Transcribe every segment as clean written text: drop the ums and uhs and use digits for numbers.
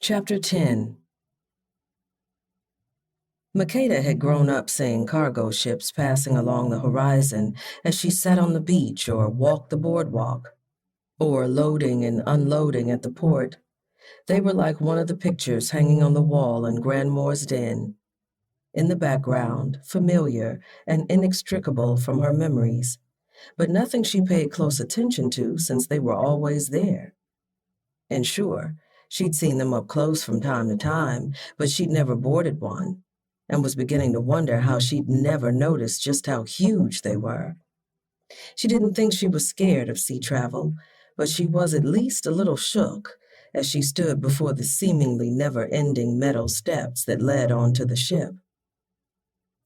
Chapter 10. Makeda had grown up seeing cargo ships passing along the horizon as she sat on the beach or walked the boardwalk, or loading and unloading at the port. They were like one of the pictures hanging on the wall in Grandmore's den. In the background, familiar and inextricable from her memories, but nothing she paid close attention to since they were always there. And sure, she'd seen them up close from time to time, but she'd never boarded one, and was beginning to wonder how she'd never noticed just how huge they were. She didn't think she was scared of sea travel, but she was at least a little shook as she stood before the seemingly never-ending metal steps that led onto the ship.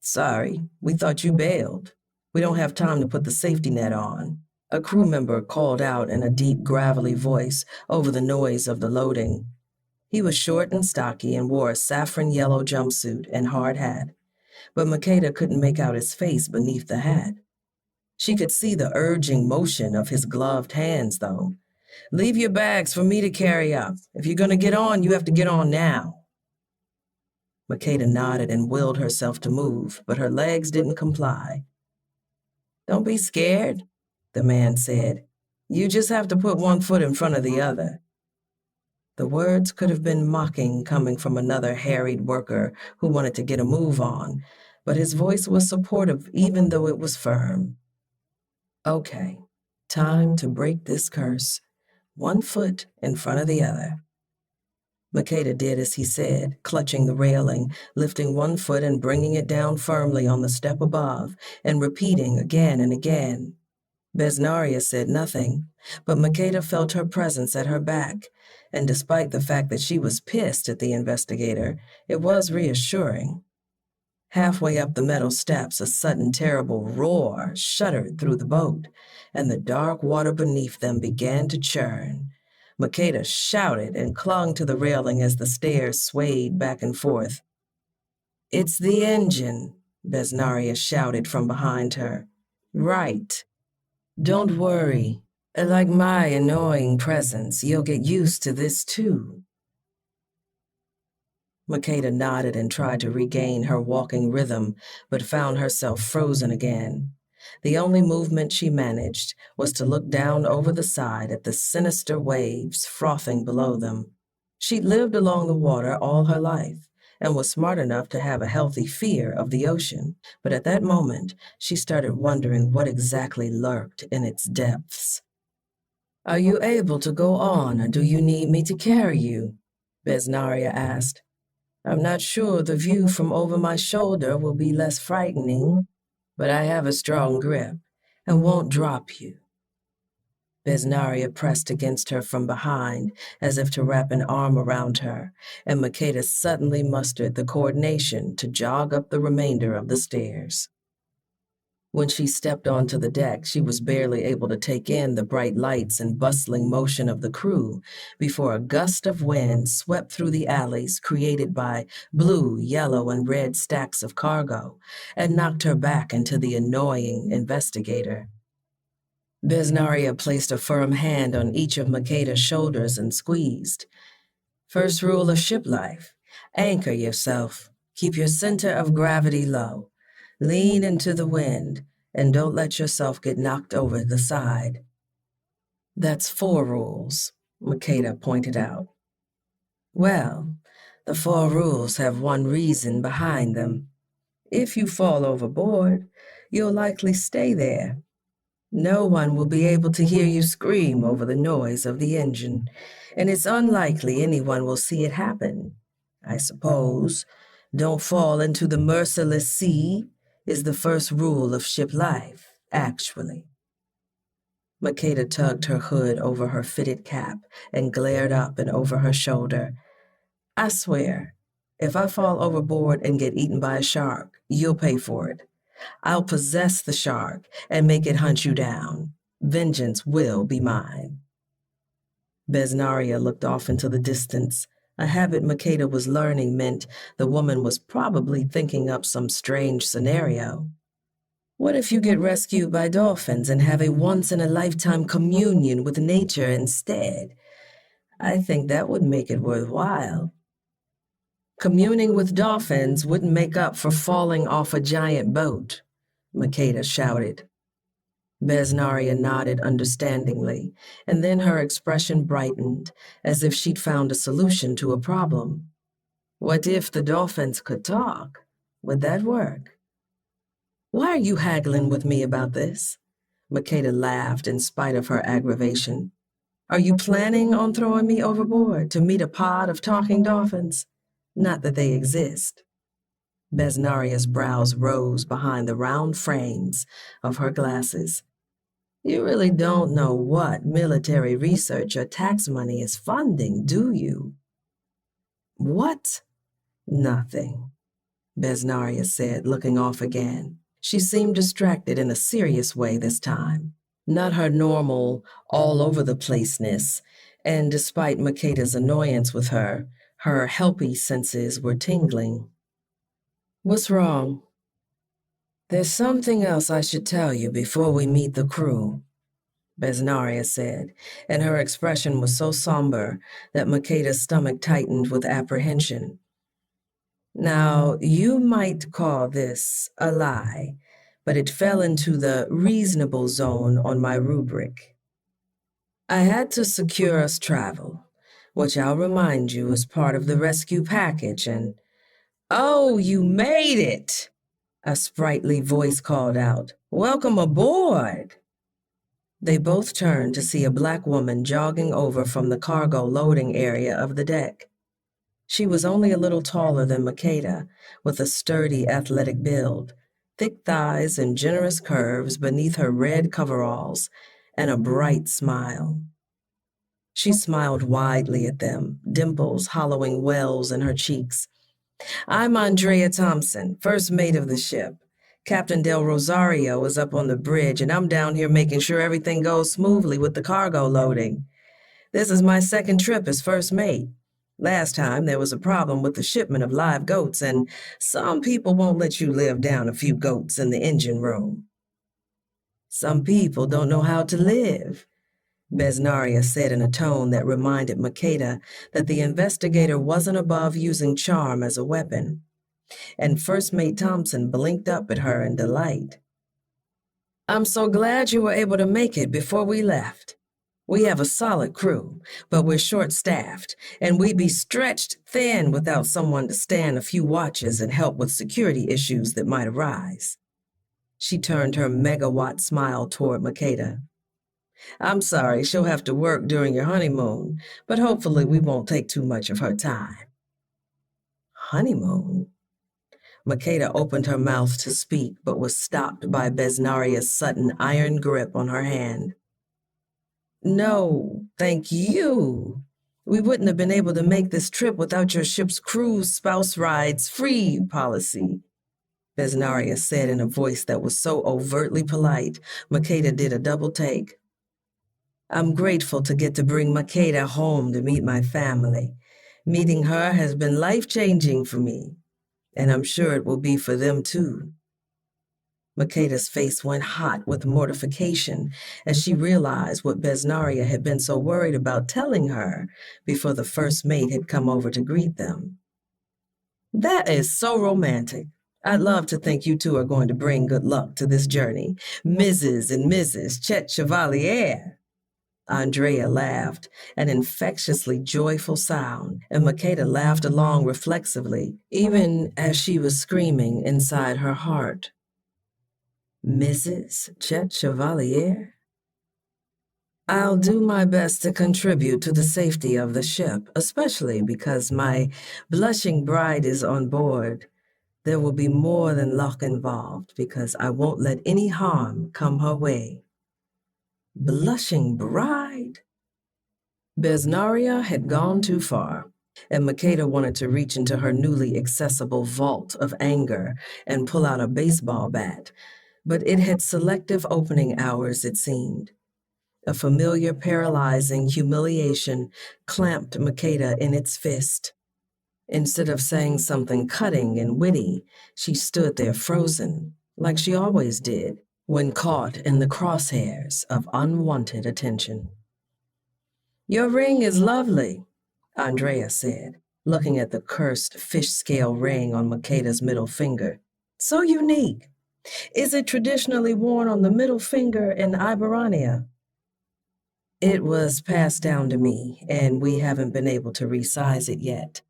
"Sorry, we thought you bailed. We don't have time to put the safety net on," a crew member called out in a deep, gravelly voice over the noise of the loading. He was short and stocky and wore a saffron yellow jumpsuit and hard hat, but Makeda couldn't make out his face beneath the hat. She could see the urging motion of his gloved hands, though. "Leave your bags for me to carry up. If you're going to get on, you have to get on now." Makeda nodded and willed herself to move, but her legs didn't comply. "Don't be scared," the man said. "You just have to put one foot in front of the other." The words could have been mocking coming from another harried worker who wanted to get a move on, but his voice was supportive even though it was firm. "Okay, time to break this curse. One foot in front of the other." Makeda did as he said, clutching the railing, lifting one foot and bringing it down firmly on the step above, and repeating again and again. Besnaria said nothing, but Makeda felt her presence at her back, and despite the fact that she was pissed at the investigator, it was reassuring. Halfway up the metal steps, a sudden terrible roar shuddered through the boat, and the dark water beneath them began to churn. Makeda shouted and clung to the railing as the stairs swayed back and forth. "It's the engine," Besnaria shouted from behind her. "Right. Don't worry. Like my annoying presence, you'll get used to this too." Makeda nodded and tried to regain her walking rhythm, but found herself frozen again. The only movement she managed was to look down over the side at the sinister waves frothing below them. She'd lived along the water all her life and was smart enough to have a healthy fear of the ocean, but at that moment she started wondering what exactly lurked in its depths. "Are you able to go on, or do you need me to carry you?" Besnaria asked. "I'm not sure the view from over my shoulder will be less frightening, but I have a strong grip and won't drop you." Besnaria pressed against her from behind as if to wrap an arm around her, and Makeda suddenly mustered the coordination to jog up the remainder of the stairs. When she stepped onto the deck, she was barely able to take in the bright lights and bustling motion of the crew before a gust of wind swept through the alleys created by blue, yellow, and red stacks of cargo and knocked her back into the annoying investigator. Besnaria placed a firm hand on each of Makeda's shoulders and squeezed. "First rule of ship life: anchor yourself. Keep your center of gravity low. Lean into the wind, and don't let yourself get knocked over the side." "That's 4 rules," Makeda pointed out. "Well, the 4 rules have one reason behind them. If you fall overboard, you'll likely stay there. No one will be able to hear you scream over the noise of the engine, and it's unlikely anyone will see it happen. I suppose, don't fall into the merciless sea is the first rule of ship life, actually." Makeda tugged her hood over her fitted cap and glared up and over her shoulder. "I swear, if I fall overboard and get eaten by a shark, you'll pay for it. I'll possess the shark and make it hunt you down. Vengeance will be mine." Besnaria looked off into the distance. A habit Makeda was learning meant the woman was probably thinking up some strange scenario. "What if you get rescued by dolphins and have a once-in-a-lifetime communion with nature instead? I think that would make it worthwhile. Communing with dolphins wouldn't make up for falling off a giant boat, Makeda shouted. Besnaria nodded understandingly, and then her expression brightened, as if she'd found a solution to a problem. What if the dolphins could talk? Would that work? Why are you haggling with me about this? Makeda laughed in spite of her aggravation. Are you planning on throwing me overboard to meet a pod of talking dolphins? Not that they exist. Besnaria's brows rose behind the round frames of her glasses. You really don't know what military research or tax money is funding, do you? What? Nothing, Besnaria said, looking off again. She seemed distracted in a serious way this time, not her normal, all-over-the-placeness, and despite Makeda's annoyance with her, her helpy senses were tingling. What's wrong? There's something else I should tell you before we meet the crew, Besnaria said, and her expression was so somber that Makeda's stomach tightened with apprehension. Now, you might call this a lie, but it fell into the reasonable zone on my rubric. I had to secure us travel, which I'll remind you is part of the rescue package, and... Oh, you made it! A sprightly voice called out. Welcome aboard! They both turned to see a black woman jogging over from the cargo loading area of the deck. She was only a little taller than Makeda, with a sturdy athletic build, thick thighs and generous curves beneath her red coveralls, and a bright smile. She smiled widely at them, dimples hollowing wells in her cheeks. I'm Andrea Thompson, first mate of the ship. Captain Del Rosario is up on the bridge, and I'm down here making sure everything goes smoothly with the cargo loading. This is my second trip as first mate. Last time there was a problem with the shipment of live goats, and some people won't let you live down a few goats in the engine room. Some people don't know how to live, Besnaria said in a tone that reminded Makeda that the investigator wasn't above using charm as a weapon, and First Mate Thompson blinked up at her in delight. I'm so glad you were able to make it before we left. We have a solid crew, but we're short-staffed, and we'd be stretched thin without someone to stand a few watches and help with security issues that might arise. She turned her megawatt smile toward Makeda. I'm sorry she'll have to work during your honeymoon, but hopefully we won't take too much of her time. Honeymoon? Makeda opened her mouth to speak, but was stopped by Besnaria's sudden iron grip on her hand. No, thank you. We wouldn't have been able to make this trip without your ship's cruise spouse rides free policy, Besnaria said in a voice that was so overtly polite, Makeda did a double take. I'm grateful to get to bring Makeda home to meet my family. Meeting her has been life-changing for me, and I'm sure it will be for them too. Makeda's face went hot with mortification as she realized what Besnaria had been so worried about telling her before the first mate had come over to greet them. That is so romantic. I'd love to think you two are going to bring good luck to this journey, Mrs. and Mrs. Chet Chevalier. Andrea laughed, an infectiously joyful sound, and Makeda laughed along reflexively, even as she was screaming inside her heart. Mrs. Chet Chevalier? I'll do my best to contribute to the safety of the ship, especially because my blushing bride is on board. There will be more than luck involved because I won't let any harm come her way. Blushing bride? Besnaria had gone too far, and Makeda wanted to reach into her newly accessible vault of anger and pull out a baseball bat, but it had selective opening hours, it seemed. A familiar paralyzing humiliation clamped Makeda in its fist. Instead of saying something cutting and witty, she stood there frozen, like she always did, when caught in the crosshairs of unwanted attention. Your ring is lovely, Andrea said, looking at the cursed fish scale ring on Makeda's middle finger. So unique. Is it traditionally worn on the middle finger in Iberania? It was passed down to me, and we haven't been able to resize it yet.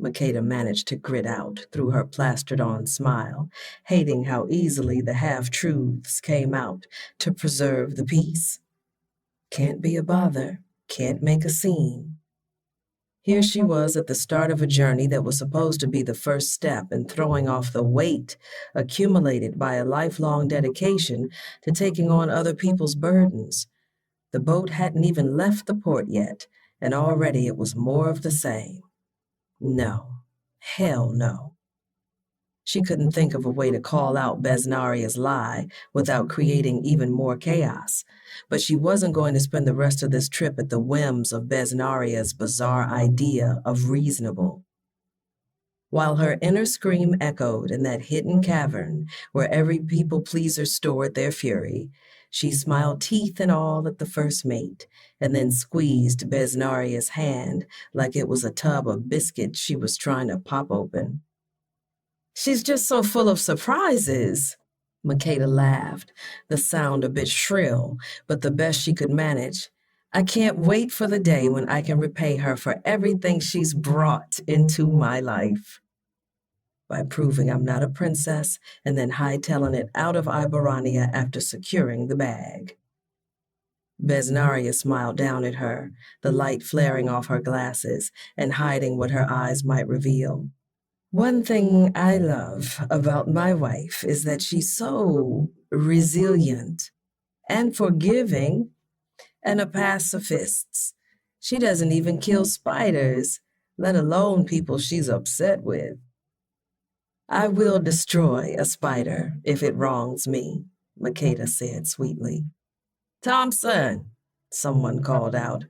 Makeda managed to grit out through her plastered-on smile, hating how easily the half-truths came out to preserve the peace. Can't be a bother, can't make a scene. Here she was at the start of a journey that was supposed to be the first step in throwing off the weight accumulated by a lifelong dedication to taking on other people's burdens. The boat hadn't even left the port yet, and already it was more of the same. No. Hell no. She couldn't think of a way to call out Besnaria's lie without creating even more chaos, but she wasn't going to spend the rest of this trip at the whims of Besnaria's bizarre idea of reasonable. While her inner scream echoed in that hidden cavern where every people-pleaser stored their fury, she smiled teeth and all at the first mate, and then squeezed Besnaria's hand like it was a tub of biscuits she was trying to pop open. She's just so full of surprises. Makeda laughed, the sound a bit shrill, but the best she could manage. I can't wait for the day when I can repay her for everything she's brought into my life. By proving I'm not a princess and then hightailing it out of Iberania after securing the bag. Besnaria smiled down at her, the light flaring off her glasses and hiding what her eyes might reveal. One thing I love about my wife is that she's so resilient and forgiving and a pacifist. She doesn't even kill spiders, let alone people she's upset with. I will destroy a spider if it wrongs me, Makeda said sweetly. Thompson, someone called out.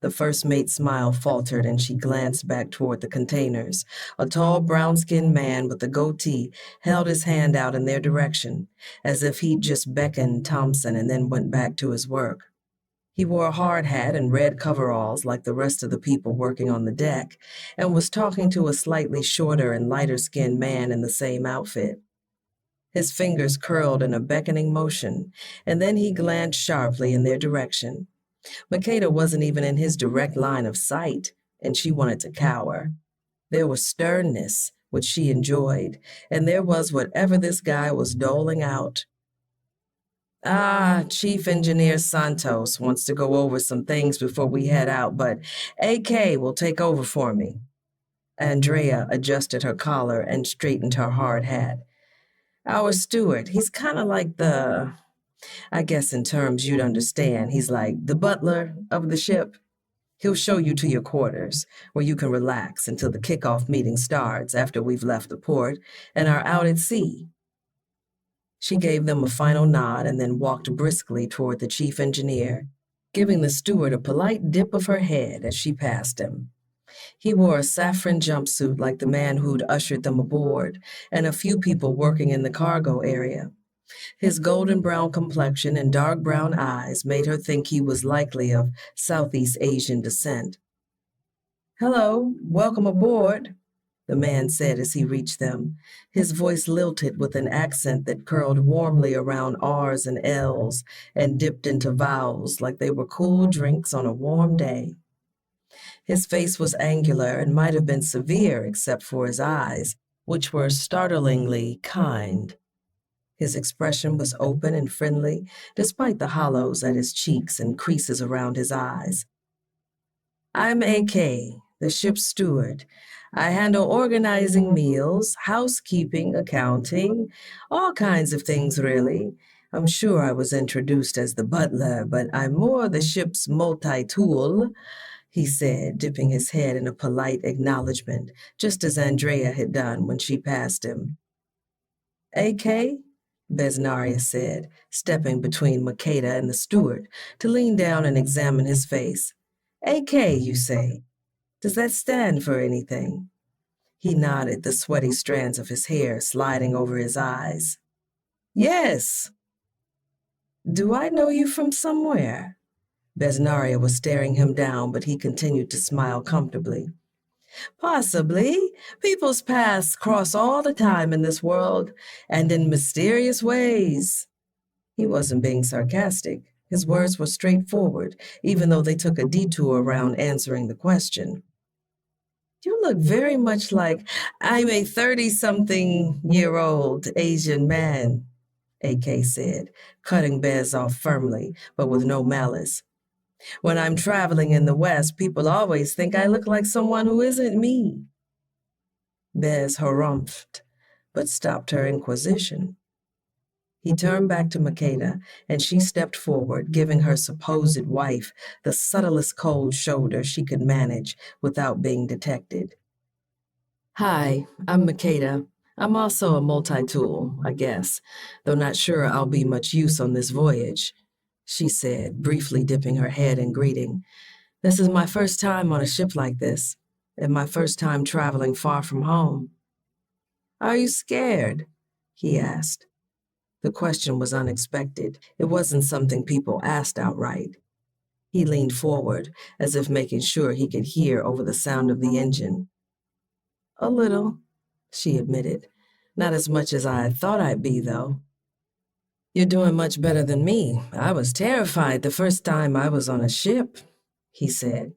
The first mate's smile faltered and she glanced back toward the containers. A tall, brown-skinned man with a goatee held his hand out in their direction, as if he'd just beckoned Thompson and then went back to his work. He wore a hard hat and red coveralls like the rest of the people working on the deck, and was talking to a slightly shorter and lighter-skinned man in the same outfit. His fingers curled in a beckoning motion, and then he glanced sharply in their direction. Makeda wasn't even in his direct line of sight, and she wanted to cower. There was sternness, which she enjoyed, and there was whatever this guy was doling out. Chief Engineer Santos wants to go over some things before we head out, but AK will take over for me. Andrea adjusted her collar and straightened her hard hat. Our steward, he's kind of like I guess in terms you'd understand, he's like the butler of the ship. He'll show you to your quarters, where you can relax until the kickoff meeting starts after we've left the port and are out at sea. She gave them a final nod and then walked briskly toward the chief engineer, giving the steward a polite dip of her head as she passed him. He wore a saffron jumpsuit like the man who'd ushered them aboard, and a few people working in the cargo area. His golden brown complexion and dark brown eyes made her think he was likely of Southeast Asian descent. Hello, welcome aboard, the man said as he reached them, his voice lilted with an accent that curled warmly around R's and L's and dipped into vowels like they were cool drinks on a warm day. His face was angular and might have been severe except for his eyes, which were startlingly kind. His expression was open and friendly, despite the hollows at his cheeks and creases around his eyes. I'm AK, the ship's steward. I handle organizing meals, housekeeping, accounting, all kinds of things, really. I'm sure I was introduced as the butler, but I'm more the ship's multi-tool, he said, dipping his head in a polite acknowledgement, just as Andrea had done when she passed him. AK? Besnaria said, stepping between Makeda and the steward to lean down and examine his face. AK, you say? Does that stand for anything? He nodded, the sweaty strands of his hair sliding over his eyes. Yes. Do I know you from somewhere? Besnaria was staring him down, but he continued to smile comfortably. Possibly. People's paths cross all the time in this world, and in mysterious ways. He wasn't being sarcastic. His words were straightforward, even though they took a detour around answering the question. You look very much like I'm a 30-something-year-old Asian man, AK said, cutting Bez off firmly, but with no malice. When I'm traveling in the West, people always think I look like someone who isn't me. Bez harumphed, but stopped her inquisition. He turned back to Makeda, and she stepped forward, giving her supposed wife the subtlest cold shoulder she could manage without being detected. Hi, I'm Makeda. I'm also a multi-tool, I guess, though not sure I'll be much use on this voyage, she said, briefly dipping her head in greeting. This is my first time on a ship like this, and my first time traveling far from home. Are you scared? He asked. The question was unexpected. It wasn't something people asked outright. He leaned forward, as if making sure he could hear over the sound of the engine. A little, she admitted. Not as much as I thought I'd be, though. You're doing much better than me. I was terrified the first time I was on a ship, he said.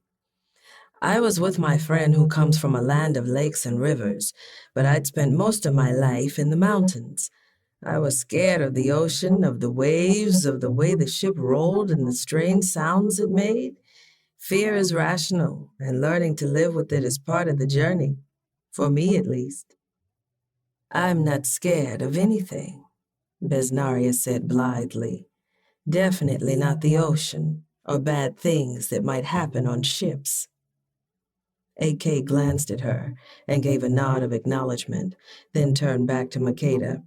I was with my friend who comes from a land of lakes and rivers, but I'd spent most of my life in the mountains. I was scared of the ocean, of the waves, of the way the ship rolled and the strange sounds it made. Fear is rational, and learning to live with it is part of the journey, for me at least. I'm not scared of anything, Besnaria said blithely. Definitely not the ocean, or bad things that might happen on ships. AK glanced at her and gave a nod of acknowledgement, then turned back to Makeda.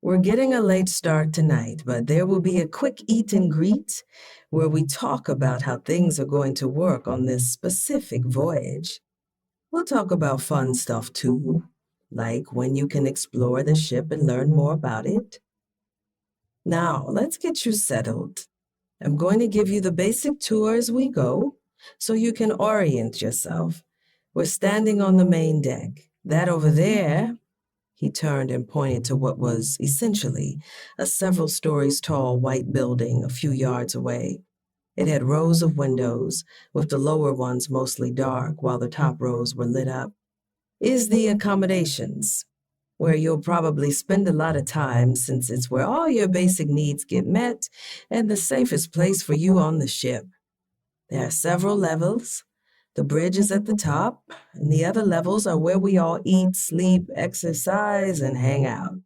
We're getting a late start tonight, but there will be a quick eat and greet where we talk about how things are going to work on this specific voyage. We'll talk about fun stuff too, like when you can explore the ship and learn more about it. Now, let's get you settled. I'm going to give you the basic tour as we go, so you can orient yourself. We're standing on the main deck. That over there, he turned and pointed to what was essentially a several stories tall white building a few yards away. It had rows of windows, with the lower ones mostly dark while the top rows were lit up. Is the accommodations, where you'll probably spend a lot of time since it's where all your basic needs get met and the safest place for you on the ship. There are several levels. The bridge is at the top, and the other levels are where we all eat, sleep, exercise, and hang out.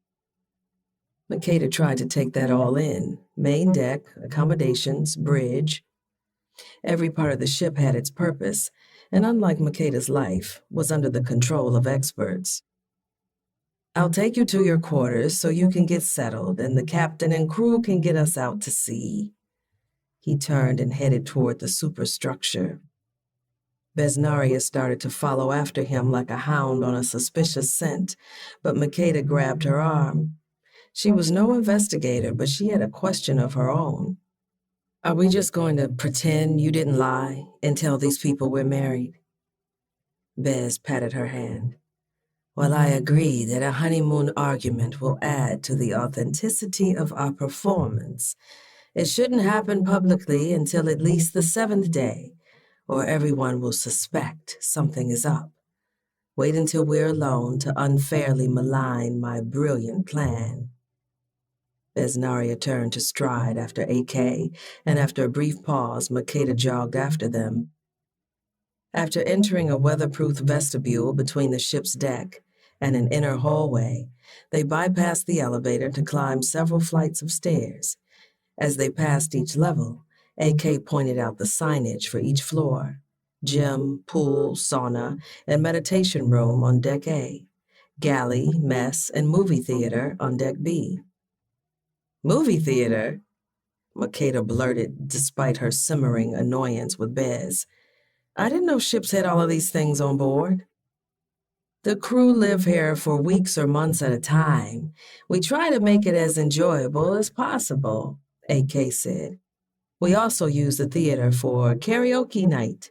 Makeda tried to take that all in. Main deck, accommodations, bridge. Every part of the ship had its purpose, and unlike Makeda's life, was under the control of experts. I'll take you to your quarters so you can get settled, and the captain and crew can get us out to sea. He turned and headed toward the superstructure. Besnaria started to follow after him like a hound on a suspicious scent, but Makeda grabbed her arm. She was no investigator, but she had a question of her own. Are we just going to pretend you didn't lie and tell these people we're married? Bez patted her hand. Well, I agree that a honeymoon argument will add to the authenticity of our performance. It shouldn't happen publicly until at least the 7th day, or everyone will suspect something is up. Wait until we're alone to unfairly malign my brilliant plan. Besnaria turned to stride after AK, and after a brief pause, Makeda jogged after them. After entering a weatherproof vestibule between the ship's deck and an inner hallway, they bypassed the elevator to climb several flights of stairs. As they passed each level, AK pointed out the signage for each floor: gym, pool, sauna, and meditation room on deck A, galley, mess, and movie theater on deck B. Movie theater? Makeda blurted, despite her simmering annoyance with Bez. I didn't know ships had all of these things on board. The crew live here for weeks or months at a time. We try to make it as enjoyable as possible, AK said. We also use the theater for karaoke night.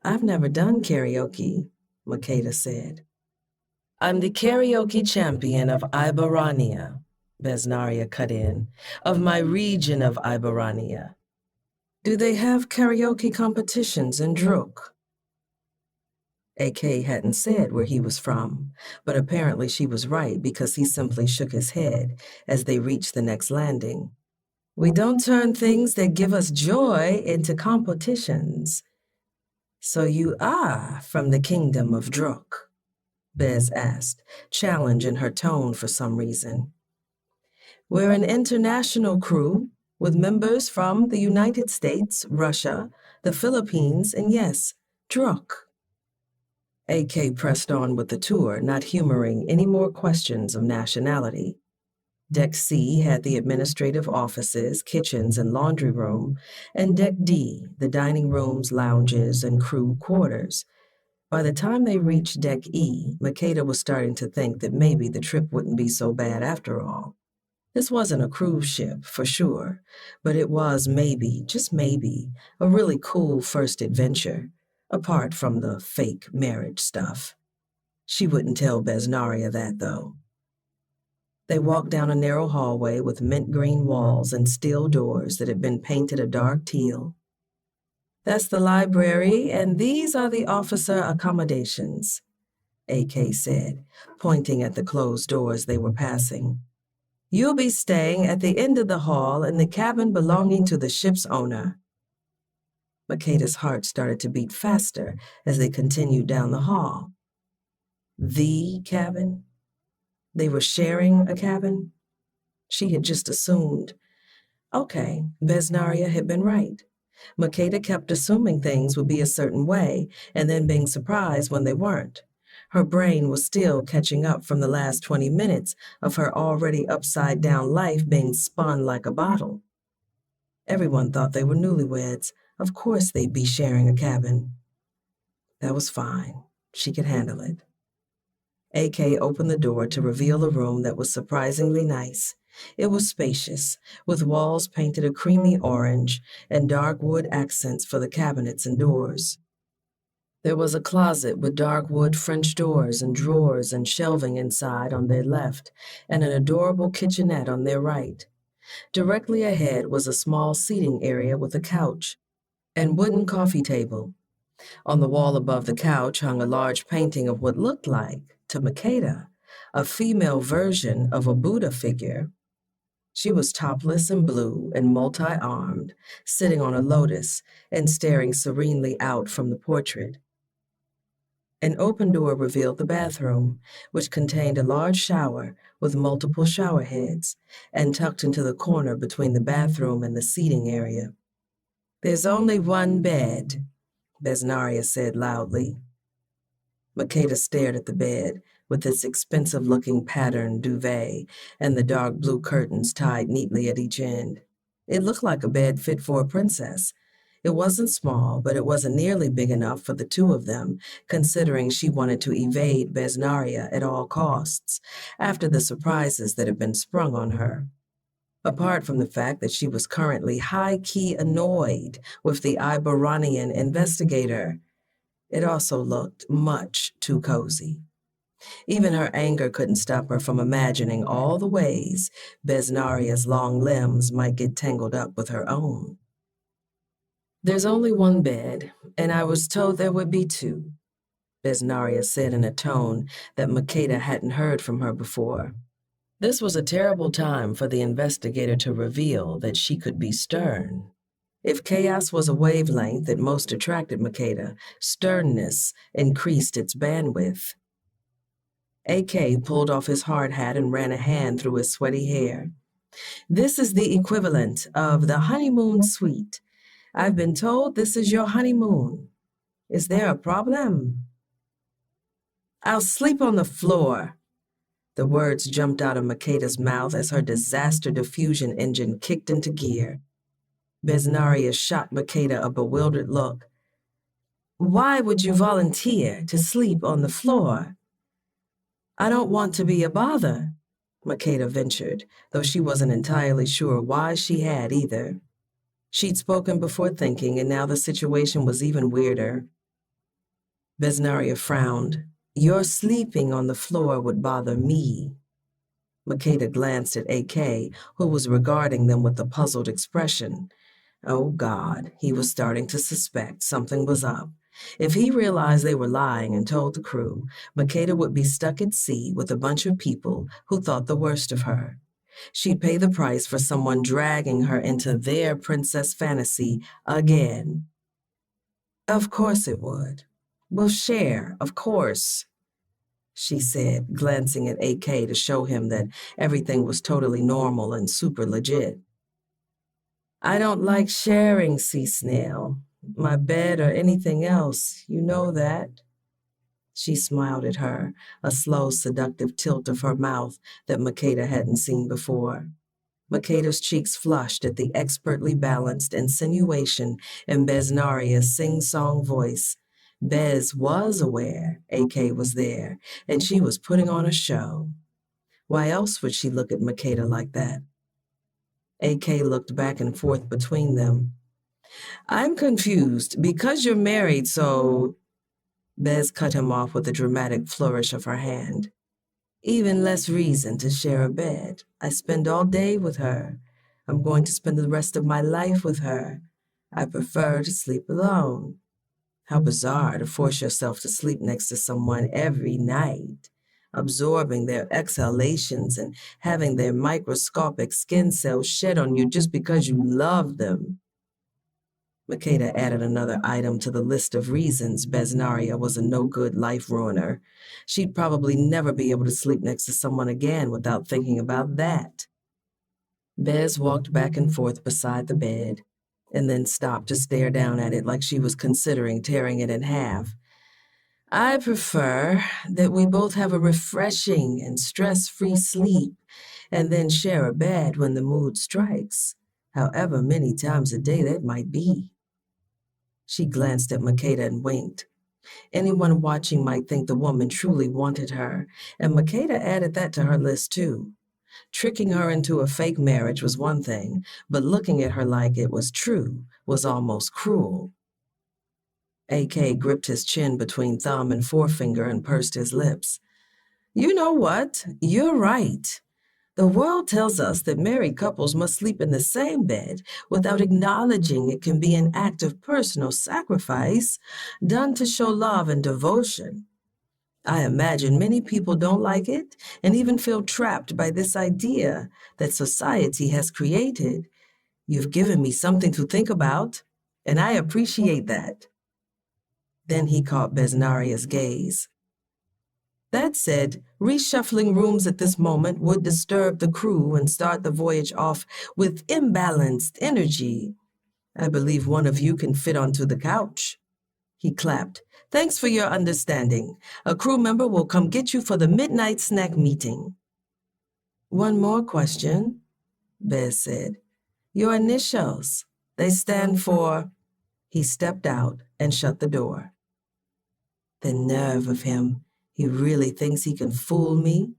I've never done karaoke, Makeda said. I'm the karaoke champion of Ibarania, Besnaria cut in, of my region of Ibarania. Do they have karaoke competitions in Druk? AK hadn't said where he was from, but apparently she was right because he simply shook his head as they reached the next landing. We don't turn things that give us joy into competitions. So you are from the kingdom of Druk? Bez asked, challenge in her tone for some reason. We're an international crew with members from the United States, Russia, the Philippines, and yes, Druk. AK pressed on with the tour, not humoring any more questions of nationality. Deck C had the administrative offices, kitchens, and laundry room, and Deck D, the dining rooms, lounges, and crew quarters. By the time they reached Deck E, Makeda was starting to think that maybe the trip wouldn't be so bad after all. This wasn't a cruise ship, for sure, but it was maybe, just maybe, a really cool first adventure, apart from the fake marriage stuff. She wouldn't tell Besnaria that, though. They walked down a narrow hallway with mint green walls and steel doors that had been painted a dark teal. That's the library, and these are the officer accommodations, AK said, pointing at the closed doors they were passing. You'll be staying at the end of the hall in the cabin belonging to the ship's owner. Makeda's heart started to beat faster as they continued down the hall. The cabin? They were sharing a cabin? She had just assumed. Okay, Besnaria had been right. Makeda kept assuming things would be a certain way and then being surprised when they weren't. Her brain was still catching up from the last 20 minutes of her already upside-down life being spun like a bottle. Everyone thought they were newlyweds. Of course they'd be sharing a cabin. That was fine. She could handle it. AK opened the door to reveal a room that was surprisingly nice. It was spacious, with walls painted a creamy orange and dark wood accents for the cabinets and doors. There was a closet with dark wood French doors and drawers and shelving inside on their left, and an adorable kitchenette on their right. Directly ahead was a small seating area with a couch and wooden coffee table. On the wall above the couch hung a large painting of what looked like, to Makeda, a female version of a Buddha figure. She was topless and blue and multi-armed, sitting on a lotus and staring serenely out from the portrait. An open door revealed the bathroom, which contained a large shower with multiple shower heads, and tucked into the corner between the bathroom and the seating area. There's only one bed, Besnaria said loudly. Makeda stared at the bed, with its expensive-looking patterned duvet and the dark blue curtains tied neatly at each end. It looked like a bed fit for a princess. It wasn't small, but it wasn't nearly big enough for the two of them, considering she wanted to evade Besnaria at all costs, after the surprises that had been sprung on her. Apart from the fact that she was currently high-key annoyed with the Ibaranian investigator, it also looked much too cozy. Even her anger couldn't stop her from imagining all the ways Besnaria's long limbs might get tangled up with her own. There's only one bed, and I was told there would be two, Besnaria said in a tone that Makeda hadn't heard from her before. This was a terrible time for the investigator to reveal that she could be stern. If chaos was a wavelength that most attracted Makeda, sternness increased its bandwidth. AK pulled off his hard hat and ran a hand through his sweaty hair. This is the equivalent of the honeymoon suite. I've been told this is your honeymoon. Is there a problem? I'll sleep on the floor. The words jumped out of Makeda's mouth as her disaster diffusion engine kicked into gear. Besnaria shot Makeda a bewildered look. Why would you volunteer to sleep on the floor? I don't want to be a bother, Makeda ventured, though she wasn't entirely sure why she had either. She'd spoken before thinking, and now the situation was even weirder. Besnaria frowned. Your sleeping on the floor would bother me. Makeda glanced at AK, who was regarding them with a puzzled expression. Oh, God, he was starting to suspect something was up. If he realized they were lying and told the crew, Makeda would be stuck at sea with a bunch of people who thought the worst of her. She'd pay the price for someone dragging her into their princess fantasy again. Of course it would. We'll share, of course, she said, glancing at AK to show him that everything was totally normal and super legit. I don't like sharing, Sea Snail. My bed or anything else, you know that. She smiled at her, a slow, seductive tilt of her mouth that Makeda hadn't seen before. Makeda's cheeks flushed at the expertly balanced insinuation in Besnaria's sing-song voice. Bez was aware AK was there, and she was putting on a show. Why else would she look at Makeda like that? AK looked back and forth between them. I'm confused. Because you're married, so... Bez cut him off with a dramatic flourish of her hand. Even less reason to share a bed. I spend all day with her. I'm going to spend the rest of my life with her. I prefer to sleep alone. How bizarre to force yourself to sleep next to someone every night, absorbing their exhalations and having their microscopic skin cells shed on you just because you love them. Makeda added another item to the list of reasons Besnaria was a no-good life ruiner. She'd probably never be able to sleep next to someone again without thinking about that. Bez walked back and forth beside the bed, and then stopped to stare down at it like she was considering tearing it in half. I prefer that we both have a refreshing and stress-free sleep, and then share a bed when the mood strikes, however many times a day that might be. She glanced at Makeda and winked. Anyone watching might think the woman truly wanted her, and Makeda added that to her list too. Tricking her into a fake marriage was one thing, but looking at her like it was true was almost cruel. AK gripped his chin between thumb and forefinger and pursed his lips. You know what? You're right. The world tells us that married couples must sleep in the same bed without acknowledging it can be an act of personal sacrifice done to show love and devotion. I imagine many people don't like it and even feel trapped by this idea that society has created. You've given me something to think about, and I appreciate that. Then he caught Besnaria's gaze. That said, reshuffling rooms at this moment would disturb the crew and start the voyage off with imbalanced energy. I believe one of you can fit onto the couch. He clapped. Thanks for your understanding. A crew member will come get you for the midnight snack meeting. One more question, Bez said. Your initials. They stand for... He stepped out and shut the door. The nerve of him. He really thinks he can fool me?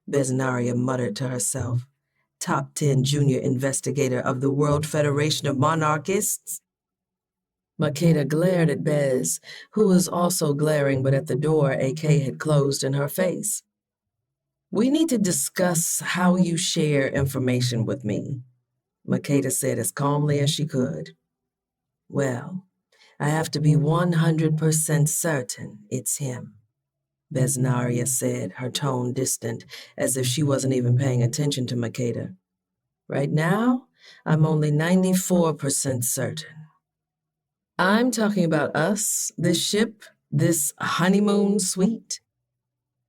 Besnaria muttered to herself. Top 10 junior investigator of the World Federation of Monarchists? Makeda glared at Bez, who was also glaring, but at the door AK had closed in her face. We need to discuss how you share information with me, Makeda said as calmly as she could. Well, I have to be 100% certain it's him, Besnaria said, her tone distant, as if she wasn't even paying attention to Makeda. Right now, I'm only 94% certain. I'm talking about us, this ship, this honeymoon suite.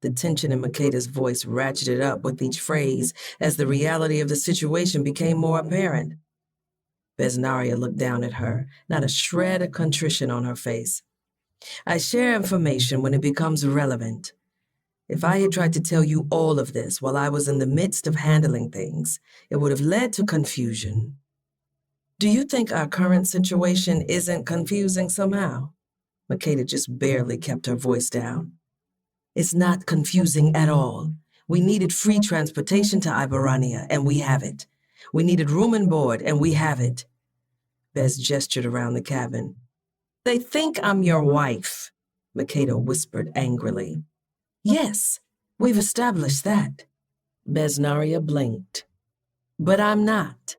The tension in Makeda's voice ratcheted up with each phrase as the reality of the situation became more apparent. Besnaria looked down at her, not a shred of contrition on her face. I share information when it becomes relevant. If I had tried to tell you all of this while I was in the midst of handling things, it would have led to confusion. Do you think our current situation isn't confusing somehow? Makeda just barely kept her voice down. It's not confusing at all. We needed free transportation to Iberania, and we have it. We needed room and board, and we have it. Bez gestured around the cabin. They think I'm your wife, Makeda whispered angrily. Yes, we've established that. Besnaria blinked. But I'm not.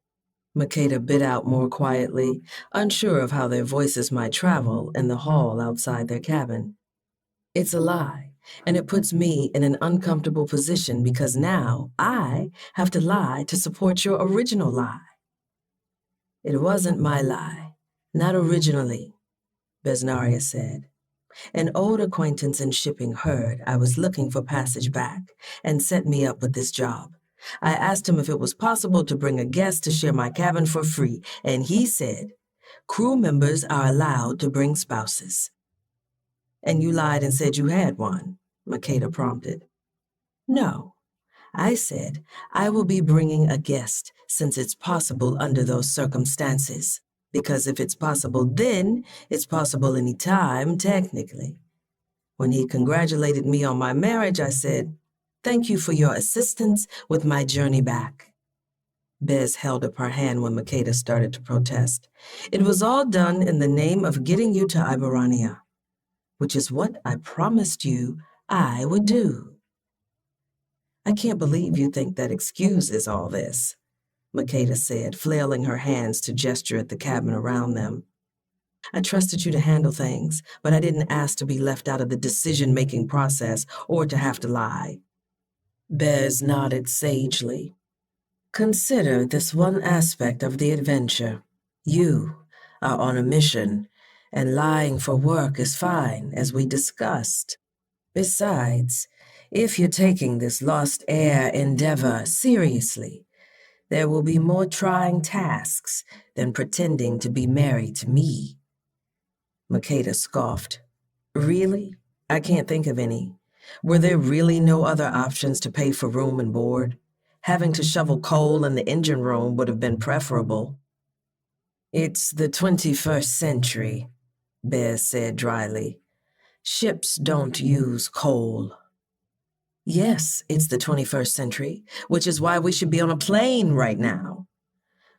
Makeda bit out more quietly, unsure of how their voices might travel in the hall outside their cabin. It's a lie, and it puts me in an uncomfortable position because now I have to lie to support your original lie. It wasn't my lie, not originally, Besnaria said. An old acquaintance in shipping heard I was looking for passage back and set me up with this job. I asked him if it was possible to bring a guest to share my cabin for free, and he said, crew members are allowed to bring spouses. And you lied and said you had one, Makeda prompted. No, I said, I will be bringing a guest since it's possible under those circumstances. Because if it's possible then, it's possible any time, technically. When he congratulated me on my marriage, I said, thank you for your assistance with my journey back. Bez held up her hand when Makeda started to protest. It was all done in the name of getting you to Iberania, which is what I promised you I would do. I can't believe you think that excuses all this, Makeda said, flailing her hands to gesture at the cabin around them. I trusted you to handle things, but I didn't ask to be left out of the decision-making process or to have to lie. Bez nodded sagely. Consider this one aspect of the adventure. You are on a mission, and lying for work is fine, as we discussed. Besides, if you're taking this lost heir endeavor seriously, there will be more trying tasks than pretending to be married to me. Makeda scoffed. Really? I can't think of any. Were there really no other options to pay for room and board? Having to shovel coal in the engine room would have been preferable. It's the 21st century, Bez said dryly. Ships don't use coal. Yes, it's the 21st century, which is why we should be on a plane right now.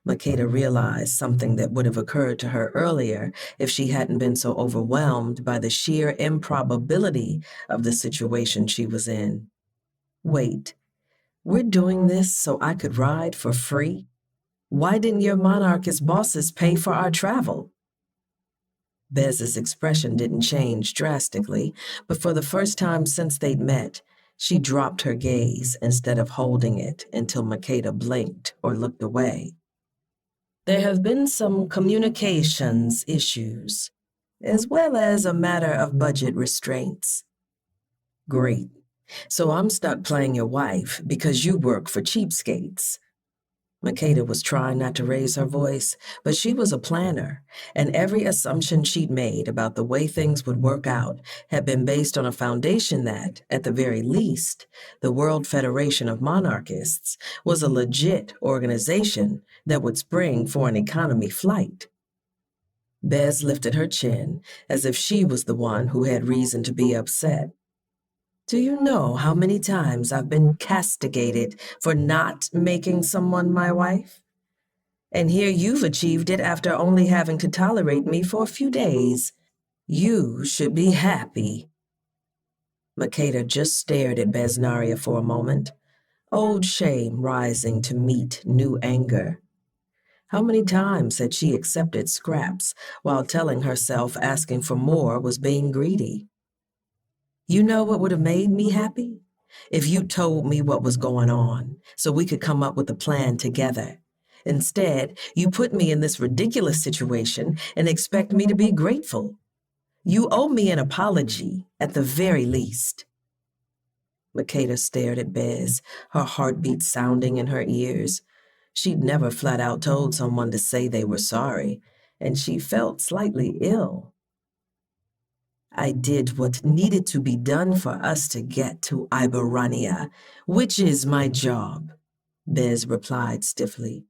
Makeda realized something that would have occurred to her earlier if she hadn't been so overwhelmed by the sheer improbability of the situation she was in. Wait, we're doing this so I could ride for free? Why didn't your monarchist bosses pay for our travel? Bez's expression didn't change drastically, but for the first time since they'd met, she dropped her gaze instead of holding it until Makeda blinked or looked away. There have been some communications issues, as well as a matter of budget restraints. Great. So I'm stuck playing your wife because you work for cheapskates. Makeda was trying not to raise her voice, but she was a planner, and every assumption she'd made about the way things would work out had been based on a foundation that, at the very least, the World Federation of Monarchists was a legit organization that would spring for an economy flight. Bez lifted her chin as if she was the one who had reason to be upset. Do you know how many times I've been castigated for not making someone my wife? And here you've achieved it after only having to tolerate me for a few days. You should be happy. Makeda just stared at Besnaria for a moment, old shame rising to meet new anger. How many times had she accepted scraps while telling herself asking for more was being greedy? You know what would have made me happy? If you told me what was going on, so we could come up with a plan together. Instead, you put me in this ridiculous situation and expect me to be grateful. You owe me an apology, at the very least. Makeda stared at Bez, her heartbeat sounding in her ears. She'd never flat out told someone to say they were sorry, and she felt slightly ill. I did what needed to be done for us to get to Iberania, which is my job, Bez replied stiffly.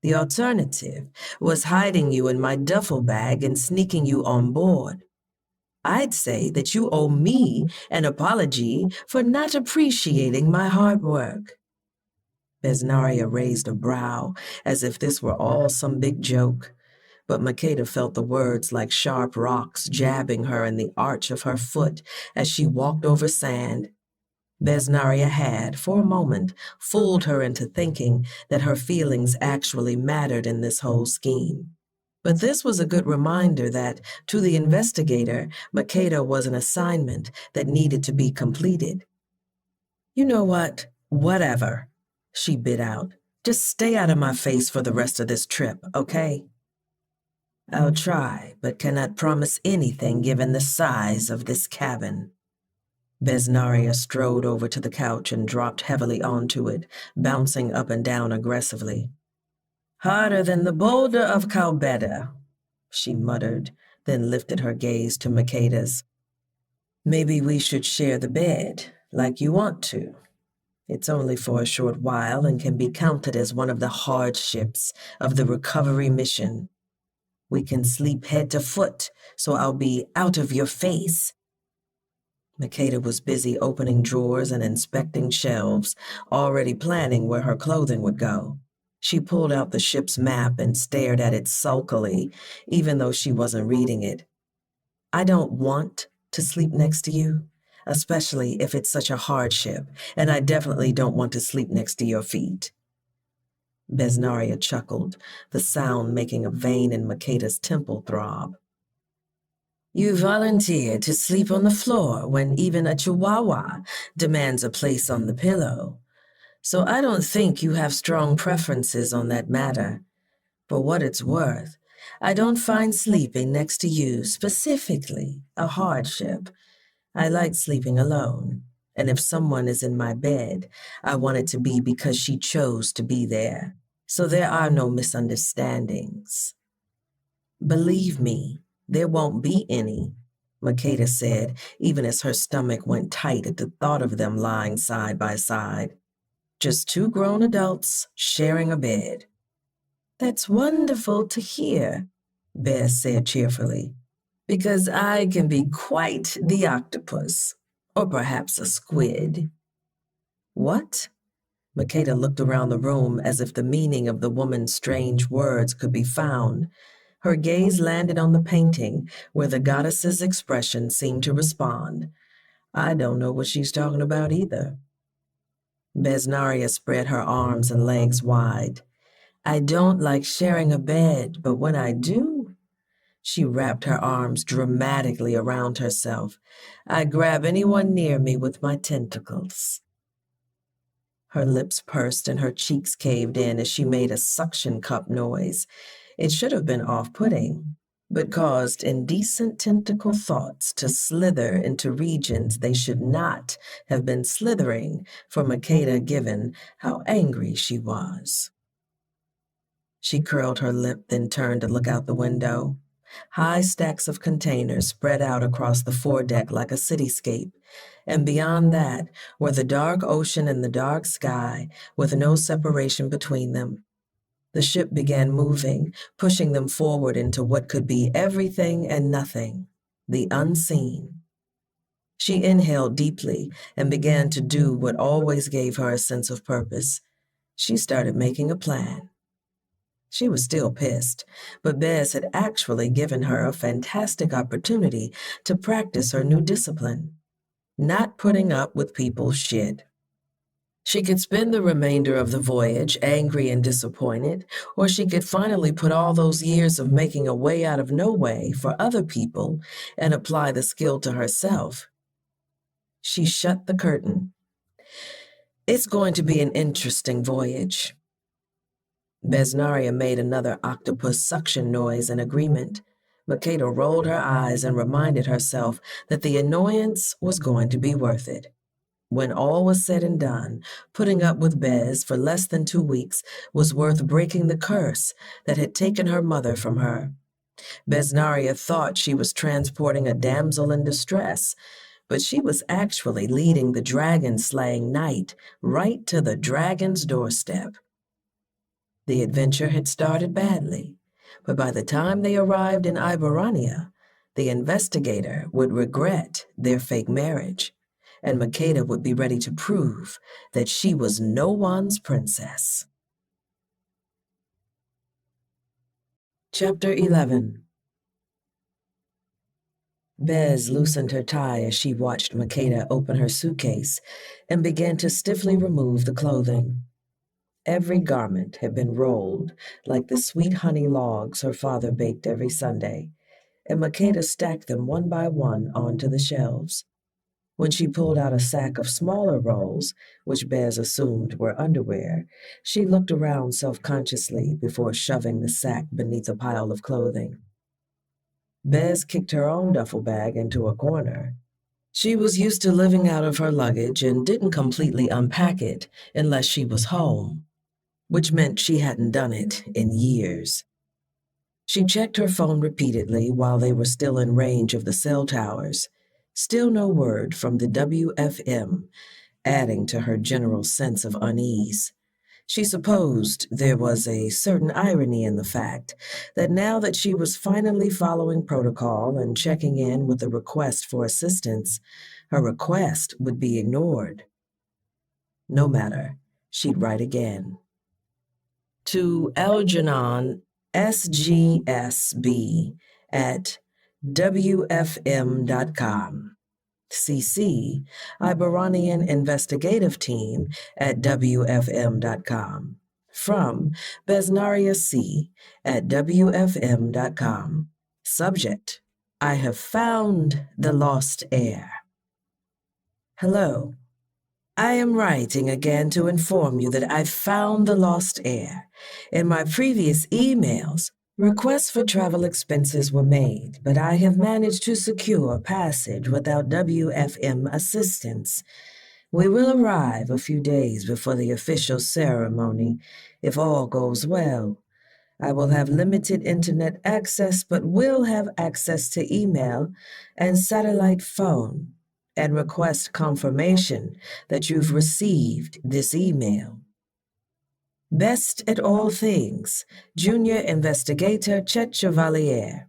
The alternative was hiding you in my duffel bag and sneaking you on board. I'd say that you owe me an apology for not appreciating my hard work. Besnaria raised a brow as if this were all some big joke, but Makeda felt the words like sharp rocks jabbing her in the arch of her foot as she walked over sand. Besnaria had, for a moment, fooled her into thinking that her feelings actually mattered in this whole scheme. But this was a good reminder that, to the investigator, Makeda was an assignment that needed to be completed. "You know what? Whatever," she bit out. "Just stay out of my face for the rest of this trip, okay?" "I'll try, but cannot promise anything given the size of this cabin." Besnaria strode over to the couch and dropped heavily onto it, bouncing up and down aggressively. "Harder than the boulder of Calbeta," she muttered, then lifted her gaze to Makeda's. "Maybe we should share the bed, like you want to. It's only for a short while and can be counted as one of the hardships of the recovery mission. We can sleep head to foot, so I'll be out of your face." Makeda was busy opening drawers and inspecting shelves, already planning where her clothing would go. She pulled out the ship's map and stared at it sulkily, even though she wasn't reading it. "I don't want to sleep next to you, especially if it's such a hardship, and I definitely don't want to sleep next to your feet." Besnaria chuckled, the sound making a vein in Makeda's temple throb. "You volunteer to sleep on the floor when even a chihuahua demands a place on the pillow. So I don't think you have strong preferences on that matter. For what it's worth, I don't find sleeping next to you specifically a hardship. I like sleeping alone, and if someone is in my bed, I want it to be because she chose to be there. So there are no misunderstandings." "Believe me, there won't be any," Makeda said, even as her stomach went tight at the thought of them lying side by side. "Just two grown adults sharing a bed." "That's wonderful to hear," Bess said cheerfully, "because I can be quite the octopus, or perhaps a squid." "What?" Makeda looked around the room as if the meaning of the woman's strange words could be found. Her gaze landed on the painting, where the goddess's expression seemed to respond. "I don't know what she's talking about either." Besnaria spread her arms and legs wide. "I don't like sharing a bed, but when I do," she wrapped her arms dramatically around herself, "I grab anyone near me with my tentacles." Her lips pursed and her cheeks caved in as she made a suction cup noise. It should have been off-putting, but caused indecent tentacle thoughts to slither into regions they should not have been slithering for Makeda given how angry she was. She curled her lip, then turned to look out the window. High stacks of containers spread out across the foredeck like a cityscape, and beyond that were the dark ocean and the dark sky, with no separation between them. The ship began moving, pushing them forward into what could be everything and nothing, the unseen. She inhaled deeply and began to do what always gave her a sense of purpose. She started making a plan. She was still pissed, but Bez had actually given her a fantastic opportunity to practice her new discipline, not putting up with people's shit. She could spend the remainder of the voyage angry and disappointed, or she could finally put all those years of making a way out of no way for other people and apply the skill to herself. She shut the curtain. "It's going to be an interesting voyage." Besnaria made another octopus suction noise in agreement. Makeda rolled her eyes and reminded herself that the annoyance was going to be worth it. When all was said and done, putting up with Bez for less than 2 weeks was worth breaking the curse that had taken her mother from her. Besnaria thought she was transporting a damsel in distress, but she was actually leading the dragon-slaying knight right to the dragon's doorstep. The adventure had started badly, but by the time they arrived in Iberania, the investigator would regret their fake marriage, and Makeda would be ready to prove that she was no one's princess. Chapter 11. Bez loosened her tie as she watched Makeda open her suitcase and began to stiffly remove the clothing. Every garment had been rolled like the sweet honey logs her father baked every Sunday, and Makeda stacked them one by one onto the shelves. When she pulled out a sack of smaller rolls, which Bez assumed were underwear, she looked around self-consciously before shoving the sack beneath a pile of clothing. Bez kicked her own duffel bag into a corner. She was used to living out of her luggage and didn't completely unpack it unless she was home, which meant she hadn't done it in years. She checked her phone repeatedly while they were still in range of the cell towers. Still no word from the WFM, adding to her general sense of unease. She supposed there was a certain irony in the fact that now that she was finally following protocol and checking in with a request for assistance, her request would be ignored. No matter, she'd write again. To Algernon SGSB at WFM.com. CC, Iberonian Investigative Team at WFM.com. From Besnaria C. at WFM.com. Subject, I have found the lost heir. Hello. I am writing again to inform you that I've found the lost heir. In my previous emails, requests for travel expenses were made, but I have managed to secure passage without WFM assistance. We will arrive a few days before the official ceremony, if all goes well. I will have limited internet access, but will have access to email and satellite phone, and request confirmation that you've received this email. Best at all things, Junior Investigator Chet Chevalier.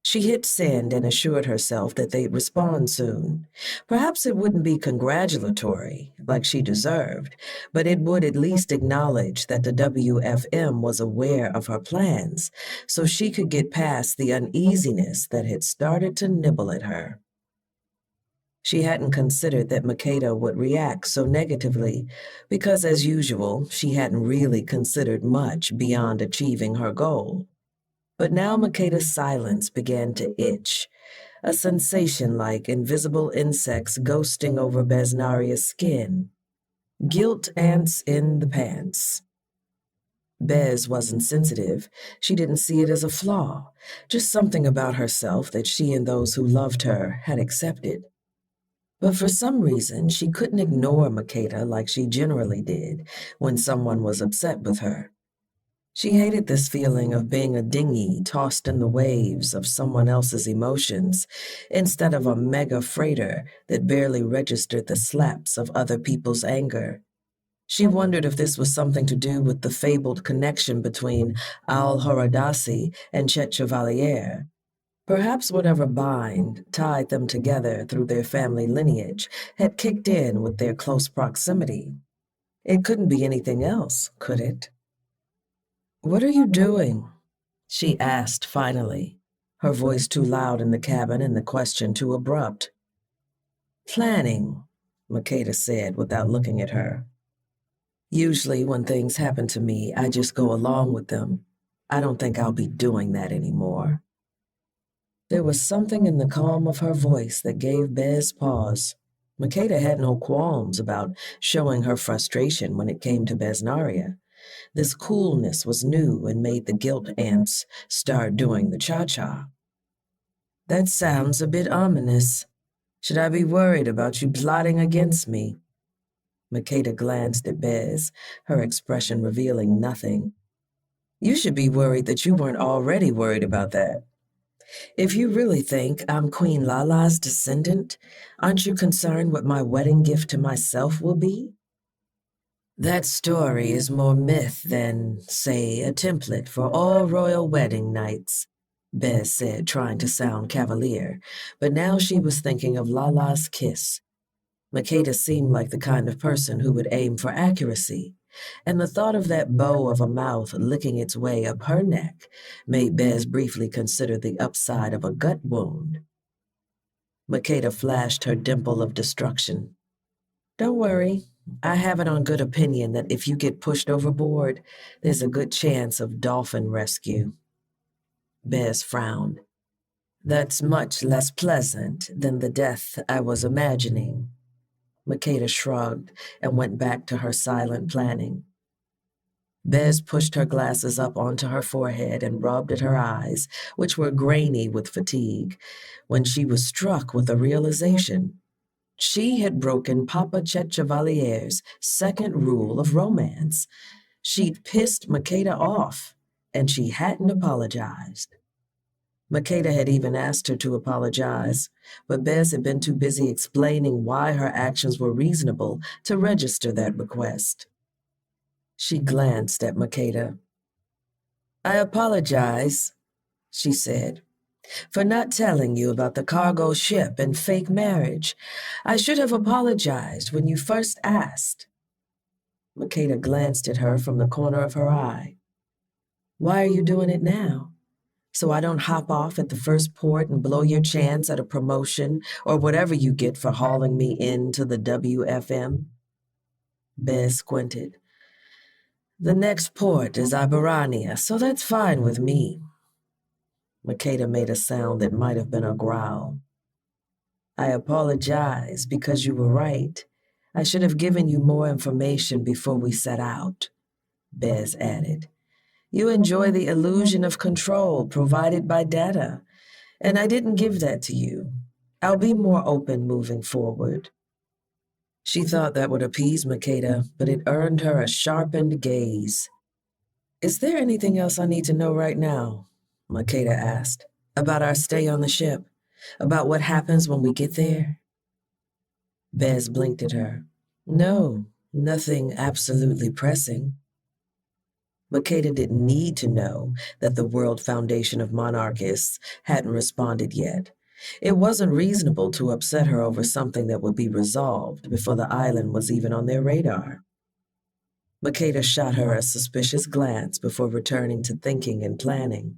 She hit send and assured herself that they'd respond soon. Perhaps it wouldn't be congratulatory, like she deserved, but it would at least acknowledge that the WFM was aware of her plans, so she could get past the uneasiness that had started to nibble at her. She hadn't considered that Makeda would react so negatively, because as usual, she hadn't really considered much beyond achieving her goal. But now Makeda's silence began to itch, a sensation like invisible insects ghosting over Besnaria's skin. Guilt ants in the pants. Bez wasn't sensitive. She didn't see it as a flaw, just something about herself that she and those who loved her had accepted. But for some reason, she couldn't ignore Makeda like she generally did when someone was upset with her. She hated this feeling of being a dinghy tossed in the waves of someone else's emotions instead of a mega freighter that barely registered the slaps of other people's anger. She wondered if this was something to do with the fabled connection between Al-Horadasi and Chet Chevalier. Perhaps whatever bind tied them together through their family lineage had kicked in with their close proximity. It couldn't be anything else, could it? "What are you doing?" she asked finally, her voice too loud in the cabin and the question too abrupt. "Planning," Makeda said without looking at her. "Usually when things happen to me, I just go along with them. I don't think I'll be doing that anymore." There was something in the calm of her voice that gave Bez pause. Makeda had no qualms about showing her frustration when it came to Besnaria. This coolness was new and made the guilt ants start doing the cha-cha. "That sounds a bit ominous. Should I be worried about you plotting against me?" Makeda glanced at Bez, her expression revealing nothing. "You should be worried that you weren't already worried about that. If you really think I'm Queen Lala's descendant, aren't you concerned what my wedding gift to myself will be?" "That story is more myth than, say, a template for all royal wedding nights," Bez said, trying to sound cavalier, but now she was thinking of Lala's kiss. Makeda seemed like the kind of person who would aim for accuracy, and the thought of that bow of a mouth licking its way up her neck made Bez briefly consider the upside of a gut wound. Makeda flashed her dimple of destruction. Don't worry, I have it on good opinion that if you get pushed overboard, there's a good chance of dolphin rescue. Bez frowned. That's much less pleasant than the death I was imagining. Makeda shrugged and went back to her silent planning. Bez pushed her glasses up onto her forehead and rubbed at her eyes, which were grainy with fatigue, when she was struck with a realization. She had broken Papa Chet Chevalier's second rule of romance. She'd pissed Makeda off, and she hadn't apologized. Makeda had even asked her to apologize, but Bez had been too busy explaining why her actions were reasonable to register that request. She glanced at Makeda. I apologize, she said, for not telling you about the cargo ship and fake marriage. I should have apologized when you first asked. Makeda glanced at her from the corner of her eye. Why are you doing it now? So I don't hop off at the first port and blow your chance at a promotion or whatever you get for hauling me into the WFM? Bez squinted. The next port is Iberania, so that's fine with me. Makeda made a sound that might have been a growl. I apologize because you were right. I should have given you more information before we set out, Bez added. You enjoy the illusion of control provided by data, and I didn't give that to you. I'll be more open moving forward. She thought that would appease Makeda, but it earned her a sharpened gaze. Is there anything else I need to know right now? Makeda asked. About our stay on the ship? About what happens when we get there? Bez blinked at her. No, nothing absolutely pressing. Makeda didn't need to know that the World Foundation of Monarchists hadn't responded yet. It wasn't reasonable to upset her over something that would be resolved before the island was even on their radar. Makeda shot her a suspicious glance before returning to thinking and planning.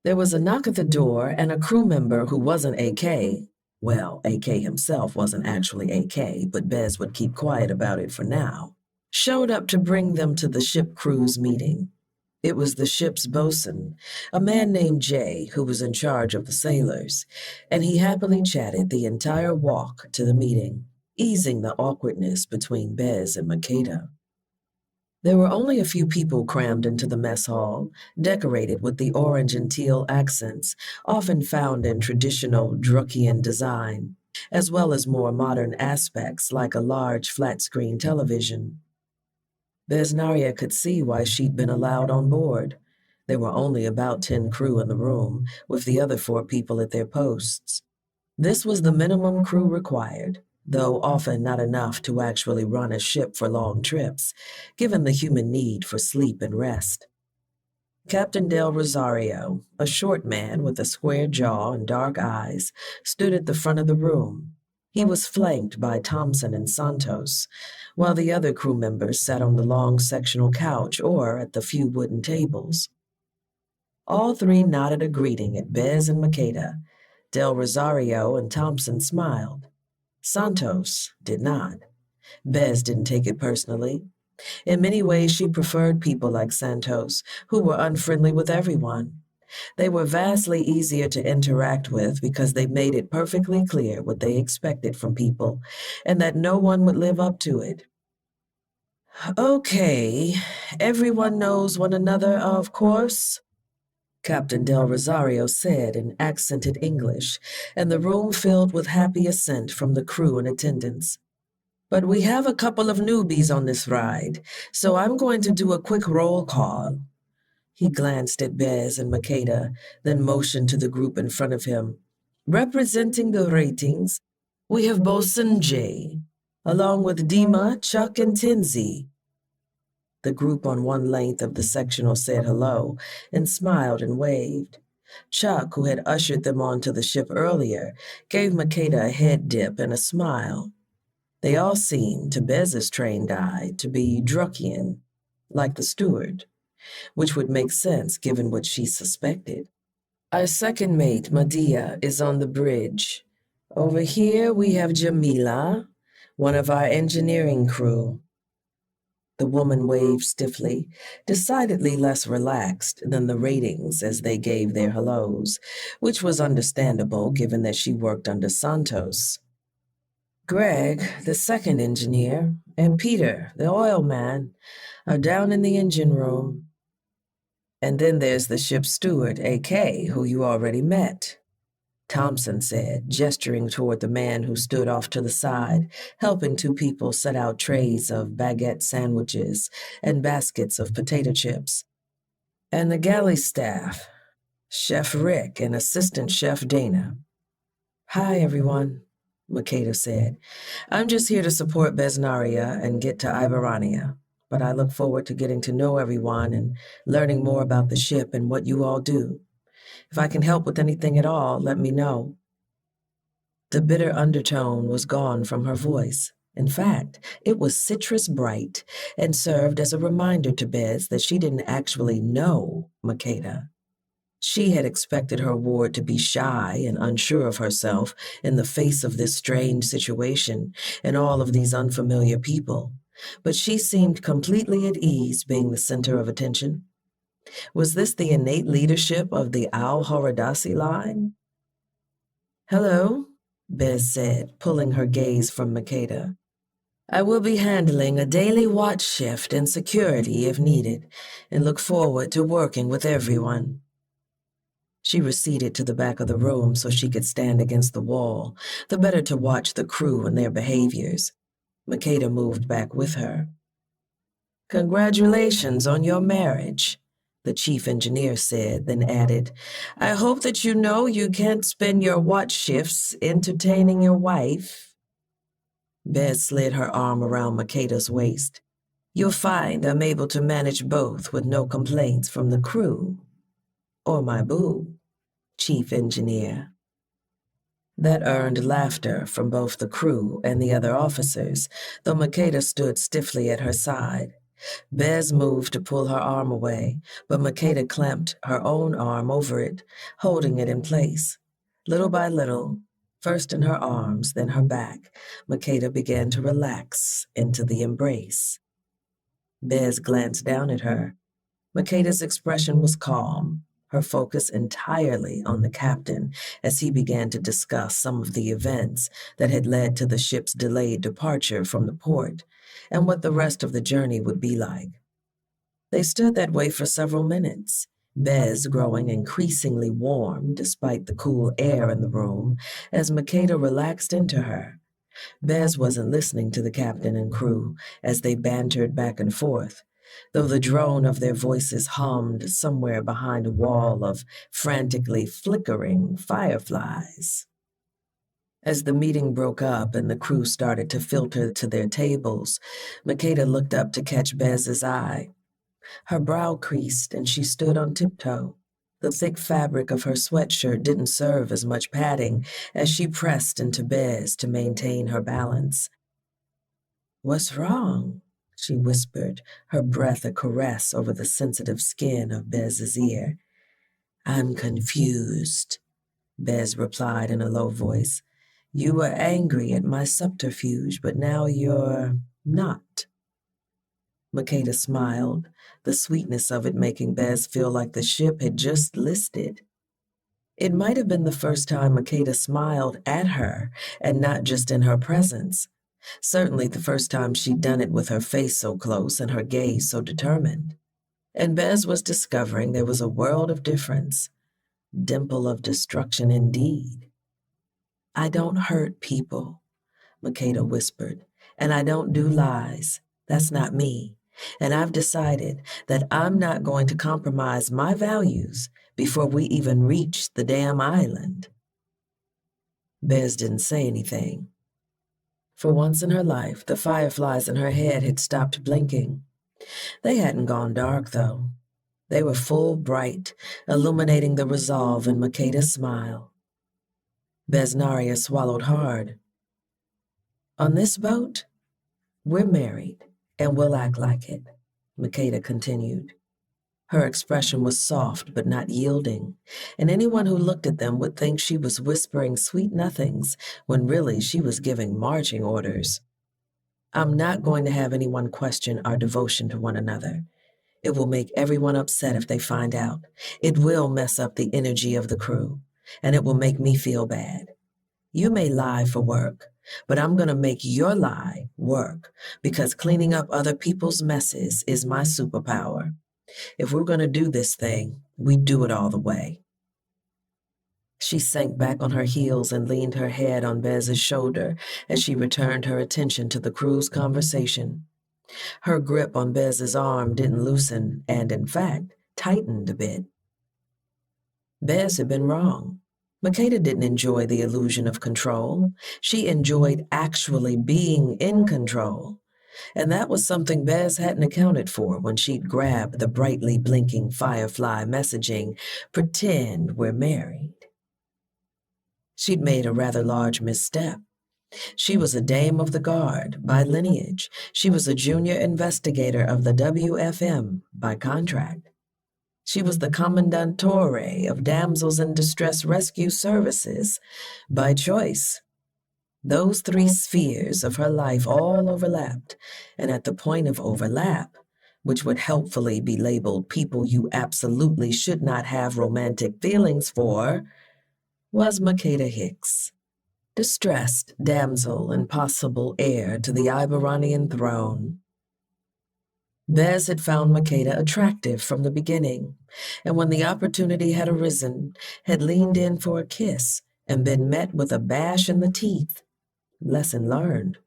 There was a knock at the door, and a crew member who wasn't AK, well, AK himself wasn't actually AK, but Bez would keep quiet about it for now, showed up to bring them to the ship crew's meeting. It was the ship's bosun, a man named Jay, who was in charge of the sailors, and he happily chatted the entire walk to the meeting, easing the awkwardness between Bez and Makeda. There were only a few people crammed into the mess hall, decorated with the orange and teal accents often found in traditional Druckian design, as well as more modern aspects like a large flat-screen television. Vesnaria could see why she'd been allowed on board. There were only about 10 crew in the room, with the other 4 people at their posts. This was the minimum crew required, though often not enough to actually run a ship for long trips, given the human need for sleep and rest. Captain Del Rosario, a short man with a square jaw and dark eyes, stood at the front of the room. He was flanked by Thompson and Santos, while the other crew members sat on the long sectional couch or at the few wooden tables. All 3 nodded a greeting at Bez and Makeda. Del Rosario and Thompson smiled. Santos did not. Bez didn't take it personally. In many ways, she preferred people like Santos, who were unfriendly with everyone. They were vastly easier to interact with because they made it perfectly clear what they expected from people, and that no one would live up to it. Okay, everyone knows one another, of course, Captain Del Rosario said in accented English, and the room filled with happy assent from the crew and attendants. But we have a couple of newbies on this ride, so I'm going to do a quick roll call. He glanced at Bez and Makeda, then motioned to the group in front of him. Representing the ratings, we have Bosun J, along with Dima, Chuck, and Tinsy. The group on one length of the sectional said hello and smiled and waved. Chuck, who had ushered them onto the ship earlier, gave Makeda a head dip and a smile. They all seemed, to Bez's trained eye, to be Druckian, like the steward, which would make sense given what she suspected. Our second mate, Medea, is on the bridge. Over here we have Jamila, one of our engineering crew. The woman waved stiffly, decidedly less relaxed than the ratings as they gave their hellos, which was understandable given that she worked under Santos. Greg, the second engineer, and Peter, the oil man, are down in the engine room. And then there's the ship's steward, AK, who you already met, Thompson said, gesturing toward the man who stood off to the side, helping two people set out trays of baguette sandwiches and baskets of potato chips. And the galley staff, Chef Rick and Assistant Chef Dana. Hi, everyone, Makeda said. I'm just here to support Besnaria and get to Iberania, but I look forward to getting to know everyone and learning more about the ship and what you all do. If I can help with anything at all, let me know. The bitter undertone was gone from her voice. In fact, it was citrus bright and served as a reminder to Bez that she didn't actually know Makeda. She had expected her ward to be shy and unsure of herself in the face of this strange situation and all of these unfamiliar people, but she seemed completely at ease being the center of attention. Was this the innate leadership of the Al-Horadasi line? Hello, Bez said, pulling her gaze from Makeda. I will be handling a daily watch shift and security if needed, and look forward to working with everyone. She receded to the back of the room so she could stand against the wall, the better to watch the crew and their behaviors. Makeda moved back with her. Congratulations on your marriage, the chief engineer said, then added, I hope that you know you can't spend your watch shifts entertaining your wife. Bez slid her arm around Makeda's waist. You'll find I'm able to manage both with no complaints from the crew. Or my boo, chief engineer. That earned laughter from both the crew and the other officers, though Makeda stood stiffly at her side. Bez moved to pull her arm away, but Makeda clamped her own arm over it, holding it in place. Little by little, first in her arms, then her back, Makeda began to relax into the embrace. Bez glanced down at her. Makeda's expression was calm, her focus entirely on the captain as he began to discuss some of the events that had led to the ship's delayed departure from the port and what the rest of the journey would be like. They stood that way for several minutes, Bez growing increasingly warm despite the cool air in the room as Makeda relaxed into her. Bez wasn't listening to the captain and crew as they bantered back and forth, though the drone of their voices hummed somewhere behind a wall of frantically flickering fireflies. As the meeting broke up and the crew started to filter to their tables, Makeda looked up to catch Bez's eye. Her brow creased and she stood on tiptoe. The thick fabric of her sweatshirt didn't serve as much padding as she pressed into Bez to maintain her balance. What's wrong? She whispered, her breath a caress over the sensitive skin of Bez's ear. I'm confused, Bez replied in a low voice. You were angry at my subterfuge, but now you're not. Makeda smiled, the sweetness of it making Bez feel like the ship had just listed. It might have been the first time Makeda smiled at her and not just in her presence. Certainly the first time she'd done it with her face so close and her gaze so determined. And Bez was discovering there was a world of difference. Dimple of destruction indeed. I don't hurt people, Makeda whispered, and I don't do lies. That's not me. And I've decided that I'm not going to compromise my values before we even reach the damn island. Bez didn't say anything. For once in her life, the fireflies in her head had stopped blinking. They hadn't gone dark, though. They were full bright, illuminating the resolve in Makeda's smile. Besnaria swallowed hard. On this boat, we're married, and we'll act like it, Makeda continued. Her expression was soft but not yielding, and anyone who looked at them would think she was whispering sweet nothings when really she was giving marching orders. I'm not going to have anyone question our devotion to one another. It will make everyone upset if they find out. It will mess up the energy of the crew, and it will make me feel bad. You may lie for work, but I'm going to make your lie work because cleaning up other people's messes is my superpower. If we're going to do this thing, we do it all the way. She sank back on her heels and leaned her head on Bez's shoulder as she returned her attention to the crew's conversation. Her grip on Bez's arm didn't loosen and, in fact, tightened a bit. Bez had been wrong. Makeda didn't enjoy the illusion of control. She enjoyed actually being in control. And that was something Bez hadn't accounted for when she'd grabbed the brightly blinking Firefly messaging, "Pretend we're married." She'd made a rather large misstep. She was a dame of the guard by lineage. She was a junior investigator of the WFM by contract. She was the commandantore of Damsels in Distress Rescue Services by choice. Those three spheres of her life all overlapped, and at the point of overlap, which would helpfully be labeled people you absolutely should not have romantic feelings for, was Makeda Hicks, distressed damsel and possible heir to the Iberonian throne. Bez had found Makeda attractive from the beginning, and when the opportunity had arisen, had leaned in for a kiss and been met with a bash in the teeth. Lesson learned.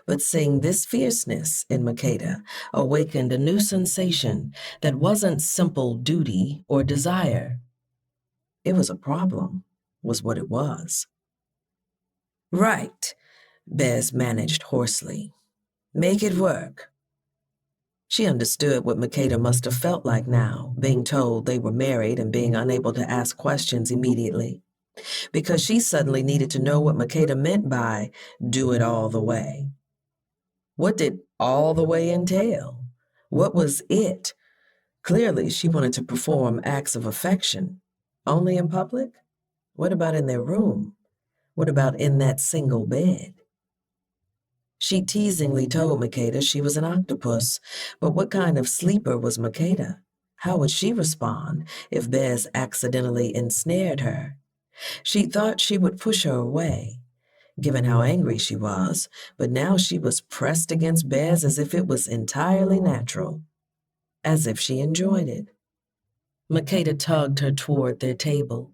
But seeing this fierceness in Makeda awakened a new sensation that wasn't simple duty or desire. It was a problem, was what it was. Right, Bez managed hoarsely. Make it work. She understood what Makeda must have felt like now, being told they were married and being unable to ask questions immediately, because she suddenly needed to know what Makeda meant by do it all the way. What did all the way entail? What was it? Clearly, she wanted to perform acts of affection. Only in public? What about in their room? What about in that single bed? She teasingly told Makeda she was an octopus, but what kind of sleeper was Makeda? How would she respond if Bez accidentally ensnared her? She thought she would push her away, given how angry she was, but now she was pressed against Bez as if it was entirely natural, as if she enjoyed it. Makeda tugged her toward their table.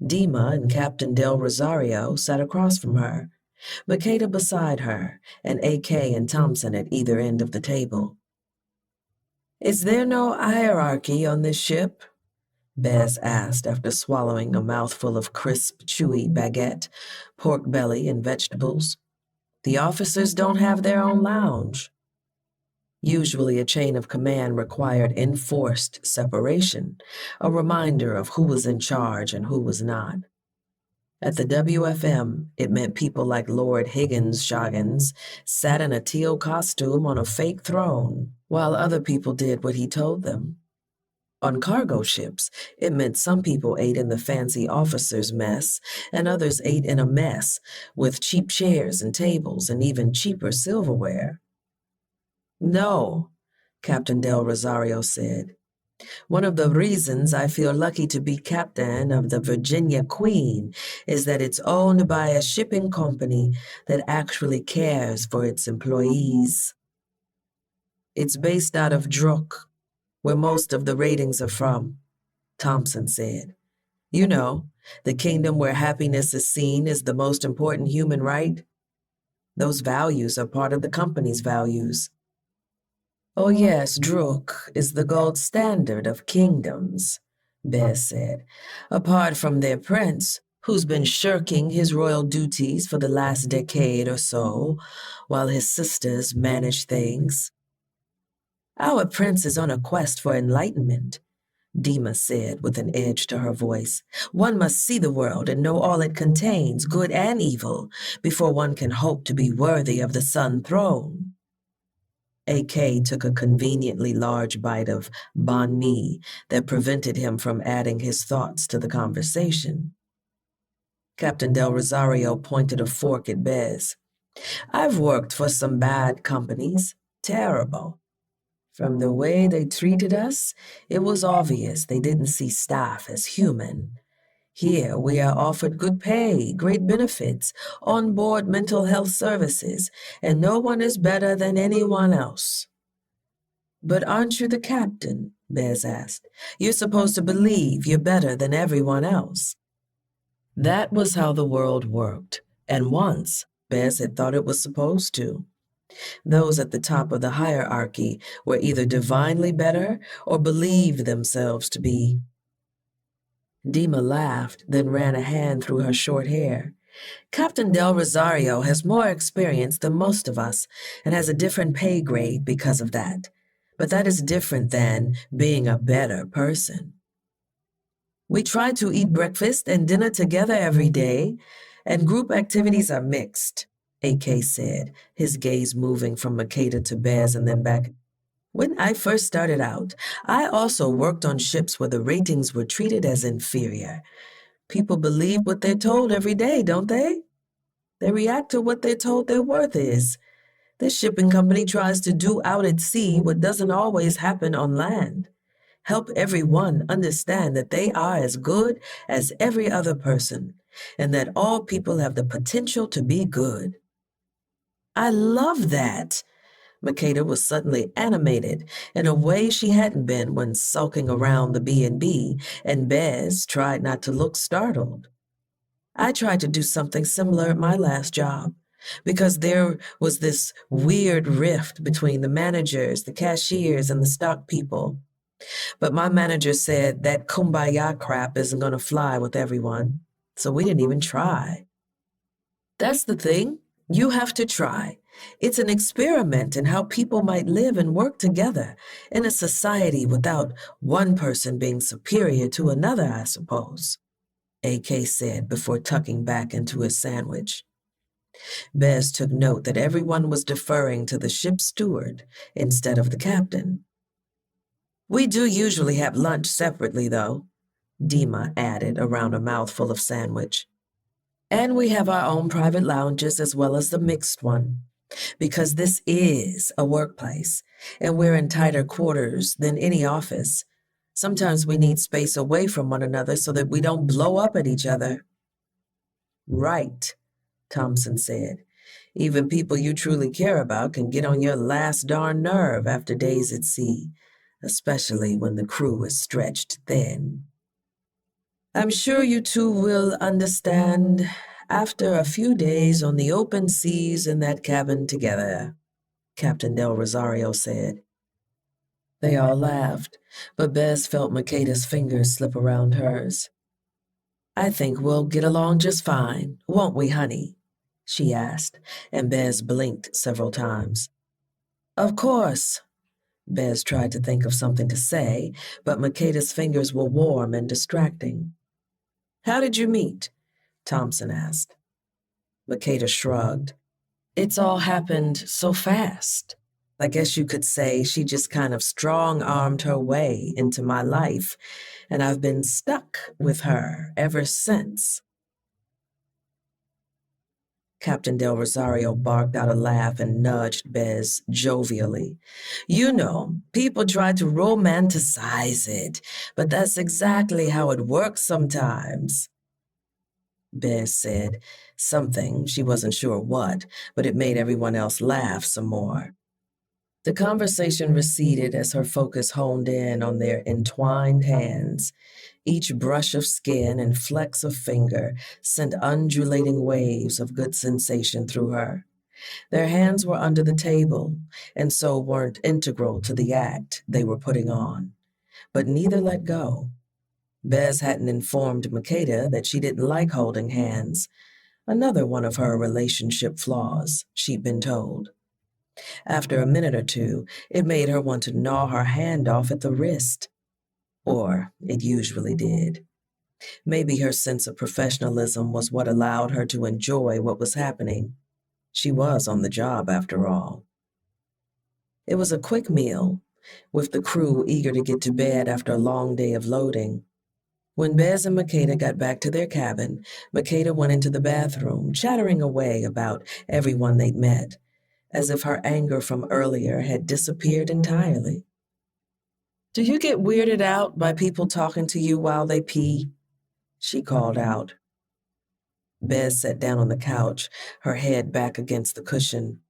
Dima and Captain Del Rosario sat across from her, Makeda beside her, and AK and Thompson at either end of the table. Is there no hierarchy on this ship? Bez asked after swallowing a mouthful of crisp, chewy baguette, pork belly, and vegetables. The officers don't have their own lounge. Usually a chain of command required enforced separation, a reminder of who was in charge and who was not. At the WFM, it meant people like Lord Higgins sat in a teal costume on a fake throne, while other people did what he told them. On cargo ships, it meant some people ate in the fancy officers' mess, and others ate in a mess with cheap chairs and tables and even cheaper silverware. No, Captain Del Rosario said. One of the reasons I feel lucky to be captain of the Virginia Queen is that it's owned by a shipping company that actually cares for its employees. It's based out of Druk, where most of the ratings are from, Thompson said. You know, the kingdom where happiness is seen as the most important human right. Those values are part of the company's values. Oh yes, Druk is the gold standard of kingdoms, Bez said, apart from their prince, who's been shirking his royal duties for the last decade or so, while his sisters manage things. Our prince is on a quest for enlightenment. Dima said with an edge to her voice. One must see the world and know all it contains, good and evil, before one can hope to be worthy of the Sun Throne. AK took a conveniently large bite of banh mi that prevented him from adding his thoughts to the conversation. Captain Del Rosario pointed a fork at Bez. I've worked for some bad companies. Terrible. From the way they treated us, it was obvious they didn't see staff as human. Here we are offered good pay, great benefits, on-board mental health services, and no one is better than anyone else. But aren't you the captain? Bez asked. You're supposed to believe you're better than everyone else. That was how the world worked, and once Bez had thought it was supposed to. Those at the top of the hierarchy were either divinely better or believed themselves to be. Dima laughed, then ran a hand through her short hair. Captain Del Rosario has more experience than most of us and has a different pay grade because of that. But that is different than being a better person. We try to eat breakfast and dinner together every day, and group activities are mixed, AK said, his gaze moving from Makeda to Bez and then back. When I first started out, I also worked on ships where the ratings were treated as inferior. People believe what they're told every day, don't they? They react to what they're told their worth is. This shipping company tries to do out at sea what doesn't always happen on land. Help everyone understand that they are as good as every other person, and that all people have the potential to be good. I love that. Makeda was suddenly animated in a way she hadn't been when sulking around the B&B, and Bez tried not to look startled. I tried to do something similar at my last job, because there was this weird rift between the managers, the cashiers, and the stock people. But my manager said that kumbaya crap isn't going to fly with everyone, so we didn't even try. That's the thing. You have to try. It's an experiment in how people might live and work together in a society without one person being superior to another, I suppose, AK said before tucking back into his sandwich. Bez took note that everyone was deferring to the ship's steward instead of the captain. We do usually have lunch separately, though, Dima added around a mouthful of sandwich. And we have our own private lounges as well as the mixed one, because this is a workplace, and we're in tighter quarters than any office. Sometimes we need space away from one another so that we don't blow up at each other. Right, Thompson said. Even people you truly care about can get on your last darn nerve after days at sea, especially when the crew is stretched thin. I'm sure you two will understand after a few days on the open seas in that cabin together, Captain Del Rosario said. They all laughed, but Bez felt Makeda's fingers slip around hers. I think we'll get along just fine, won't we, honey? She asked, and Bez blinked several times. Of course. Bez tried to think of something to say, but Makeda's fingers were warm and distracting. How did you meet? Thompson asked. Makeda shrugged. It's all happened so fast. I guess you could say she just kind of strong-armed her way into my life, and I've been stuck with her ever since. Captain Del Rosario barked out a laugh and nudged Bez jovially. You know, people try to romanticize it, but that's exactly how it works sometimes. Bez said something, she wasn't sure what, but it made everyone else laugh some more. The conversation receded as her focus honed in on their entwined hands. Each brush of skin and flex of finger sent undulating waves of good sensation through her. Their hands were under the table, and so weren't integral to the act they were putting on. But neither let go. Bez hadn't informed Makeda that she didn't like holding hands, another one of her relationship flaws, she'd been told. After a minute or two, it made her want to gnaw her hand off at the wrist. Or it usually did. Maybe her sense of professionalism was what allowed her to enjoy what was happening. She was on the job, after all. It was a quick meal, with the crew eager to get to bed after a long day of loading. When Bez and Makeda got back to their cabin, Makeda went into the bathroom, chattering away about everyone they'd met, as if her anger from earlier had disappeared entirely. "Do you get weirded out by people talking to you while they pee?" she called out. Bez sat down on the couch, her head back against the cushion.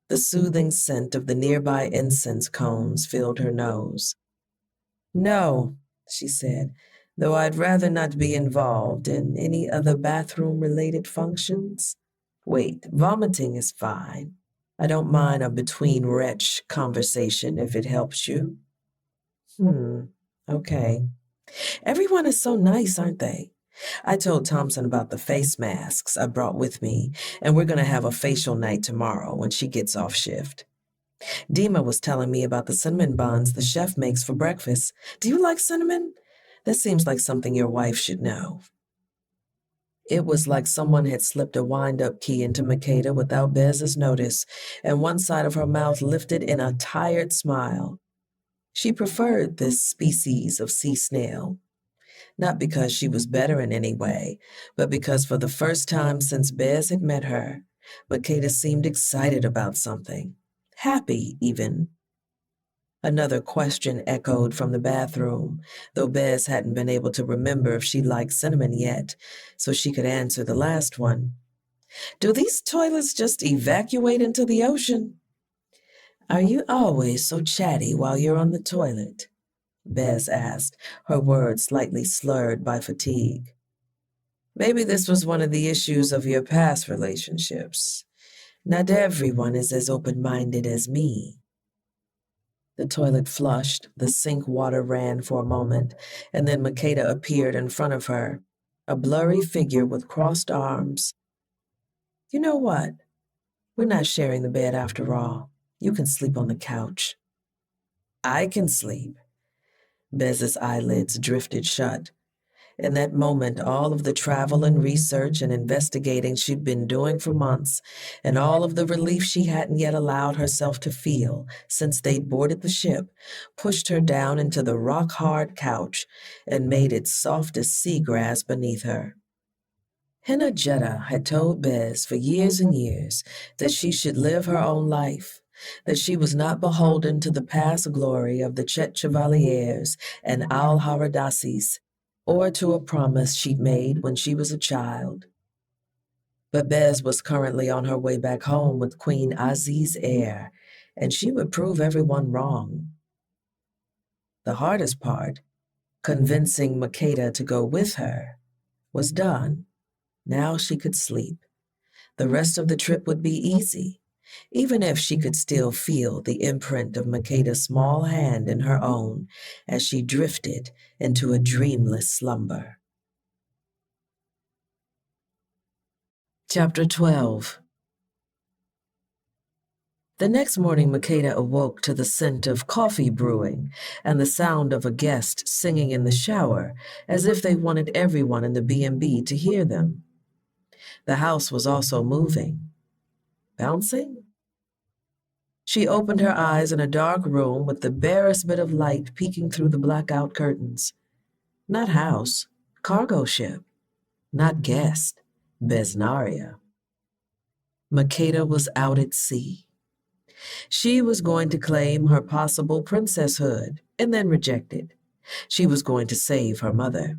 The soothing scent of the nearby incense cones filled her nose. "No," she said, "though I'd rather not be involved in any other bathroom-related functions. Wait, vomiting is fine. I don't mind a between-retch conversation if it helps you." Okay. Everyone is so nice, aren't they? I told Thompson about the face masks I brought with me, and we're going to have a facial night tomorrow when she gets off shift. Dima was telling me about the cinnamon buns the chef makes for breakfast. Do you like cinnamon? That seems like something your wife should know. It was like someone had slipped a wind-up key into Makeda without Bez's notice, and one side of her mouth lifted in a tired smile. She preferred this species of sea snail, not because she was better in any way, but because for the first time since Bez had met her, Makeda seemed excited about something. Happy, even. Another question echoed from the bathroom, though Bez hadn't been able to remember if she liked cinnamon yet, so she could answer the last one. "Do these toilets just evacuate into the ocean?" "Are you always so chatty while you're on the toilet?" Bez asked, her words slightly slurred by fatigue. "Maybe this was one of the issues of your past relationships. Not everyone is as open-minded as me." The toilet flushed, the sink water ran for a moment, and then Makeda appeared in front of her, a blurry figure with crossed arms. "You know what? We're not sharing the bed after all. You can sleep on the couch." "I can sleep." Bez's eyelids drifted shut. In that moment, all of the travel and research and investigating she'd been doing for months, and all of the relief she hadn't yet allowed herself to feel since they'd boarded the ship, pushed her down into the rock-hard couch and made it soft as seagrass beneath her. Henna Jetta had told Bez for years and years that she should live her own life, that she was not beholden to the past glory of the Chet Chevaliers and Al Haradasis, or to a promise she'd made when she was a child. But Bez was currently on her way back home with Queen Aziz's heir, and she would prove everyone wrong. The hardest part, convincing Makeda to go with her, was done. Now she could sleep. The rest of the trip would be easy, even if she could still feel the imprint of Makeda's small hand in her own as she drifted into a dreamless slumber. Chapter 12. The next morning, Makeda awoke to the scent of coffee brewing and the sound of a guest singing in the shower, as if they wanted everyone in the B&B to hear them. The house was also moving. Bouncing? She opened her eyes in a dark room with the barest bit of light peeking through the blackout curtains. Not house, cargo ship. Not guest, Besnaria. Makeda was out at sea. She was going to claim her possible princesshood and then reject it. She was going to save her mother.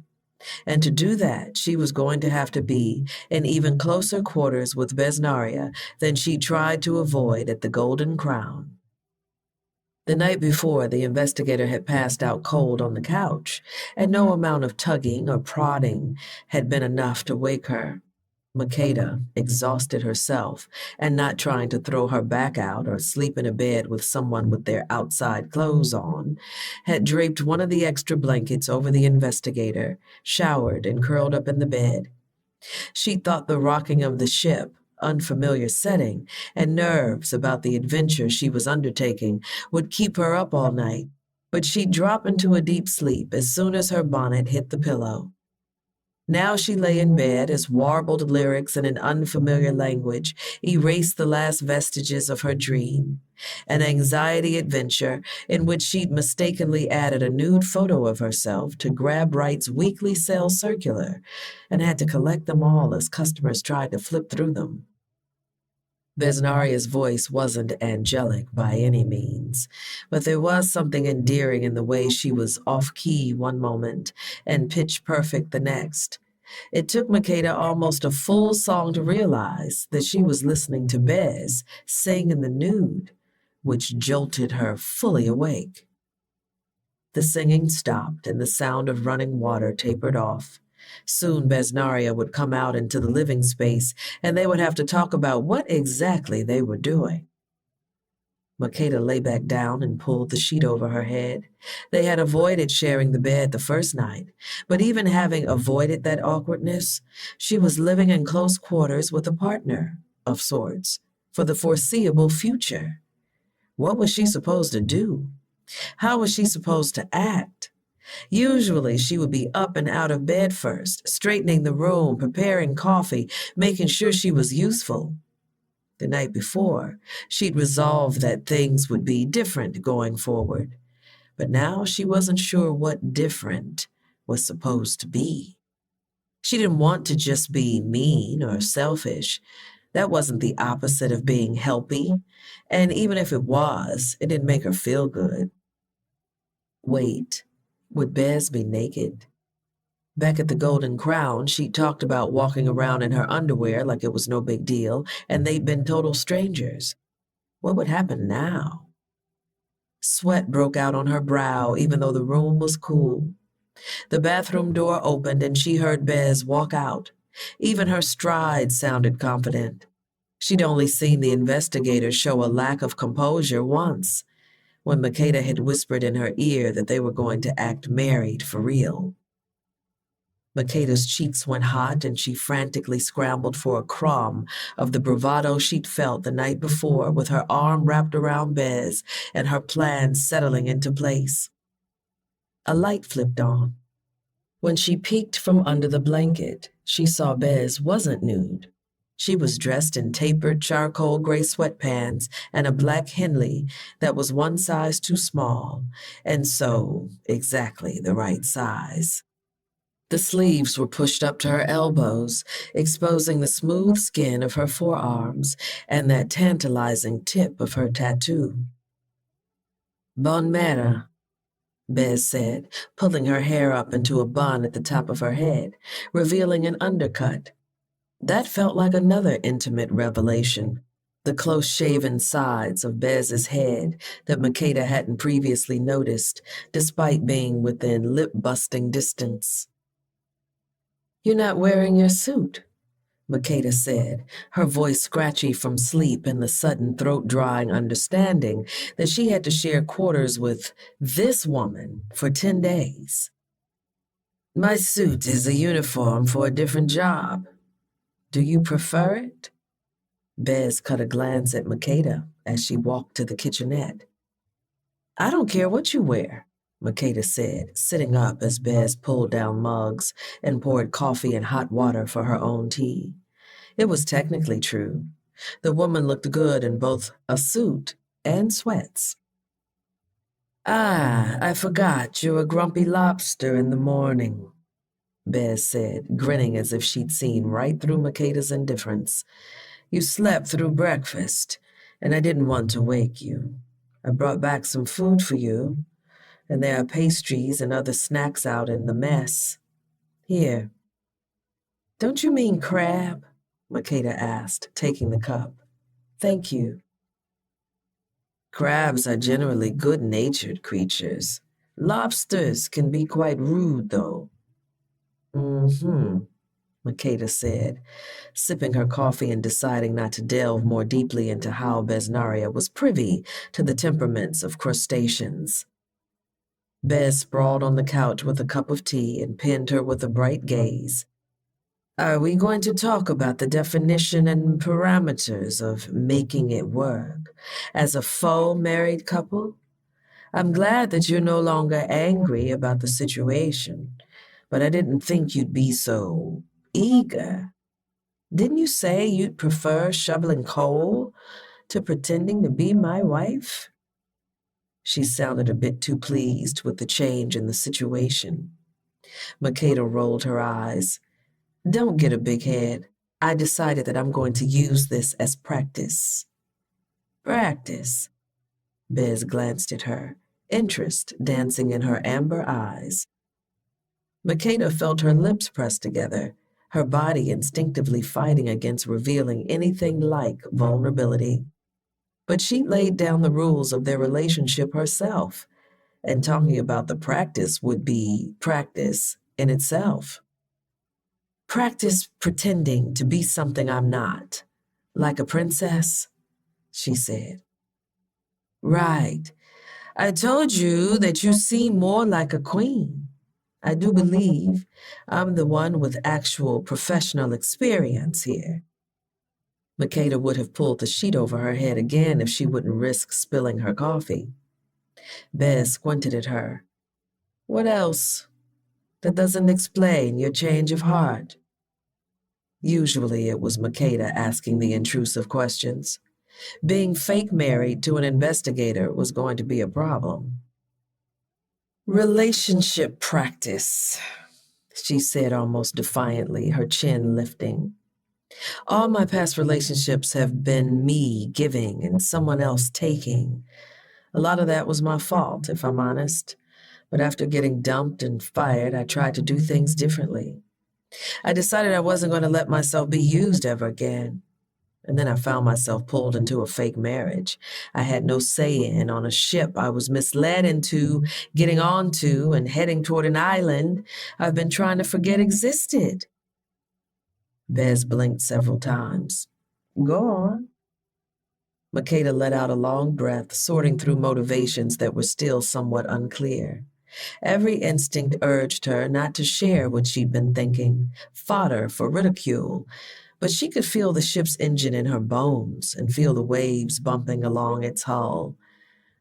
And to do that, she was going to have to be in even closer quarters with Besnaria than she tried to avoid at the Golden Crown. The night before, the investigator had passed out cold on the couch, and no amount of tugging or prodding had been enough to wake her. Makeda, exhausted herself and not trying to throw her back out or sleep in a bed with someone with their outside clothes on, had draped one of the extra blankets over the investigator, showered, and curled up in the bed. She thought the rocking of the ship, unfamiliar setting, and nerves about the adventure she was undertaking would keep her up all night. but she'd drop into a deep sleep as soon as her bonnet hit the pillow. Now she lay in bed as warbled lyrics in an unfamiliar language erased the last vestiges of her dream, an anxiety adventure in which she'd mistakenly added a nude photo of herself to Grab Right's weekly sales circular and had to collect them all as customers tried to flip through them. Vesnaria's voice wasn't angelic by any means, but there was something endearing in the way she was off-key one moment and pitch-perfect the next. It took Makeda almost a full song to realize that she was listening to Bez sing in the nude, which jolted her fully awake. The singing stopped and the sound of running water tapered off. Soon Besnaria would come out into the living space, and they would have to talk about what exactly they were doing. Makeda lay back down and pulled the sheet over her head. They had avoided sharing the bed the first night, but even having avoided that awkwardness, she was living in close quarters with a partner, of sorts, for the foreseeable future. What was she supposed to do? How was she supposed to act? Usually she would be up and out of bed first, straightening the room, preparing coffee, making sure she was useful. The night before, she'd resolved that things would be different going forward. But now she wasn't sure what different was supposed to be. She didn't want to just be mean or selfish. That wasn't the opposite of being helpy. And even if it was, it didn't make her feel good. Wait, would Bez be naked? Back at the Golden Crown, she talked about walking around in her underwear like it was no big deal, and they'd been total strangers. What would happen now? Sweat broke out on her brow, even though the room was cool. The bathroom door opened, and she heard Bez walk out. Even her stride sounded confident. She'd only seen the investigator show a lack of composure once, when Makeda had whispered in her ear that they were going to act married for real. Makeda's cheeks went hot, and she frantically scrambled for a crumb of the bravado she'd felt the night before with her arm wrapped around Bez and her plans settling into place. A light flipped on. When she peeked from under the blanket, she saw Bez wasn't nude. She was dressed in tapered charcoal gray sweatpants and a black Henley that was one size too small, and so exactly the right size. The sleeves were pushed up to her elbows, exposing the smooth skin of her forearms and that tantalizing tip of her tattoo. Bon mère, Bez said, pulling her hair up into a bun at the top of her head, revealing an undercut. That felt like another intimate revelation, the close-shaven sides of Bez's head that Makeda hadn't previously noticed, despite being within lip-busting distance. "You're not wearing your suit," Makeda said, her voice scratchy from sleep and the sudden throat-drying understanding that she had to share quarters with this woman for 10 days. "My suit is a uniform for a different job. Do you prefer it?" Bez cut a glance at Makeda as she walked to the kitchenette. "I don't care what you wear," Makeda said, sitting up as Bez pulled down mugs and poured coffee and hot water for her own tea. It was technically true. The woman looked good in both a suit and sweats. "Ah, I forgot you're a grumpy lobster in the morning," Bez said, grinning as if she'd seen right through Makeda's indifference. "You slept through breakfast, and I didn't want to wake you. I brought back some food for you, and there are pastries and other snacks out in the mess. Here." "Don't you mean crab?" Makeda asked, taking the cup. "Thank you." "Crabs are generally good-natured creatures. Lobsters can be quite rude, though." "Mm-hmm," Makeda said, sipping her coffee and deciding not to delve more deeply into how Besnaria was privy to the temperaments of crustaceans. Bez sprawled on the couch with a cup of tea and pinned her with a bright gaze. "Are we going to talk about the definition and parameters of making it work as a faux married couple? I'm glad that you're no longer angry about the situation, but I didn't think you'd be so eager. Didn't you say you'd prefer shoveling coal to pretending to be my wife? She sounded a bit too pleased with the change in the situation. Makeda rolled her eyes. Don't get a big head. I decided that I'm going to use this as practice. Practice? Bez glanced at her, interest dancing in her amber eyes. Makeda felt her lips press together, her body instinctively fighting against revealing anything like vulnerability. But she laid down the rules of their relationship herself, and talking about the practice would be practice in itself. Practice pretending to be something I'm not, like a princess, she said. Right. I told you that you seem more like a queen. I do believe I'm the one with actual professional experience here. Makeda would have pulled the sheet over her head again if she wouldn't risk spilling her coffee. Bez squinted at her. What else? That doesn't explain your change of heart. Usually it was Makeda asking the intrusive questions. Being fake married to an investigator was going to be a problem. Relationship practice, she said almost defiantly, her chin lifting. All my past relationships have been me giving and someone else taking. A lot of that was my fault, if I'm honest. But after getting dumped and fired, I tried to do things differently. I decided I wasn't going to let myself be used ever again. And then I found myself pulled into a fake marriage I had no say in on a ship I was misled into getting onto and heading toward an island I've been trying to forget existed. Bez blinked several times. Go on. Makeda let out a long breath, sorting through motivations that were still somewhat unclear. Every instinct urged her not to share what she'd been thinking, fodder for ridicule, but she could feel the ship's engine in her bones and feel the waves bumping along its hull.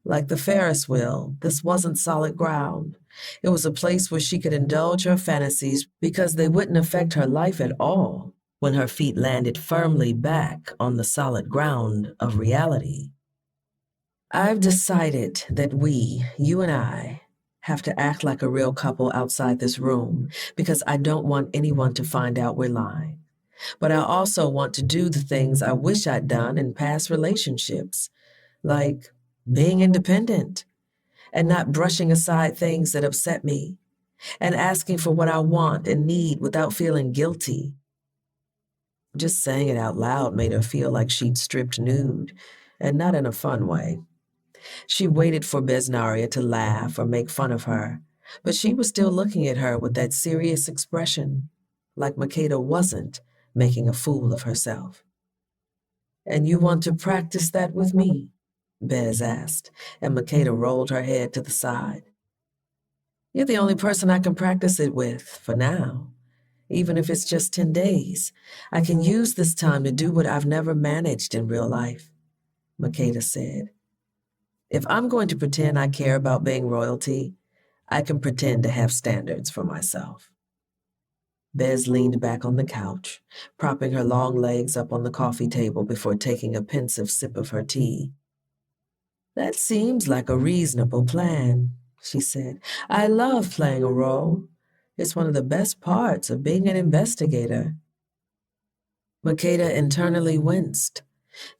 Like the Ferris wheel, this wasn't solid ground. It was a place where she could indulge her fantasies because they wouldn't affect her life at all when her feet landed firmly back on the solid ground of reality. I've decided that we, you and I, have to act like a real couple outside this room because I don't want anyone to find out we're lying. But I also want to do the things I wish I'd done in past relationships, like being independent and not brushing aside things that upset me and asking for what I want and need without feeling guilty. Just saying it out loud made her feel like she'd stripped nude, and not in a fun way. She waited for Besnaria to laugh or make fun of her, but she was still looking at her with that serious expression, like Makeda wasn't making a fool of herself. And you want to practice that with me? Bez asked, and Makeda rolled her head to the side. You're the only person I can practice it with, for now. Even if it's just 10 days, I can use this time to do what I've never managed in real life, Makeda said. If I'm going to pretend I care about being royalty, I can pretend to have standards for myself. Bez leaned back on the couch, propping her long legs up on the coffee table before taking a pensive sip of her tea. That seems like a reasonable plan, she said. I love playing a role. It's one of the best parts of being an investigator. Makeda internally winced,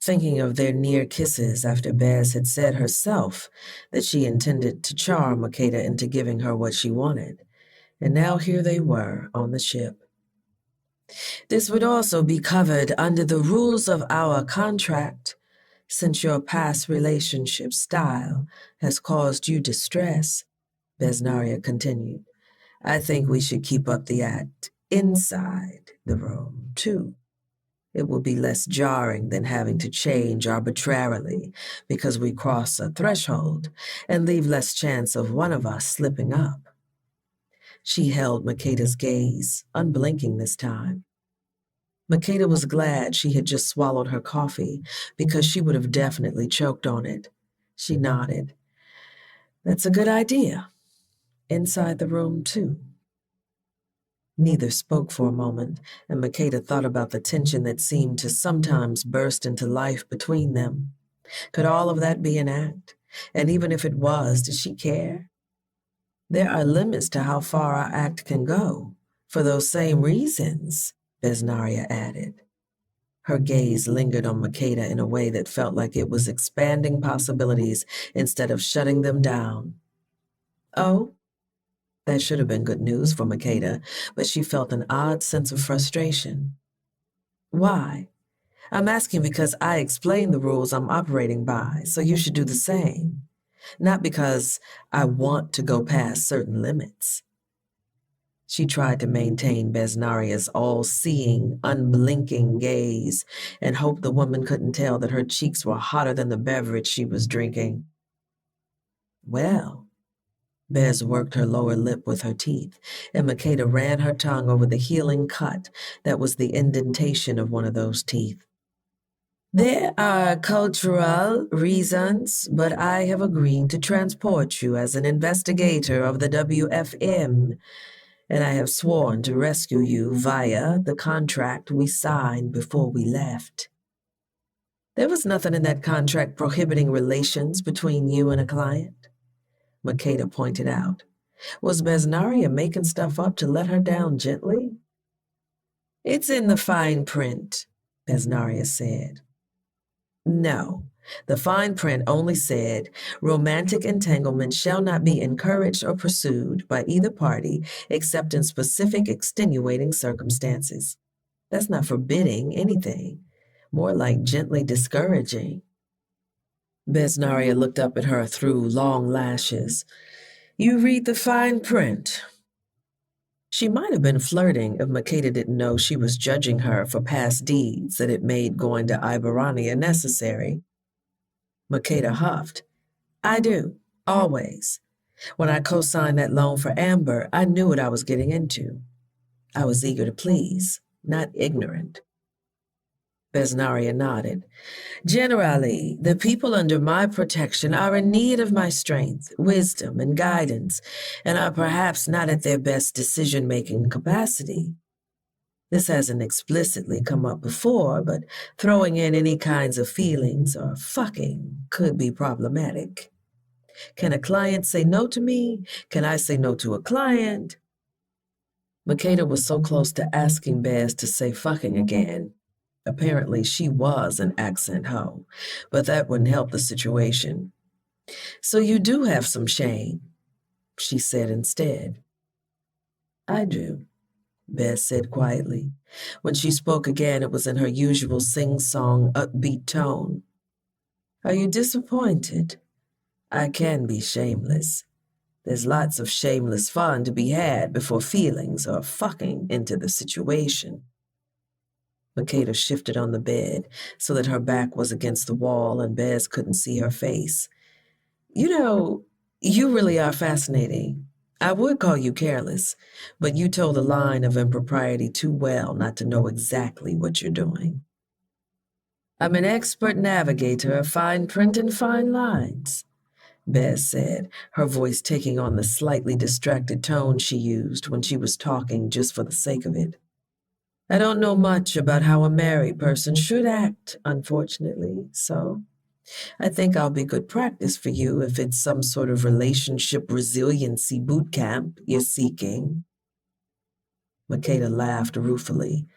thinking of their near kisses after Bez had said herself that she intended to charm Makeda into giving her what she wanted. And now here they were on the ship. This would also be covered under the rules of our contract, since your past relationship style has caused you distress, Besnaria continued. I think we should keep up the act inside the room, too. It will be less jarring than having to change arbitrarily because we cross a threshold and leave less chance of one of us slipping up. She held Makeda's gaze, unblinking this time. Makeda was glad she had just swallowed her coffee because she would have definitely choked on it. She nodded. That's a good idea. Inside the room, too. Neither spoke for a moment, and Makeda thought about the tension that seemed to sometimes burst into life between them. Could all of that be an act? And even if it was, did she care? There are limits to how far our act can go. For those same reasons, Besnaria added. Her gaze lingered on Makeda in a way that felt like it was expanding possibilities instead of shutting them down. Oh, that should have been good news for Makeda, but she felt an odd sense of frustration. Why? I'm asking because I explain the rules I'm operating by, so you should do the same. Not because I want to go past certain limits. She tried to maintain Besnaria's all-seeing, unblinking gaze and hoped the woman couldn't tell that her cheeks were hotter than the beverage she was drinking. Well, Bez worked her lower lip with her teeth, and Makeda ran her tongue over the healing cut that was the indentation of one of those teeth. There are cultural reasons, but I have agreed to transport you as an investigator of the WFM, and I have sworn to rescue you via the contract we signed before we left. There was nothing in that contract prohibiting relations between you and a client, Makeda pointed out. Was Besnaria making stuff up to let her down gently? It's in the fine print, Besnaria said. No, the fine print only said, romantic entanglement shall not be encouraged or pursued by either party except in specific extenuating circumstances. That's not forbidding anything, more like gently discouraging. Besnaria looked up at her through long lashes. You read the fine print. She might have been flirting if Makeda didn't know she was judging her for past deeds that had made going to Iberania necessary. Makeda huffed. I do, always. When I co-signed that loan for Amber, I knew what I was getting into. I was eager to please, not ignorant. Besnaria nodded. Generally, the people under my protection are in need of my strength, wisdom, and guidance, and are perhaps not at their best decision-making capacity. This hasn't explicitly come up before, but throwing in any kinds of feelings or fucking could be problematic. Can a client say no to me? Can I say no to a client? Makeda was so close to asking Bez to say fucking again. Apparently, she was an accent hoe, but that wouldn't help the situation. So you do have some shame, she said instead. I do, Bez said quietly. When she spoke again, it was in her usual sing-song, upbeat tone. Are you disappointed? I can be shameless. There's lots of shameless fun to be had before feelings or fucking into the situation. Makeda shifted on the bed so that her back was against the wall and Bez couldn't see her face. You know, you really are fascinating. I would call you careless, but you toe the line of impropriety too well not to know exactly what you're doing. I'm an expert navigator of fine print and fine lines, Bez said, her voice taking on the slightly distracted tone she used when she was talking just for the sake of it. I don't know much about how a married person should act, unfortunately, so I think I'll be good practice for you if it's some sort of relationship resiliency boot camp you're seeking. Makeda laughed ruefully.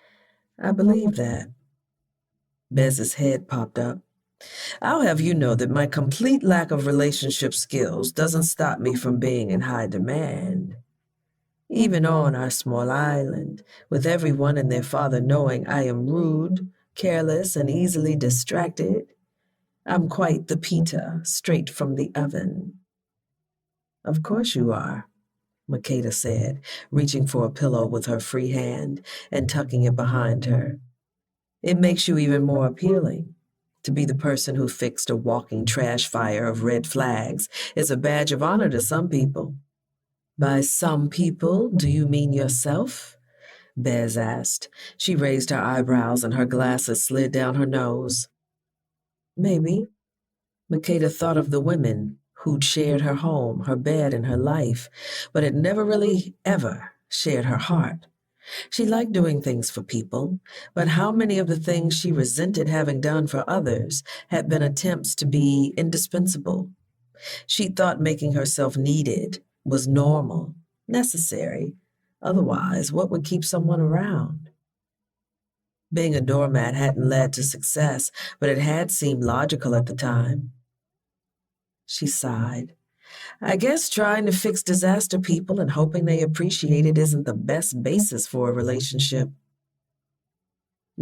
I believe that. Bez's head popped up. I'll have you know that my complete lack of relationship skills doesn't stop me from being in high demand. Even on our small island, with everyone and their father knowing I am rude, careless, and easily distracted, I'm quite the pita, straight from the oven. Of course you are, Makeda said, reaching for a pillow with her free hand and tucking it behind her. It makes you even more appealing. To be the person who fixed a walking trash fire of red flags is a badge of honor to some people. By some people, do you mean yourself? Bez asked. She raised her eyebrows and her glasses slid down her nose. Maybe. Makeda thought of the women who'd shared her home, her bed, and her life, but had never really ever shared her heart. She liked doing things for people, but how many of the things she resented having done for others had been attempts to be indispensable? She thought making herself needed was normal, necessary. Otherwise, what would keep someone around? Being a doormat hadn't led to success, but it had seemed logical at the time. She sighed. I guess trying to fix disaster people and hoping they appreciate it isn't the best basis for a relationship.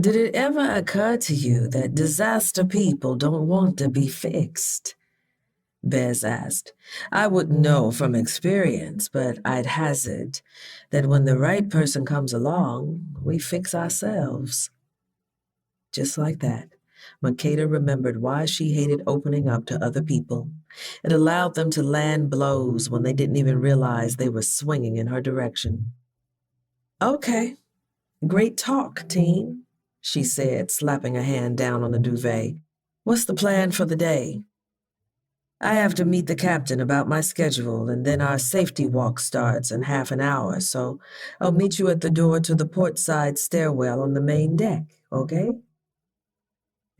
Did it ever occur to you that disaster people don't want to be fixed? Bez asked. I wouldn't know from experience, but I'd hazard that when the right person comes along, we fix ourselves. Just like that, Makeda remembered why she hated opening up to other people. It allowed them to land blows when they didn't even realize they were swinging in her direction. Okay, great talk, team, she said, slapping a hand down on the duvet. What's the plan for the day? I have to meet the captain about my schedule, and then our safety walk starts in half an hour, so I'll meet you at the door to the portside stairwell on the main deck, okay?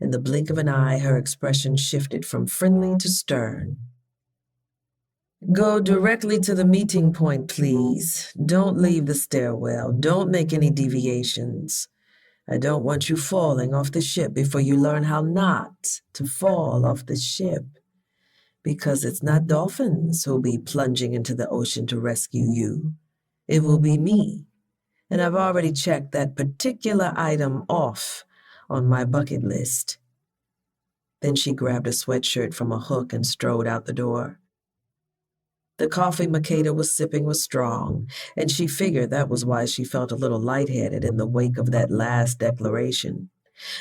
In the blink of an eye, her expression shifted from friendly to stern. Go directly to the meeting point, please. Don't leave the stairwell. Don't make any deviations. I don't want you falling off the ship before you learn how not to fall off the ship. Because it's not dolphins who'll be plunging into the ocean to rescue you. It will be me. And I've already checked that particular item off on my bucket list. Then she grabbed a sweatshirt from a hook and strode out the door. The coffee Makeda was sipping was strong, and she figured that was why she felt a little lightheaded in the wake of that last declaration.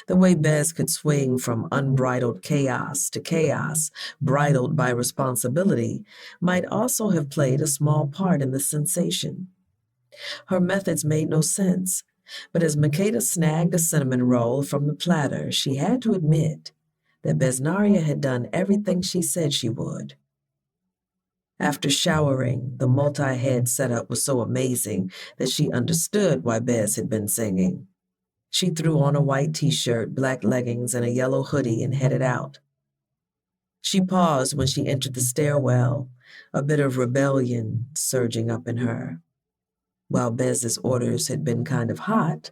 The way Bez could swing from unbridled chaos to chaos, bridled by responsibility, might also have played a small part in the sensation. Her methods made no sense, but as Makeda snagged a cinnamon roll from the platter, she had to admit that Besnaria had done everything she said she would. After showering, the multi-head setup was so amazing that she understood why Bez had been singing. She threw on a white t-shirt, black leggings, and a yellow hoodie and headed out. She paused when she entered the stairwell, a bit of rebellion surging up in her. While Bez's orders had been kind of hot,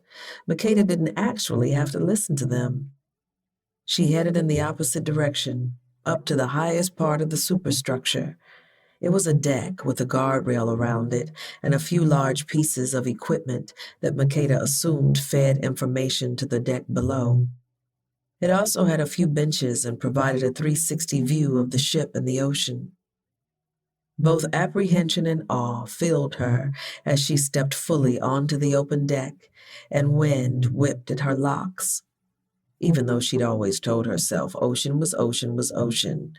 Makeda didn't actually have to listen to them. She headed in the opposite direction, up to the highest part of the superstructure. It was a deck with a guardrail around it and a few large pieces of equipment that Makeda assumed fed information to the deck below. It also had a few benches and provided a 360 view of the ship and the ocean. Both apprehension and awe filled her as she stepped fully onto the open deck, and wind whipped at her locks. Even though she'd always told herself ocean was ocean was ocean,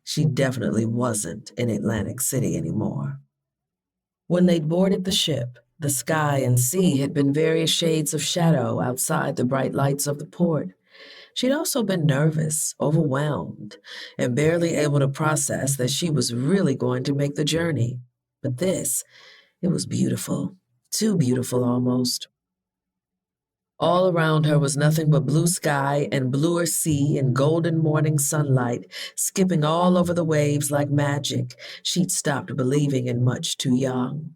she definitely wasn't in Atlantic City anymore. When they'd boarded the ship, the sky and sea had been various shades of shadow outside the bright lights of the port. She'd also been nervous, overwhelmed, and barely able to process that she was really going to make the journey. But this, it was beautiful, too beautiful almost. All around her was nothing but blue sky and bluer sea and golden morning sunlight, skipping all over the waves like magic. She'd stopped believing in much too young.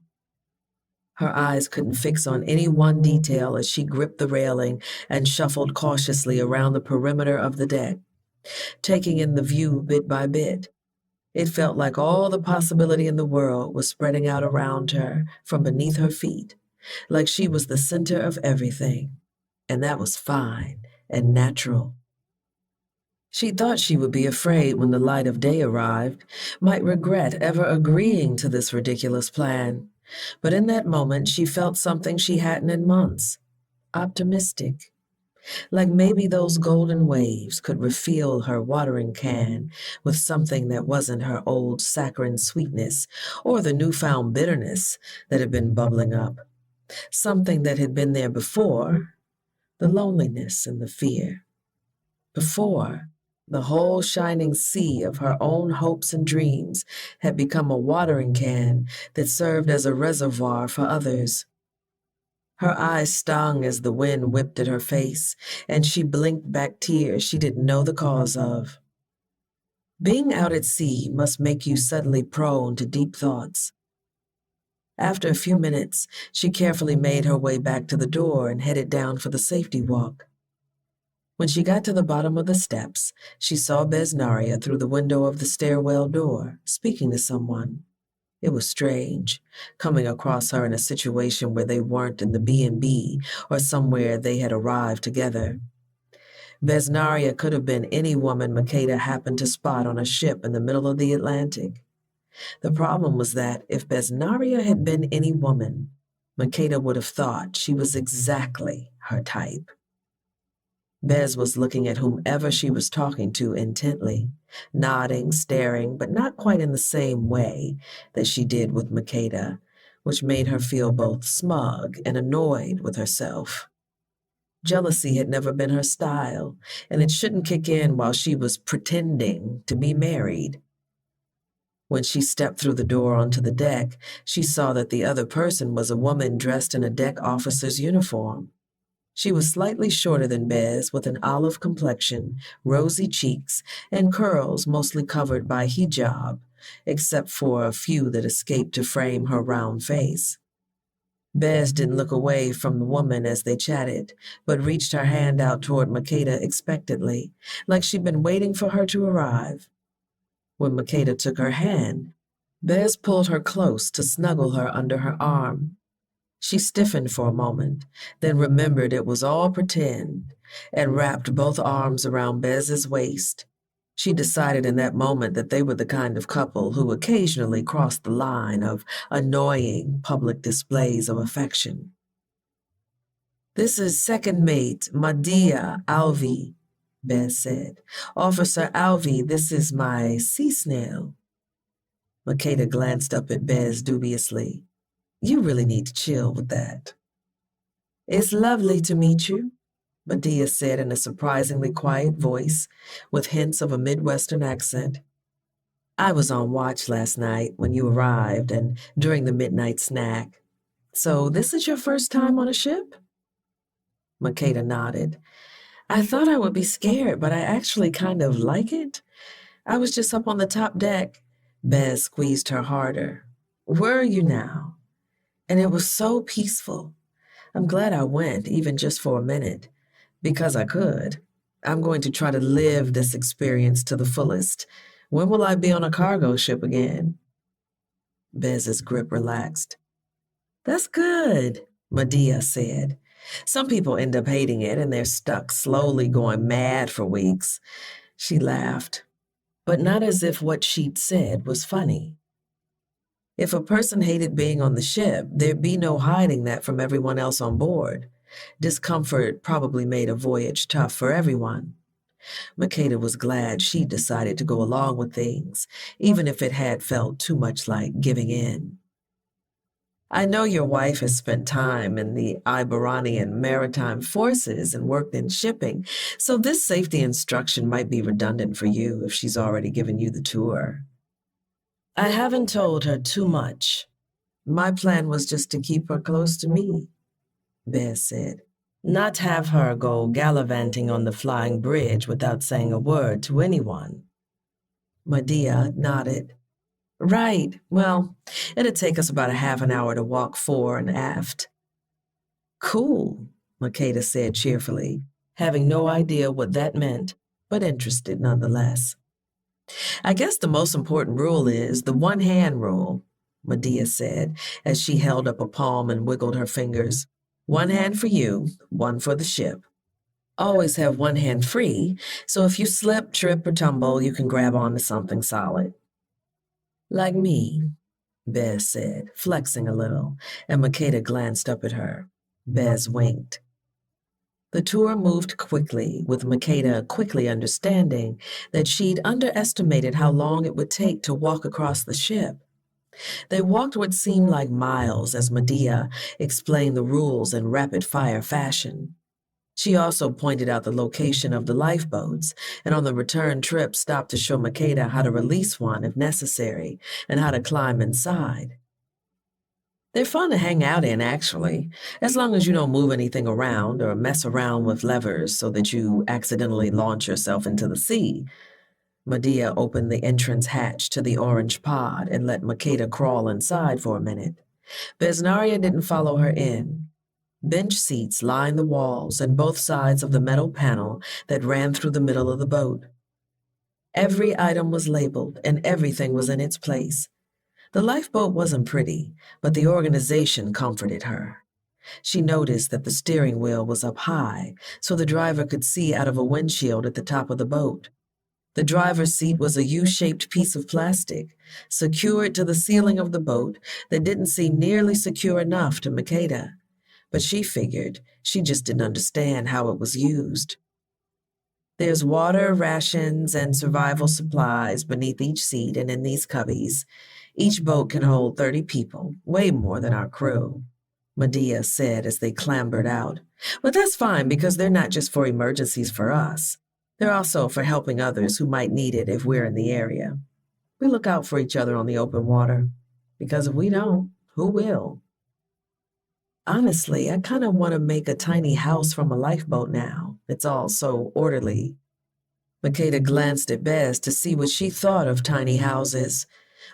Her eyes couldn't fix on any one detail as she gripped the railing and shuffled cautiously around the perimeter of the deck, taking in the view bit by bit. It felt like all the possibility in the world was spreading out around her from beneath her feet, like she was the center of everything. And that was fine and natural. She thought she would be afraid when the light of day arrived, might regret ever agreeing to this ridiculous plan. But in that moment, she felt something she hadn't in months. Optimistic. Like maybe those golden waves could refill her watering can with something that wasn't her old saccharine sweetness or the newfound bitterness that had been bubbling up. Something that had been there before, the loneliness and the fear. Before, The whole shining sea of her own hopes and dreams had become a watering can that served as a reservoir for others. Her eyes stung as the wind whipped at her face, and she blinked back tears she didn't know the cause of. Being out at sea must make you suddenly prone to deep thoughts. After a few minutes, she carefully made her way back to the door and headed down for the safety walk. When she got to the bottom of the steps, she saw Besnaria through the window of the stairwell door, speaking to someone. It was strange, coming across her in a situation where they weren't in the B&B or somewhere they had arrived together. Besnaria could have been any woman Makeda happened to spot on a ship in the middle of the Atlantic. The problem was that if Besnaria had been any woman, Makeda would have thought she was exactly her type. Bez was looking at whomever she was talking to intently, nodding, staring, but not quite in the same way that she did with Makeda, which made her feel both smug and annoyed with herself. Jealousy had never been her style, and it shouldn't kick in while she was pretending to be married. When she stepped through the door onto the deck, she saw that the other person was a woman dressed in a deck officer's uniform. She was slightly shorter than Bez, with an olive complexion, rosy cheeks, and curls mostly covered by hijab, except for a few that escaped to frame her round face. Bez didn't look away from the woman as they chatted, but reached her hand out toward Makeda expectantly, like she'd been waiting for her to arrive. When Makeda took her hand, Bez pulled her close to snuggle her under her arm. She stiffened for a moment, then remembered it was all pretend, and wrapped both arms around Bez's waist. She decided in that moment that they were the kind of couple who occasionally crossed the line of annoying public displays of affection. "This is second mate Madia Alvi," Bez said. "Officer Alvi, this is my sea snail." Makeda glanced up at Bez dubiously. "You really need to chill with that." "It's lovely to meet you," Medea said in a surprisingly quiet voice, with hints of a Midwestern accent. "I was on watch last night when you arrived and during the midnight snack. So this is your first time on a ship?" Makeda nodded. "I thought I would be scared, but I actually kind of like it. I was just up on the top deck." Bez squeezed her harder. "Where are you now?" "And it was so peaceful. I'm glad I went, even just for a minute, because I could. I'm going to try to live this experience to the fullest. When will I be on a cargo ship again?" Bez's grip relaxed. "That's good," Medea said. "Some people end up hating it and they're stuck slowly going mad for weeks." She laughed, but not as if what she'd said was funny. If a person hated being on the ship, there'd be no hiding that from everyone else on board. Discomfort probably made a voyage tough for everyone. Makeda was glad she'd decided to go along with things, even if it had felt too much like giving in. "I know your wife has spent time in the Iberonian Maritime Forces and worked in shipping, so this safety instruction might be redundant for you if she's already given you the tour." "I haven't told her too much. My plan was just to keep her close to me," Bez said. "Not have her go gallivanting on the flying bridge without saying a word to anyone." Medea nodded. "Right. Well, it'd take us about a half an hour to walk fore and aft." "Cool," Makeda said cheerfully, having no idea what that meant, but interested nonetheless. "I guess the most important rule is the one-hand rule," Medea said, as she held up a palm and wiggled her fingers. "One hand for you, one for the ship. Always have one hand free, so if you slip, trip, or tumble, you can grab onto something solid." "Like me," Bez said, flexing a little, and Makeda glanced up at her. Bez winked. The tour moved quickly, with Makeda quickly understanding that she'd underestimated how long it would take to walk across the ship. They walked what seemed like miles as Medea explained the rules in rapid-fire fashion. She also pointed out the location of the lifeboats, and on the return trip stopped to show Makeda how to release one if necessary and how to climb inside. They're fun to hang out in, actually, as long as you don't move anything around or mess around with levers so that you accidentally launch yourself into the sea. Medea opened the entrance hatch to the orange pod and let Makeda crawl inside for a minute. Besnaria didn't follow her in. Bench seats lined the walls and both sides of the metal panel that ran through the middle of the boat. Every item was labeled and everything was in its place. The lifeboat wasn't pretty, but the organization comforted her. She noticed that the steering wheel was up high, so the driver could see out of a windshield at the top of the boat. The driver's seat was a U-shaped piece of plastic, secured to the ceiling of the boat that didn't seem nearly secure enough to Makeda, but she figured she just didn't understand how it was used. There's water, rations, and survival supplies beneath each seat and in these cubbies. Each boat can hold 30 people, way more than our crew, Medea said as they clambered out. But that's fine because they're not just for emergencies for us. They're also for helping others who might need it if we're in the area. We look out for each other on the open water, because if we don't, who will? Honestly, I kind of want to make a tiny house from a lifeboat now. It's all so orderly. Makeda glanced at Bez to see what she thought of tiny houses,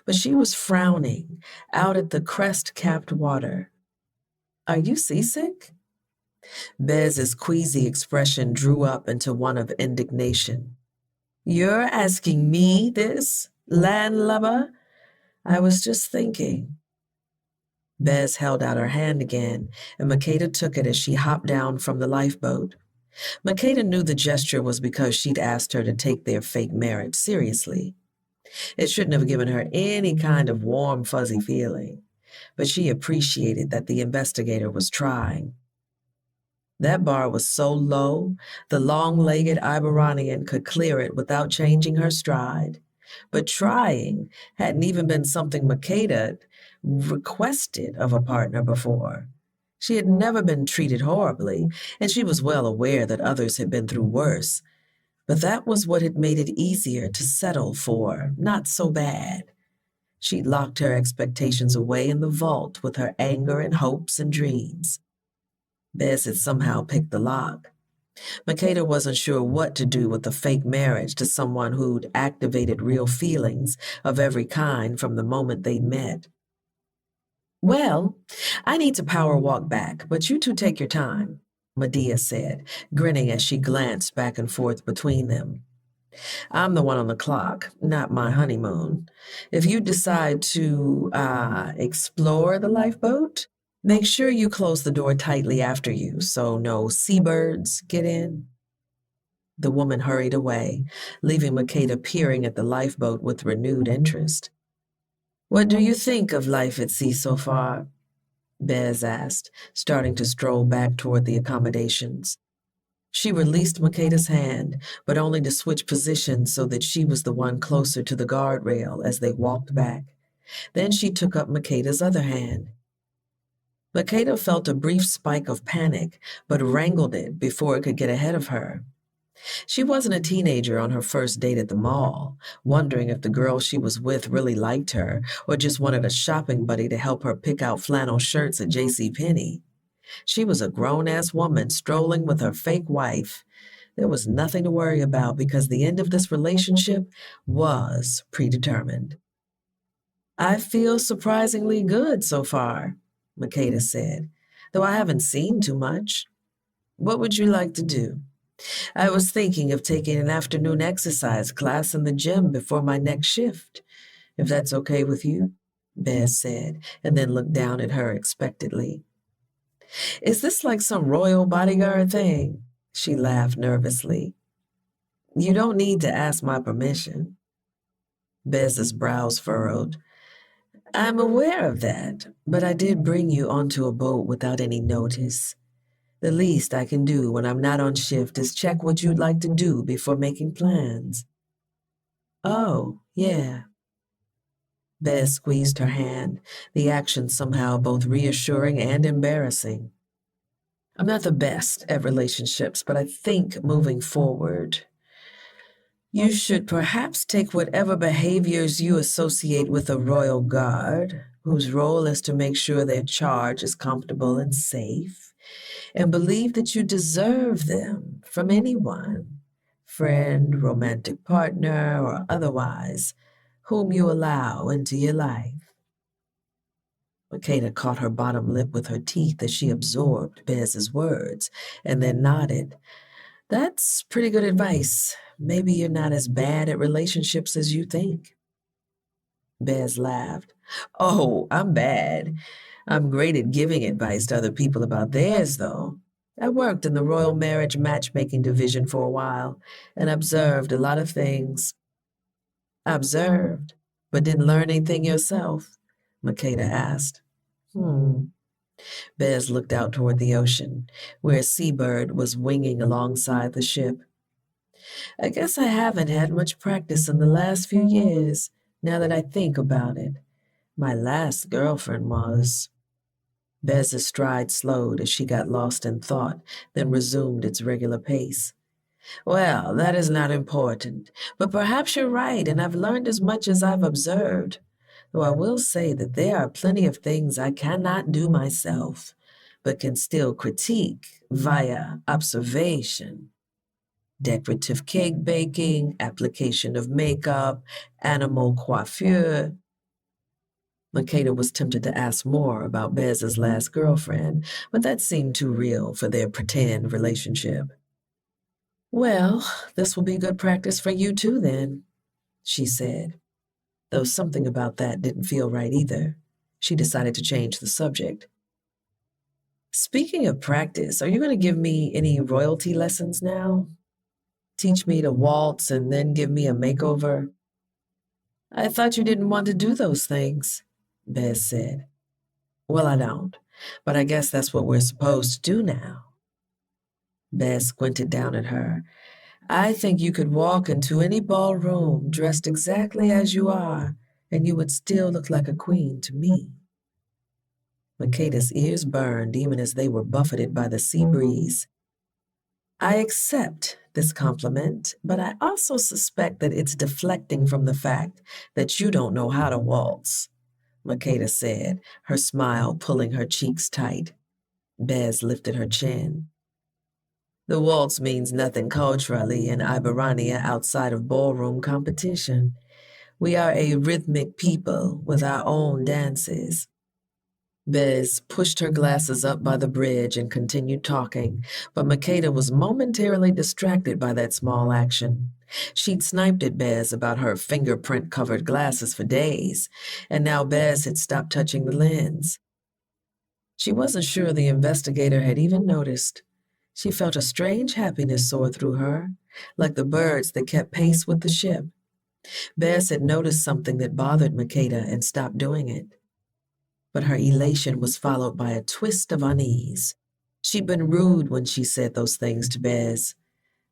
but she was frowning out at the crest-capped water. Are you seasick? Bez's queasy expression drew up into one of indignation. You're asking me this, landlubber? I was just thinking. Bez held out her hand again, and Makeda took it as she hopped down from the lifeboat. Makeda knew the gesture was because she'd asked her to take their fake marriage seriously. It shouldn't have given her any kind of warm, fuzzy feeling, but she appreciated that the investigator was trying. That bar was so low, the long-legged Iberonian could clear it without changing her stride. But trying hadn't even been something Makeda requested of a partner before. She had never been treated horribly, and she was well aware that others had been through worse. But that was what had made it easier to settle for not so bad. She'd locked her expectations away in the vault with her anger and hopes and dreams. Bez had somehow picked the lock. Makeda wasn't sure what to do with a fake marriage to someone who'd activated real feelings of every kind from the moment they'd met. Well, I need to power walk back, but you two take your time, Medea said, grinning as she glanced back and forth between them. I'm the one on the clock, not my honeymoon. If you decide to, explore the lifeboat, make sure you close the door tightly after you so no seabirds get in. The woman hurried away, leaving Makeda peering at the lifeboat with renewed interest. What do you think of life at sea so far? Bez asked, starting to stroll back toward the accommodations. She released Makeda's hand, but only to switch positions so that she was the one closer to the guardrail as they walked back. Then she took up Makeda's other hand. Makeda felt a brief spike of panic, but wrangled it before it could get ahead of her. She wasn't a teenager on her first date at the mall, wondering if the girl she was with really liked her or just wanted a shopping buddy to help her pick out flannel shirts at JCPenney. She was a grown-ass woman strolling with her fake wife. There was nothing to worry about because the end of this relationship was predetermined. I feel surprisingly good so far, Makeda said, though I haven't seen too much. What would you like to do? I was thinking of taking an afternoon exercise class in the gym before my next shift, if that's okay with you, Bez said, and then looked down at her expectantly. Is this like some royal bodyguard thing? She laughed nervously. You don't need to ask my permission. Bez's brows furrowed. I'm aware of that, but I did bring you onto a boat without any notice. The least I can do when I'm not on shift is check what you'd like to do before making plans. Oh, yeah. Bez squeezed her hand, the action somehow both reassuring and embarrassing. I'm not the best at relationships, but I think moving forward, you should perhaps take whatever behaviors you associate with a royal guard, whose role is to make sure their charge is comfortable and safe, and believe that you deserve them from anyone, friend, romantic partner, or otherwise, whom you allow into your life. Makeda caught her bottom lip with her teeth as she absorbed Bez's words, and then nodded. That's pretty good advice. Maybe you're not as bad at relationships as you think. Bez laughed. Oh, I'm bad. I'm great at giving advice to other people about theirs, though. I worked in the Royal Marriage Matchmaking Division for a while and observed a lot of things. Observed, but didn't learn anything yourself? Makeda asked. Bez looked out toward the ocean, where a seabird was winging alongside the ship. I guess I haven't had much practice in the last few years, now that I think about it. My last girlfriend was. Bez's stride slowed as she got lost in thought, then resumed its regular pace. Well, that is not important, but perhaps you're right, and I've learned as much as I've observed. Though I will say that there are plenty of things I cannot do myself, but can still critique via observation. Decorative cake baking, application of makeup, animal coiffure. Makeda was tempted to ask more about Bez's last girlfriend, but that seemed too real for their pretend relationship. Well, this will be good practice for you too, then, she said, though something about that didn't feel right either. She decided to change the subject. Speaking of practice, are you going to give me any royalty lessons now? Teach me to waltz and then give me a makeover? I thought you didn't want to do those things, Bez said. Well, I don't, but I guess that's what we're supposed to do now. Bez squinted down at her. I think you could walk into any ballroom dressed exactly as you are, and you would still look like a queen to me. Makeda's ears burned even as they were buffeted by the sea breeze. I accept this compliment, but I also suspect that it's deflecting from the fact that you don't know how to waltz, Makeda said, her smile pulling her cheeks tight. Bez lifted her chin. The waltz means nothing culturally in Iberania outside of ballroom competition. We are a rhythmic people with our own dances. Bez pushed her glasses up by the bridge and continued talking, but Makeda was momentarily distracted by that small action. She'd sniped at Bez about her fingerprint-covered glasses for days, and now Bez had stopped touching the lens. She wasn't sure the investigator had even noticed. She felt a strange happiness soar through her, like the birds that kept pace with the ship. Bez had noticed something that bothered Makeda and stopped doing it. But her elation was followed by a twist of unease. She'd been rude when she said those things to Bez.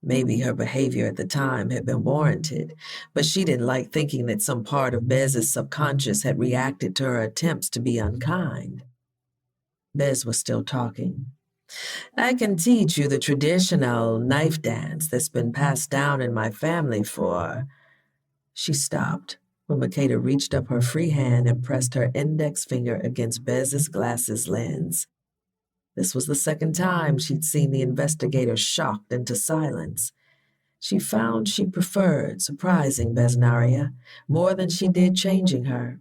Maybe her behavior at the time had been warranted, but she didn't like thinking that some part of Bez's subconscious had reacted to her attempts to be unkind. Bez was still talking. I can teach you the traditional knife dance that's been passed down in my family for... She stopped when Makeda reached up her free hand and pressed her index finger against Bez's glasses lens. This was the second time she'd seen the investigator shocked into silence. She found she preferred surprising Besnaria more than she did changing her.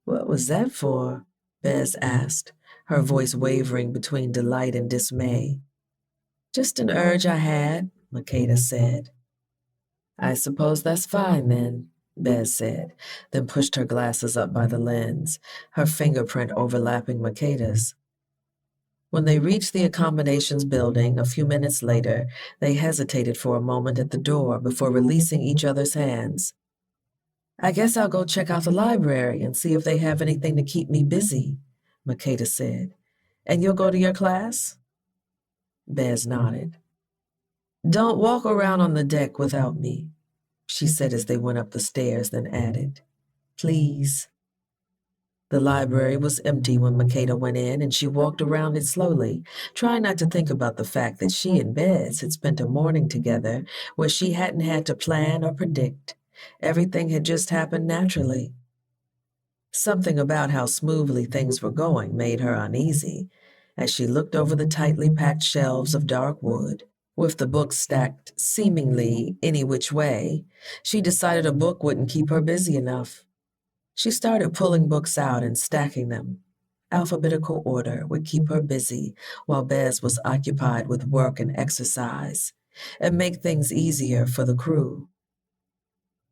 What was that for? Bez asked, her voice wavering between delight and dismay. Just an urge I had, Makeda said. I suppose that's fine then, Bez said, then pushed her glasses up by the lens, her fingerprint overlapping Makeda's. When they reached the accommodations building a few minutes later, they hesitated for a moment at the door before releasing each other's hands. I guess I'll go check out the library and see if they have anything to keep me busy, Makeda said. And you'll go to your class? Bez nodded. Don't walk around on the deck without me, she said as they went up the stairs, then added, Please. The library was empty when Makeda went in, and she walked around it slowly, trying not to think about the fact that she and Bez had spent a morning together where she hadn't had to plan or predict. Everything had just happened naturally. Something about how smoothly things were going made her uneasy as she looked over the tightly packed shelves of dark wood. With the books stacked seemingly any which way, she decided a book wouldn't keep her busy enough. She started pulling books out and stacking them. Alphabetical order would keep her busy while Bez was occupied with work and exercise, and make things easier for the crew.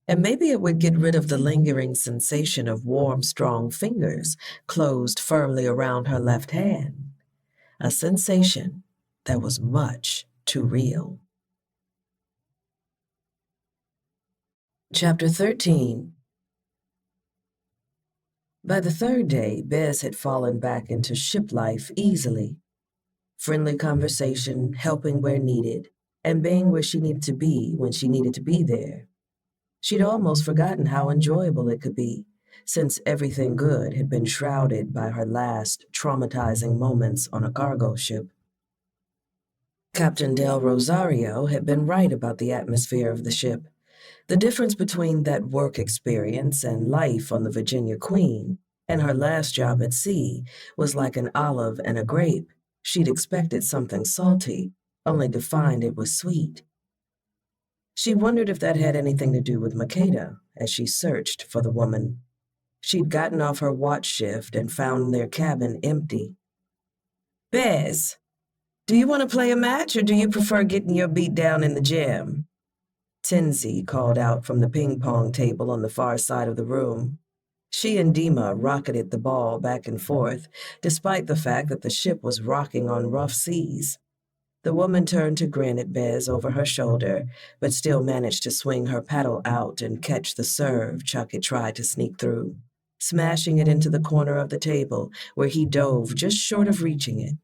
And maybe it would get rid of the lingering sensation of warm, strong fingers closed firmly around her left hand, a sensation that was much too real. Chapter 13. By the third day, Bez had fallen back into ship life easily. Friendly conversation, helping where needed, and being where she needed to be when she needed to be there. She'd almost forgotten how enjoyable it could be, since everything good had been shrouded by her last traumatizing moments on a cargo ship. Captain Del Rosario had been right about the atmosphere of the ship. The difference between that work experience and life on the Virginia Queen and her last job at sea was like an olive and a grape. She'd expected something salty, only to find it was sweet. She wondered if that had anything to do with Makeda as she searched for the woman. She'd gotten off her watch shift and found their cabin empty. Bez, do you want to play a match or do you prefer getting your beat down in the gym? Tinsy called out from the ping-pong table on the far side of the room. She and Dima rocketed the ball back and forth, despite the fact that the ship was rocking on rough seas. The woman turned to grin at Bez over her shoulder, but still managed to swing her paddle out and catch the serve Chuck had tried to sneak through, smashing it into the corner of the table, where he dove just short of reaching it.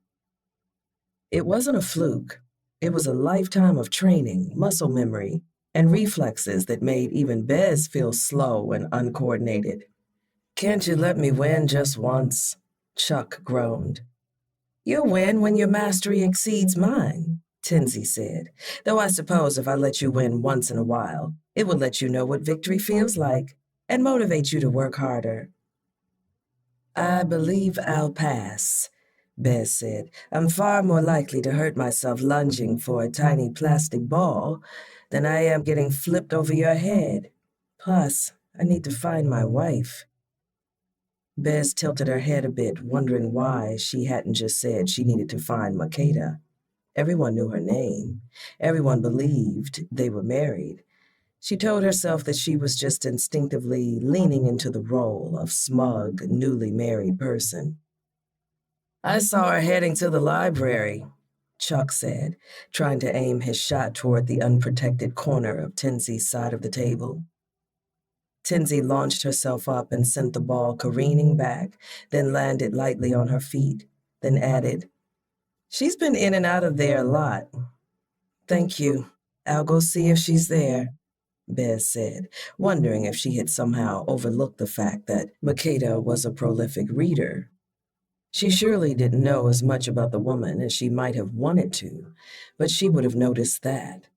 It wasn't a fluke. It was a lifetime of training, muscle memory, and reflexes that made even Bez feel slow and uncoordinated. "Can't you let me win just once?" Chuck groaned. "You'll win when your mastery exceeds mine," Tinsy said, "though I suppose if I let you win once in a while, it would let you know what victory feels like and motivate you to work harder." "I believe I'll pass," Bez said. "I'm far more likely to hurt myself lunging for a tiny plastic ball than I am getting flipped over your head. Plus, I need to find my wife." Bez tilted her head a bit, wondering why she hadn't just said she needed to find Makeda. Everyone knew her name. Everyone believed they were married. She told herself that she was just instinctively leaning into the role of smug, newly married person. "I saw her heading to the library," Chuck said, trying to aim his shot toward the unprotected corner of Tinsy's side of the table. Tinsy launched herself up and sent the ball careening back, then landed lightly on her feet, then added, "She's been in and out of there a lot." "Thank you. I'll go see if she's there," Bez said, wondering if she had somehow overlooked the fact that Makeda was a prolific reader. She surely didn't know as much about the woman as she might have wanted to, but she would have noticed that.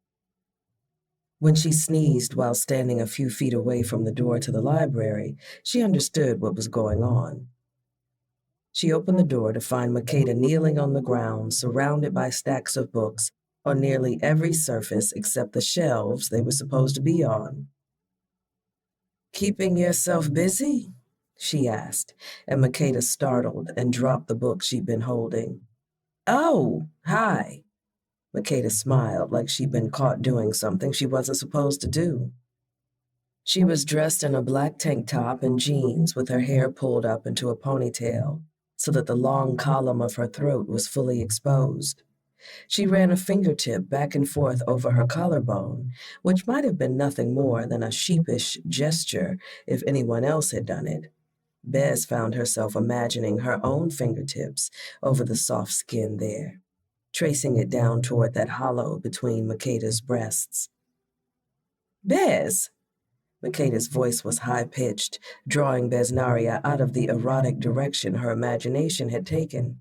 When she sneezed while standing a few feet away from the door to the library, she understood what was going on. She opened the door to find Makeda kneeling on the ground, surrounded by stacks of books on nearly every surface except the shelves they were supposed to be on. "Keeping yourself busy?" she asked, and Makeda startled and dropped the book she'd been holding. "Oh, hi." Makeda smiled like she'd been caught doing something she wasn't supposed to do. She was dressed in a black tank top and jeans with her hair pulled up into a ponytail so that the long column of her throat was fully exposed. She ran a fingertip back and forth over her collarbone, which might have been nothing more than a sheepish gesture if anyone else had done it. Bez found herself imagining her own fingertips over the soft skin there, tracing it down toward that hollow between Makeda's breasts. "Bez, Makeda's voice was high-pitched, drawing Besnaria out of the erotic direction her imagination had taken.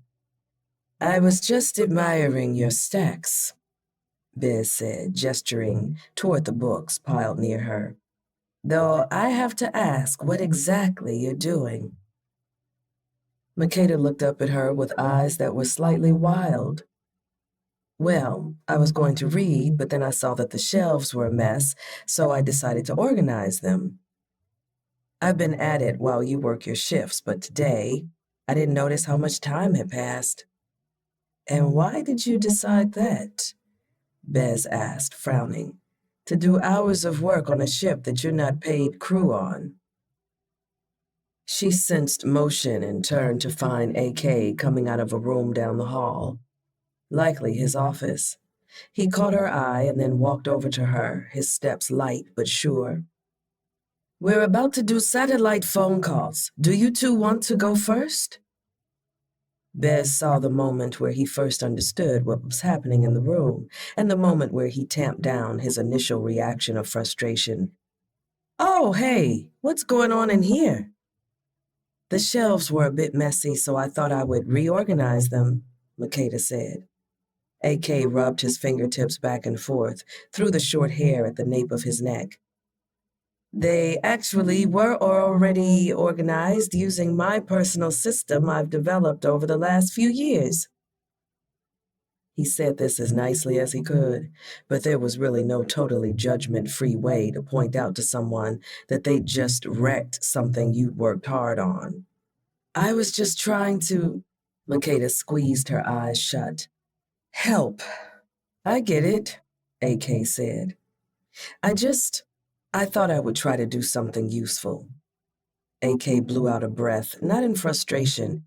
"I was just admiring your stacks," Bez said, gesturing toward the books piled near her. "Though I have to ask what exactly you're doing." Makeda looked up at her with eyes that were slightly wild. "Well, I was going to read, but then I saw that the shelves were a mess, so I decided to organize them. I've been at it while you work your shifts, but today I didn't notice how much time had passed." "And why did you decide that?" Bez asked, frowning. "To do hours of work on a ship that you're not paid crew on?" She sensed motion and turned to find AK coming out of a room down the hall, likely his office. He caught her eye and then walked over to her, his steps light but sure. "We're about to do satellite phone calls. Do you two want to go first?" Bez saw the moment where he first understood what was happening in the room, and the moment where he tamped down his initial reaction of frustration. "Oh, hey, what's going on in here?" "The shelves were a bit messy, so I thought I would reorganize them," Makeda said. AK rubbed his fingertips back and forth through the short hair at the nape of his neck. "They actually were already organized using my personal system I've developed over the last few years." He said this as nicely as he could, but there was really no totally judgment-free way to point out to someone that they'd just wrecked something you'd worked hard on. "I was just trying to—" Makeda squeezed her eyes shut. "Help. I get it," AK said. I thought I would try to do something useful." AK blew out a breath, not in frustration,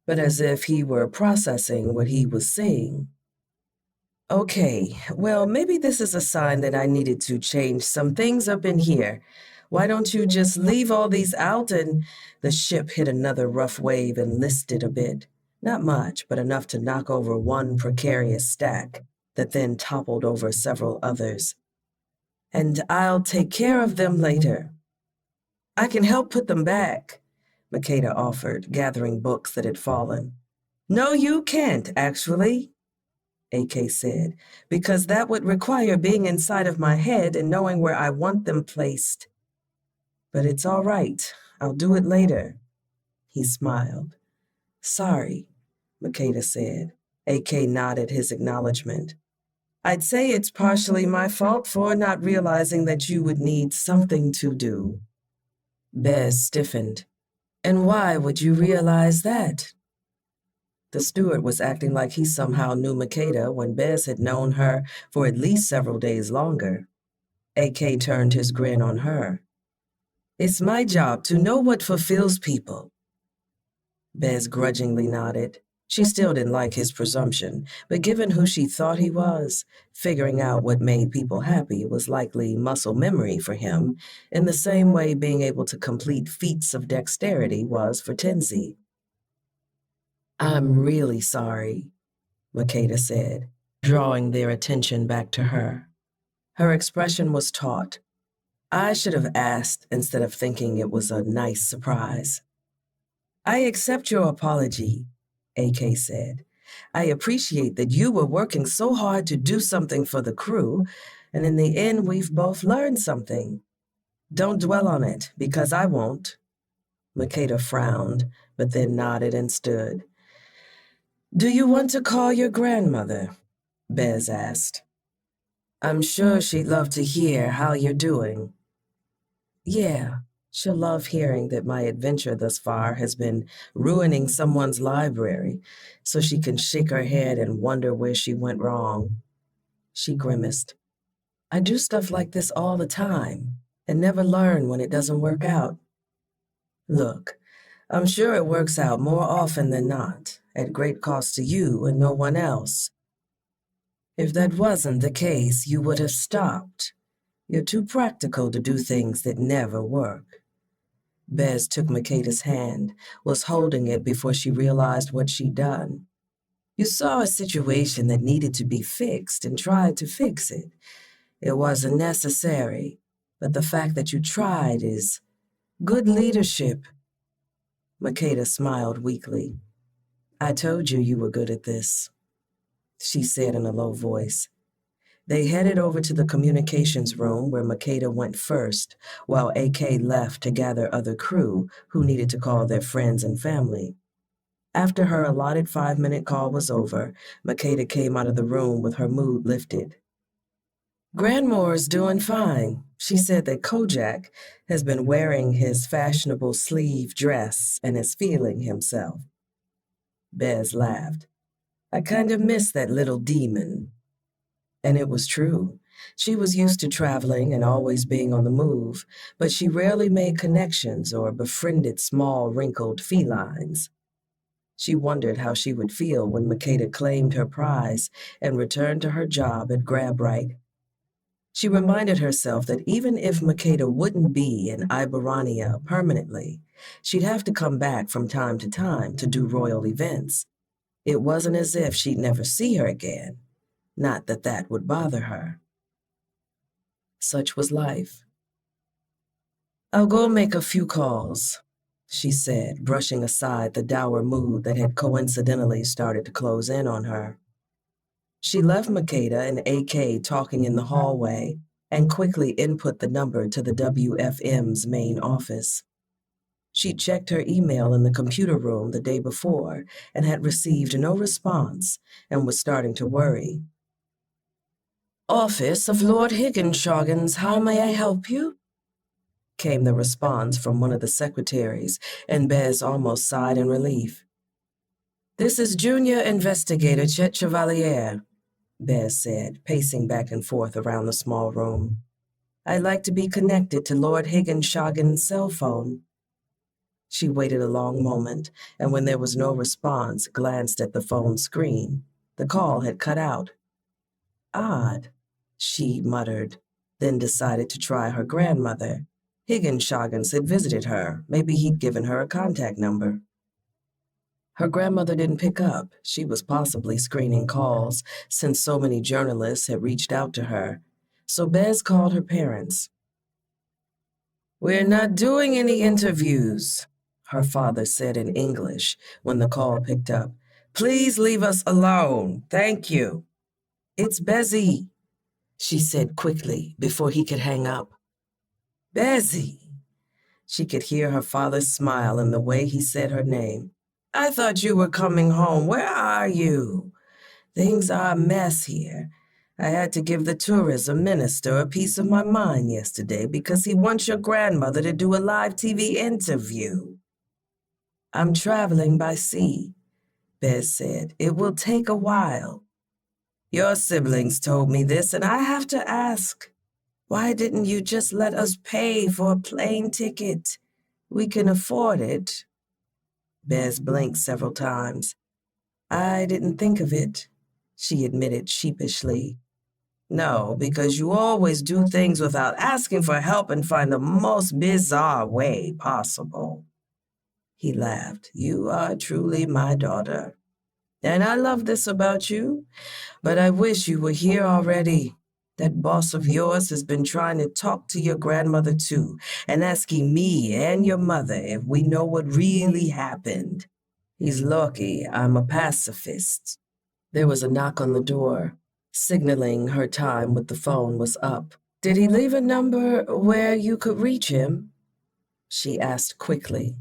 but as if he were processing what he was seeing. "Okay, well, maybe this is a sign that I needed to change some things up in here. Why don't you just leave all these out?" And the ship hit another rough wave and listed a bit. Not much, but enough to knock over one precarious stack that then toppled over several others. "And I'll take care of them later." "I can help put them back," Makeda offered, gathering books that had fallen. "No, you can't, actually," AK said, "because that would require being inside of my head and knowing where I want them placed." "But it's all right. I'll do it later." He smiled. "Sorry," Makeda said. AK nodded his acknowledgement. "I'd say it's partially my fault for not realizing that you would need something to do." Bez stiffened. "And why would you realize that?" The steward was acting like he somehow knew Makeda when Bez had known her for at least several days longer. AK turned his grin on her. "It's my job to know what fulfills people." Bez grudgingly nodded. She still didn't like his presumption, but given who she thought he was, figuring out what made people happy was likely muscle memory for him, in the same way being able to complete feats of dexterity was for Tenzi. "I'm really sorry," Makeda said, drawing their attention back to her. Her expression was taut. "I should have asked instead of thinking it was a nice surprise." "I accept your apology," AK said. "I appreciate that you were working so hard to do something for the crew, and in the end we've both learned something. Don't dwell on it, because I won't." Makeda frowned, but then nodded and stood. "Do you want to call your grandmother?" Bez asked. "I'm sure she'd love to hear how you're doing." "Yeah, she'll love hearing that my adventure thus far has been ruining someone's library, so she can shake her head and wonder where she went wrong." She grimaced. "I do stuff like this all the time, and never learn when it doesn't work out." "Look, I'm sure it works out more often than not, at great cost to you and no one else. If that wasn't the case, you would have stopped. You're too practical to do things that never work." Bez took Makeda's hand, was holding it before she realized what she'd done. "You saw a situation that needed to be fixed and tried to fix it. It wasn't necessary." But the fact that you tried is good leadership. Makeda smiled weakly. I told you were good at this, she said in a low voice. They headed over to the communications room where Makeda went first, while AK left to gather other crew who needed to call their friends and family. After her allotted 5-minute call was over, Makeda came out of the room with her mood lifted. Granmore's doing fine. She said that Kojak has been wearing his fashionable sleeve dress and is feeling himself. Bez laughed. I kind of miss that little demon. And it was true. She was used to traveling and always being on the move, but she rarely made connections or befriended small, wrinkled felines. She wondered how she would feel when Makeda claimed her prize and returned to her job at GrabRight. She reminded herself that even if Makeda wouldn't be in Iberania permanently, she'd have to come back from time to time to do royal events. It wasn't as if she'd never see her again. Not that that would bother her. Such was life. I'll go make a few calls, she said, brushing aside the dour mood that had coincidentally started to close in on her. She left Makeda and AK talking in the hallway and quickly input the number to the WFM's main office. She checked her email in the computer room the day before and had received no response and was starting to worry. Office of Lord Higginshoggins, how may I help you? Came the response from one of the secretaries, and Bez almost sighed in relief. This is Junior Investigator Chet Chevalier, Bez said, pacing back and forth around the small room. I'd like to be connected to Lord Higginshoggins' cell phone. She waited a long moment, and when there was no response, glanced at the phone screen. The call had cut out. Odd, she muttered, then decided to try her grandmother. Higginshoggins had visited her. Maybe he'd given her a contact number. Her grandmother didn't pick up. She was possibly screening calls, since so many journalists had reached out to her. So Bez called her parents. We're not doing any interviews, her father said in English when the call picked up. Please leave us alone. Thank you. It's Bezzy, she said quickly before he could hang up. Bezzy. She could hear her father's smile in the way he said her name. I thought you were coming home. Where are you? Things are a mess here. I had to give the tourism minister a piece of my mind yesterday because he wants your grandmother to do a live TV interview. I'm traveling by sea, Bez said. It will take a while. Your siblings told me this, and I have to ask, why didn't you just let us pay for a plane ticket? We can afford it. Bez blinked several times. I didn't think of it, she admitted sheepishly. No, because you always do things without asking for help and find the most bizarre way possible. He laughed. You are truly my daughter. And I love this about you, but I wish you were here already. That boss of yours has been trying to talk to your grandmother too, and asking me and your mother if we know what really happened. He's lucky I'm a pacifist. There was a knock on the door, signaling her time with the phone was up. Did he leave a number where you could reach him? She asked quickly.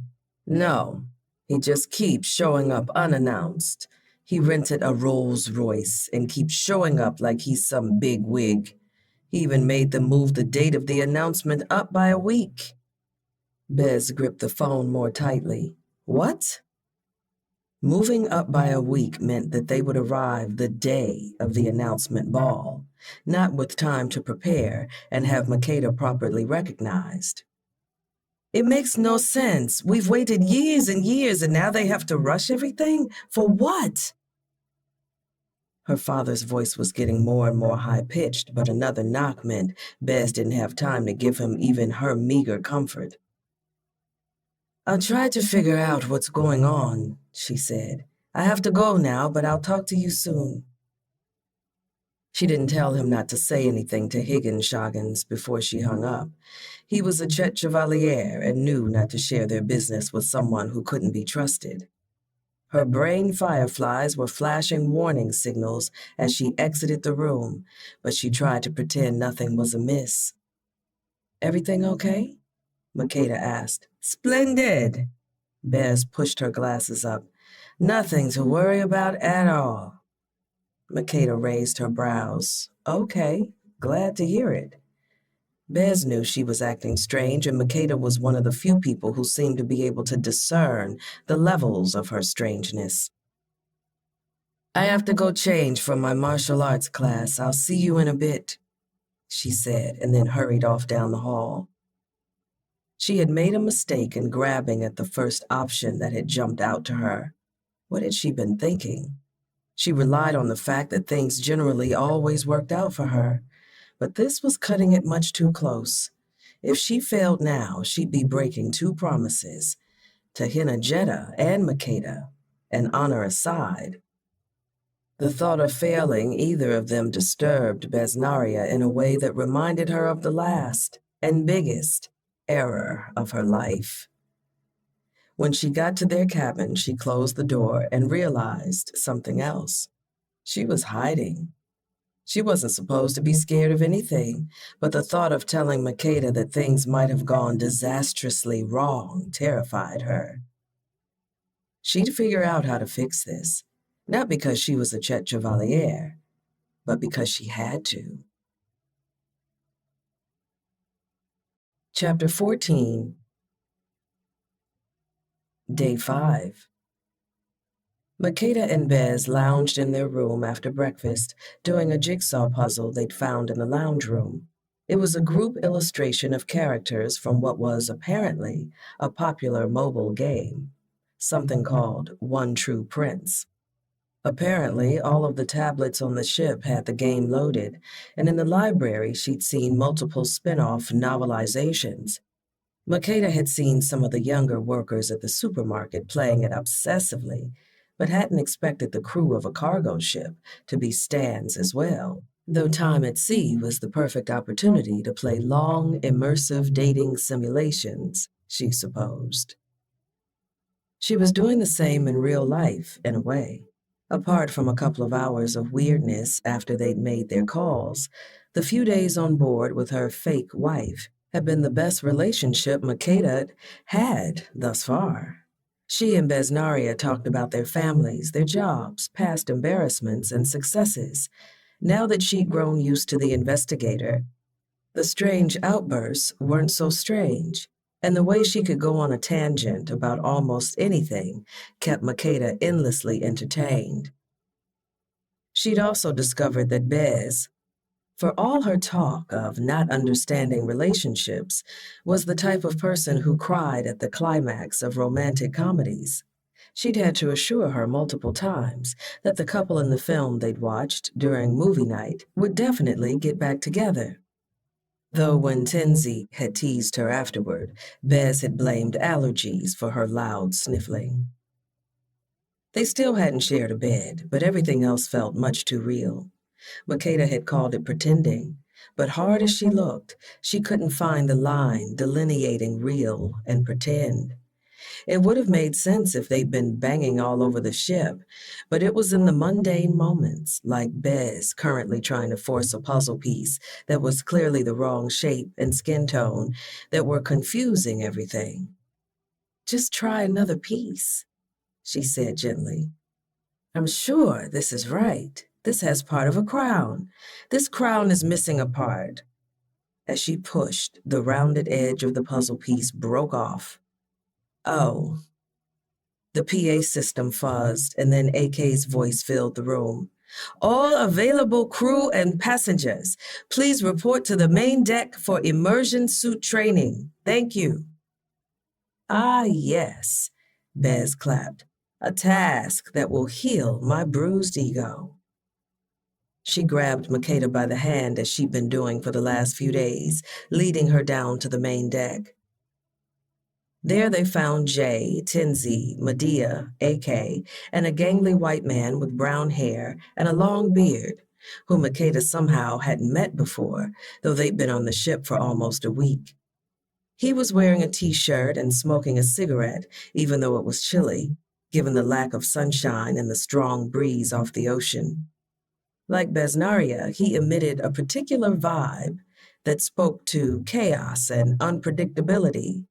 No, he just keeps showing up unannounced. He rented a Rolls Royce and keeps showing up like he's some big wig. He even made them move the date of the announcement up by a week. Bez gripped the phone more tightly. What? Moving up by a week meant that they would arrive the day of the announcement ball, not with time to prepare and have Makeda properly recognized. It makes no sense. We've waited years and years, and now they have to rush everything? For what? Her father's voice was getting more and more high-pitched, but another knock meant Bez didn't have time to give him even her meager comfort. I'll try to figure out what's going on, she said. I have to go now, but I'll talk to you soon. She didn't tell him not to say anything to Higgins before she hung up. He was a Chet Chevalier and knew not to share their business with someone who couldn't be trusted. Her brain fireflies were flashing warning signals as she exited the room, but she tried to pretend nothing was amiss. "Everything okay?" Makeda asked. "Splendid." Bez pushed her glasses up. "Nothing to worry about at all." Makeda raised her brows. "Okay, glad to hear it." Bez knew she was acting strange, and Makeda was one of the few people who seemed to be able to discern the levels of her strangeness. "I have to go change from my martial arts class. I'll see you in a bit," she said, and then hurried off down the hall. She had made a mistake in grabbing at the first option that had jumped out to her. What had she been thinking? She relied on the fact that things generally always worked out for her, but this was cutting it much too close. If she failed now, she'd be breaking two promises, to Hinajeta and Makeda, and honor aside. The thought of failing either of them disturbed Besnaria in a way that reminded her of the last and biggest error of her life. When she got to their cabin, she closed the door and realized something else. She was hiding. She wasn't supposed to be scared of anything, but the thought of telling Makeda that things might have gone disastrously wrong terrified her. She'd figure out how to fix this, not because she was a Chet Chevalier, but because she had to. Chapter 14. Day 5. Makeda and Bez lounged in their room after breakfast, doing a jigsaw puzzle they'd found in the lounge room. It was a group illustration of characters from what was apparently a popular mobile game, something called One True Prince. Apparently, all of the tablets on the ship had the game loaded, and in the library she'd seen multiple spin-off novelizations. Makeda had seen some of the younger workers at the supermarket playing it obsessively, but hadn't expected the crew of a cargo ship to be stands as well, though time at sea was the perfect opportunity to play long, immersive dating simulations, she supposed. She was doing the same in real life, in a way. Apart from a couple of hours of weirdness after they'd made their calls, the few days on board with her fake wife had been the best relationship Makeda had thus far. She and Besnaria talked about their families, their jobs, past embarrassments, and successes. Now that she'd grown used to the investigator, the strange outbursts weren't so strange, and the way she could go on a tangent about almost anything kept Makeda endlessly entertained. She'd also discovered that Bez, for all her talk of not understanding relationships, was the type of person who cried at the climax of romantic comedies. She'd had to assure her multiple times that the couple in the film they'd watched during movie night would definitely get back together. Though when Tenzi had teased her afterward, Bez had blamed allergies for her loud sniffling. They still hadn't shared a bed, but everything else felt much too real. Makeda had called it pretending, but hard as she looked, she couldn't find the line delineating real and pretend. It would have made sense if they'd been banging all over the ship, but it was in the mundane moments, like Bez currently trying to force a puzzle piece that was clearly the wrong shape and skin tone, that were confusing everything. "Just try another piece," she said gently. "I'm sure this is right. This has part of a crown. This crown is missing a part." As she pushed, the rounded edge of the puzzle piece broke off. "Oh." The PA system fuzzed, and then AK's voice filled the room. "All available crew and passengers, please report to the main deck for immersion suit training. Thank you." "Ah, yes," Bez clapped. "A task that will heal my bruised ego." She grabbed Makeda by the hand as she'd been doing for the last few days, leading her down to the main deck. There they found Jay, Tenzi, Medea, AK, and a gangly white man with brown hair and a long beard, who Makeda somehow hadn't met before, though they'd been on the ship for almost a week. He was wearing a t-shirt and smoking a cigarette, even though it was chilly, given the lack of sunshine and the strong breeze off the ocean. Like Besnaria, he emitted a particular vibe that spoke to chaos and unpredictability,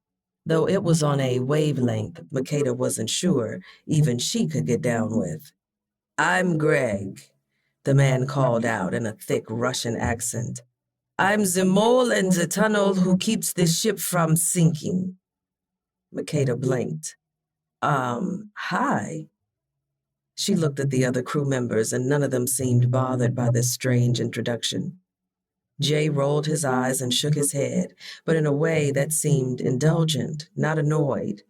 though it was on a wavelength Makeda wasn't sure even she could get down with. "I'm Greg," the man called out in a thick Russian accent. "I'm the mole in the tunnel who keeps this ship from sinking." Makeda blinked. Hi." She looked at the other crew members, and none of them seemed bothered by this strange introduction. Jay rolled his eyes and shook his head, but in a way that seemed indulgent, not annoyed,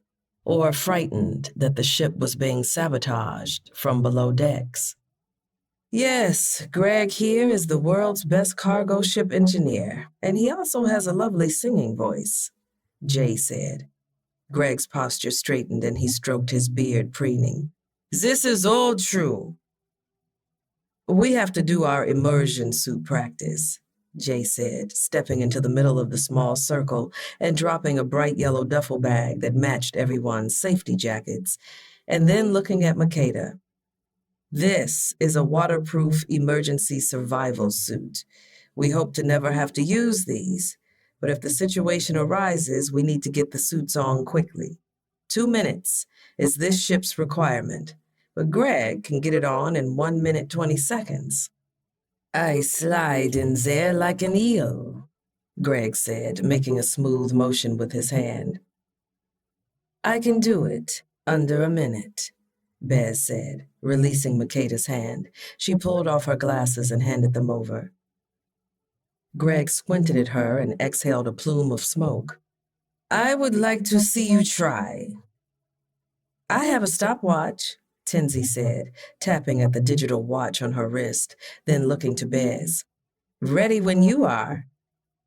or frightened that the ship was being sabotaged from below decks. "Yes, Greg here is the world's best cargo ship engineer, and he also has a lovely singing voice," Jay said. Greg's posture straightened and he stroked his beard, preening. "This is all true." "We have to do our immersion suit practice," Jay said, stepping into the middle of the small circle and dropping a bright yellow duffel bag that matched everyone's safety jackets, and then looking at Makeda. "This is a waterproof emergency survival suit. We hope to never have to use these, but if the situation arises, we need to get the suits on quickly. 2 minutes is this ship's requirement, but Greg can get it on in 1 minute 20 seconds. "I slide in there like an eel," Greg said, making a smooth motion with his hand. "I can do it under a minute," Bez said, releasing Makeda's hand. She pulled off her glasses and handed them over. Greg squinted at her and exhaled a plume of smoke. "I would like to see you try." "I have a stopwatch," Tenzi said, tapping at the digital watch on her wrist, then looking to Bez. "Ready when you are."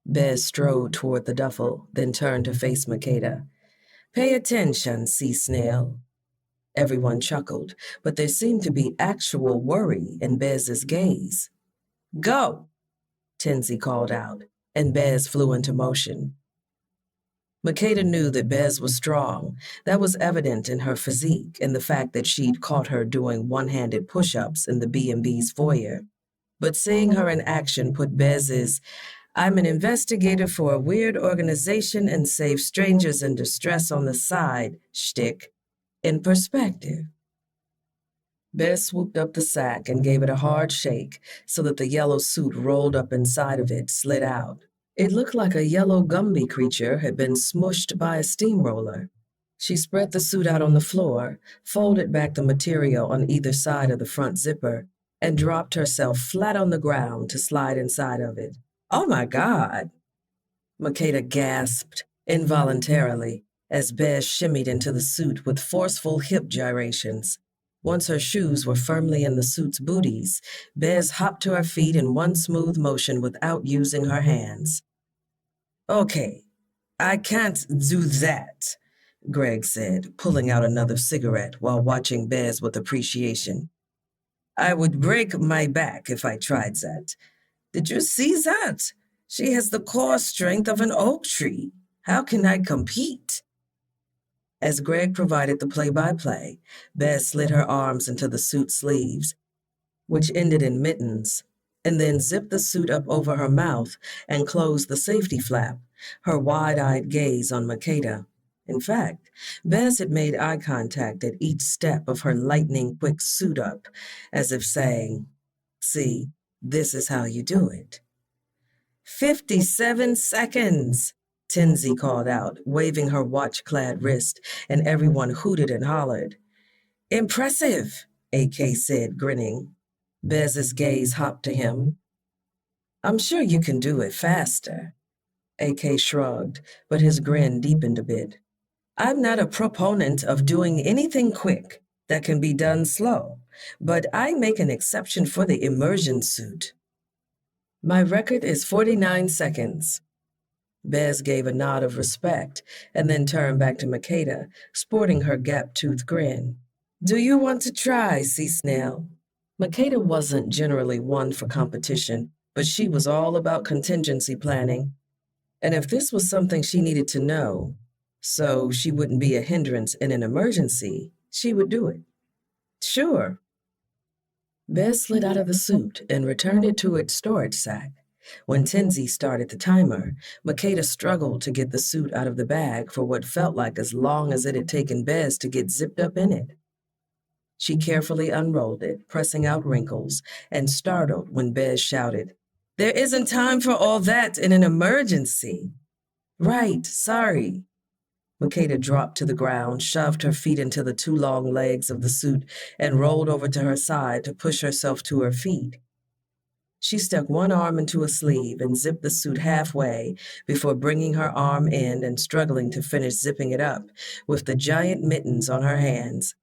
Bez strode toward the duffel, then turned to face Makeda. "Pay attention, sea snail." Everyone chuckled, but there seemed to be actual worry in Bez's gaze. "Go," Tenzi called out, and Bez flew into motion. Makeda knew that Bez was strong. That was evident in her physique and the fact that she'd caught her doing one-handed push-ups in the B&B's foyer. But seeing her in action put Bez's "I'm an investigator for a weird organization and save strangers in distress on the side" shtick in perspective. Bez swooped up the sack and gave it a hard shake so that the yellow suit rolled up inside of it slid out. It looked like a yellow Gumby creature had been smushed by a steamroller. She spread the suit out on the floor, folded back the material on either side of the front zipper, and dropped herself flat on the ground to slide inside of it. "Oh my God!" Makeda gasped involuntarily as Bez shimmied into the suit with forceful hip gyrations. Once her shoes were firmly in the suit's booties, Bez hopped to her feet in one smooth motion without using her hands. "Okay, I can't do that," Greg said, pulling out another cigarette while watching Bez with appreciation. "I would break my back if I tried that. Did you see that? She has the core strength of an oak tree. How can I compete?" As Greg provided the play-by-play, Bez slid her arms into the suit sleeves, which ended in mittens, and then zipped the suit up over her mouth and closed the safety flap, her wide-eyed gaze on Makeda. In fact, Bez had made eye contact at each step of her lightning-quick suit up, as if saying, "See, this is how you do it." 57 seconds, Tenzi called out, waving her watch-clad wrist, and everyone hooted and hollered. "Impressive," AK said, grinning. Bez's gaze hopped to him. "I'm sure you can do it faster." AK shrugged, but his grin deepened a bit. "I'm not a proponent of doing anything quick that can be done slow, but I make an exception for the immersion suit. My record is 49 seconds. Bez gave a nod of respect and then turned back to Makeda, sporting her gap-toothed grin. "Do you want to try, Sea Snail?" Makeda wasn't generally one for competition, but she was all about contingency planning. And if this was something she needed to know, so she wouldn't be a hindrance in an emergency, she would do it. Sure. Bez slid out of the suit and returned it to its storage sack. When Tenzi started the timer, Makeda struggled to get the suit out of the bag for what felt like as long as it had taken Bez to get zipped up in it. She carefully unrolled it, pressing out wrinkles, and startled when Bez shouted, "There isn't time for all that in an emergency." "Right, sorry." Makeda dropped to the ground, shoved her feet into the two long legs of the suit, and rolled over to her side to push herself to her feet. She stuck one arm into a sleeve and zipped the suit halfway before bringing her arm in and struggling to finish zipping it up with the giant mittens on her hands.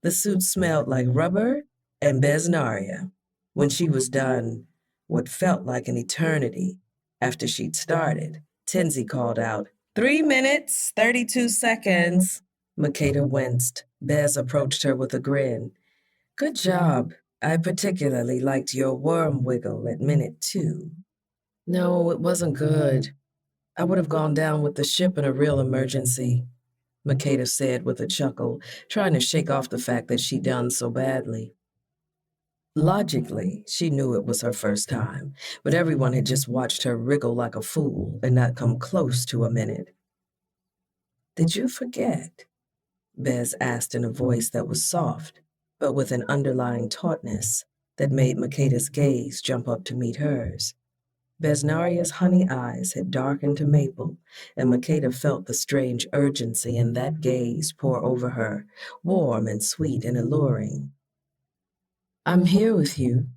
The suit smelled like rubber and besnaria. When she was done, what felt like an eternity after she'd started, Tenzi called out, 3 minutes, 32 seconds. Makeda winced. Bez approached her with a grin. Good job. I particularly liked your worm wiggle at minute 2. No, it wasn't good. I would have gone down with the ship in a real emergency, Makeda said with a chuckle, trying to shake off the fact that she'd done so badly. Logically, she knew it was her first time, but everyone had just watched her wriggle like a fool and not come close to a minute. Did you forget? Bez asked in a voice that was soft, but with an underlying tautness that made Makeda's gaze jump up to meet hers. Besnaria's honey eyes had darkened to maple, and Makeda felt the strange urgency in that gaze pour over her, warm and sweet and alluring. I'm here with you,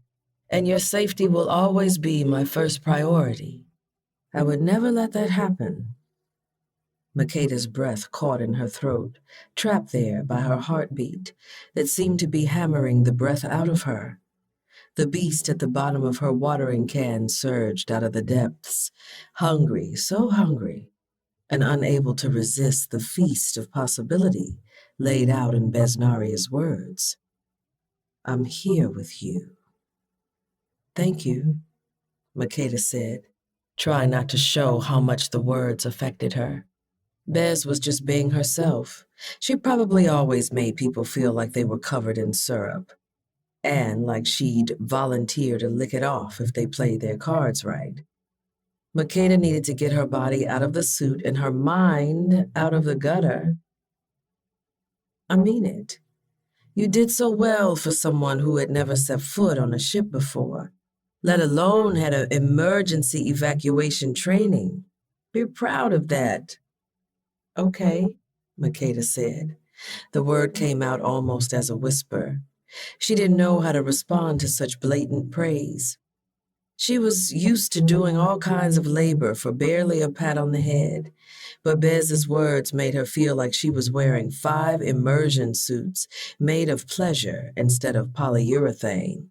and your safety will always be my first priority. I would never let that happen. Makeda's breath caught in her throat, trapped there by her heartbeat that seemed to be hammering the breath out of her. The beast at the bottom of her watering can surged out of the depths, hungry, so hungry, and unable to resist the feast of possibility laid out in Besnaria's words. I'm here with you. Thank you, Makeda said, trying not to show how much the words affected her. Bez was just being herself. She probably always made people feel like they were covered in syrup, and like she'd volunteer to lick it off if they played their cards right. Makeda needed to get her body out of the suit and her mind out of the gutter. I mean it. You did so well for someone who had never set foot on a ship before, let alone had an emergency evacuation training. Be proud of that. Okay, Makeda said. The word came out almost as a whisper. She didn't know how to respond to such blatant praise. She was used to doing all kinds of labor for barely a pat on the head, but Bez's words made her feel like she was wearing 5 immersion suits made of pleasure instead of polyurethane,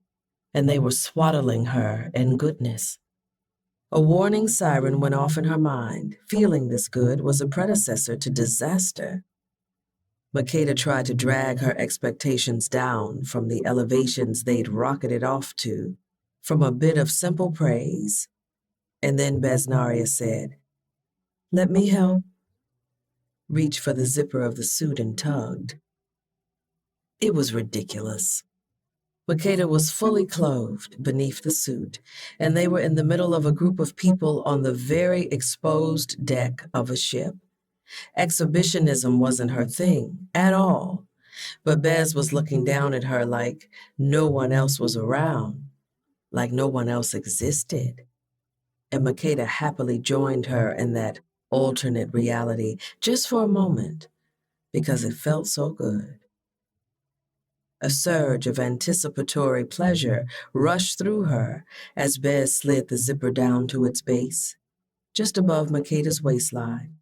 and they were swaddling her in goodness. A warning siren went off in her mind. Feeling this good was a predecessor to disaster. Makeda tried to drag her expectations down from the elevations they'd rocketed off to, from a bit of simple praise. And then Besnaria said, Let me help. Reached for the zipper of the suit and tugged. It was ridiculous. Makeda was fully clothed beneath the suit, and they were in the middle of a group of people on the very exposed deck of a ship. Exhibitionism wasn't her thing at all, but Bez was looking down at her like no one else was around, like no one else existed. And Makeda happily joined her in that alternate reality just for a moment, because it felt so good. A surge of anticipatory pleasure rushed through her as Bez slid the zipper down to its base, just above Makeda's waistline.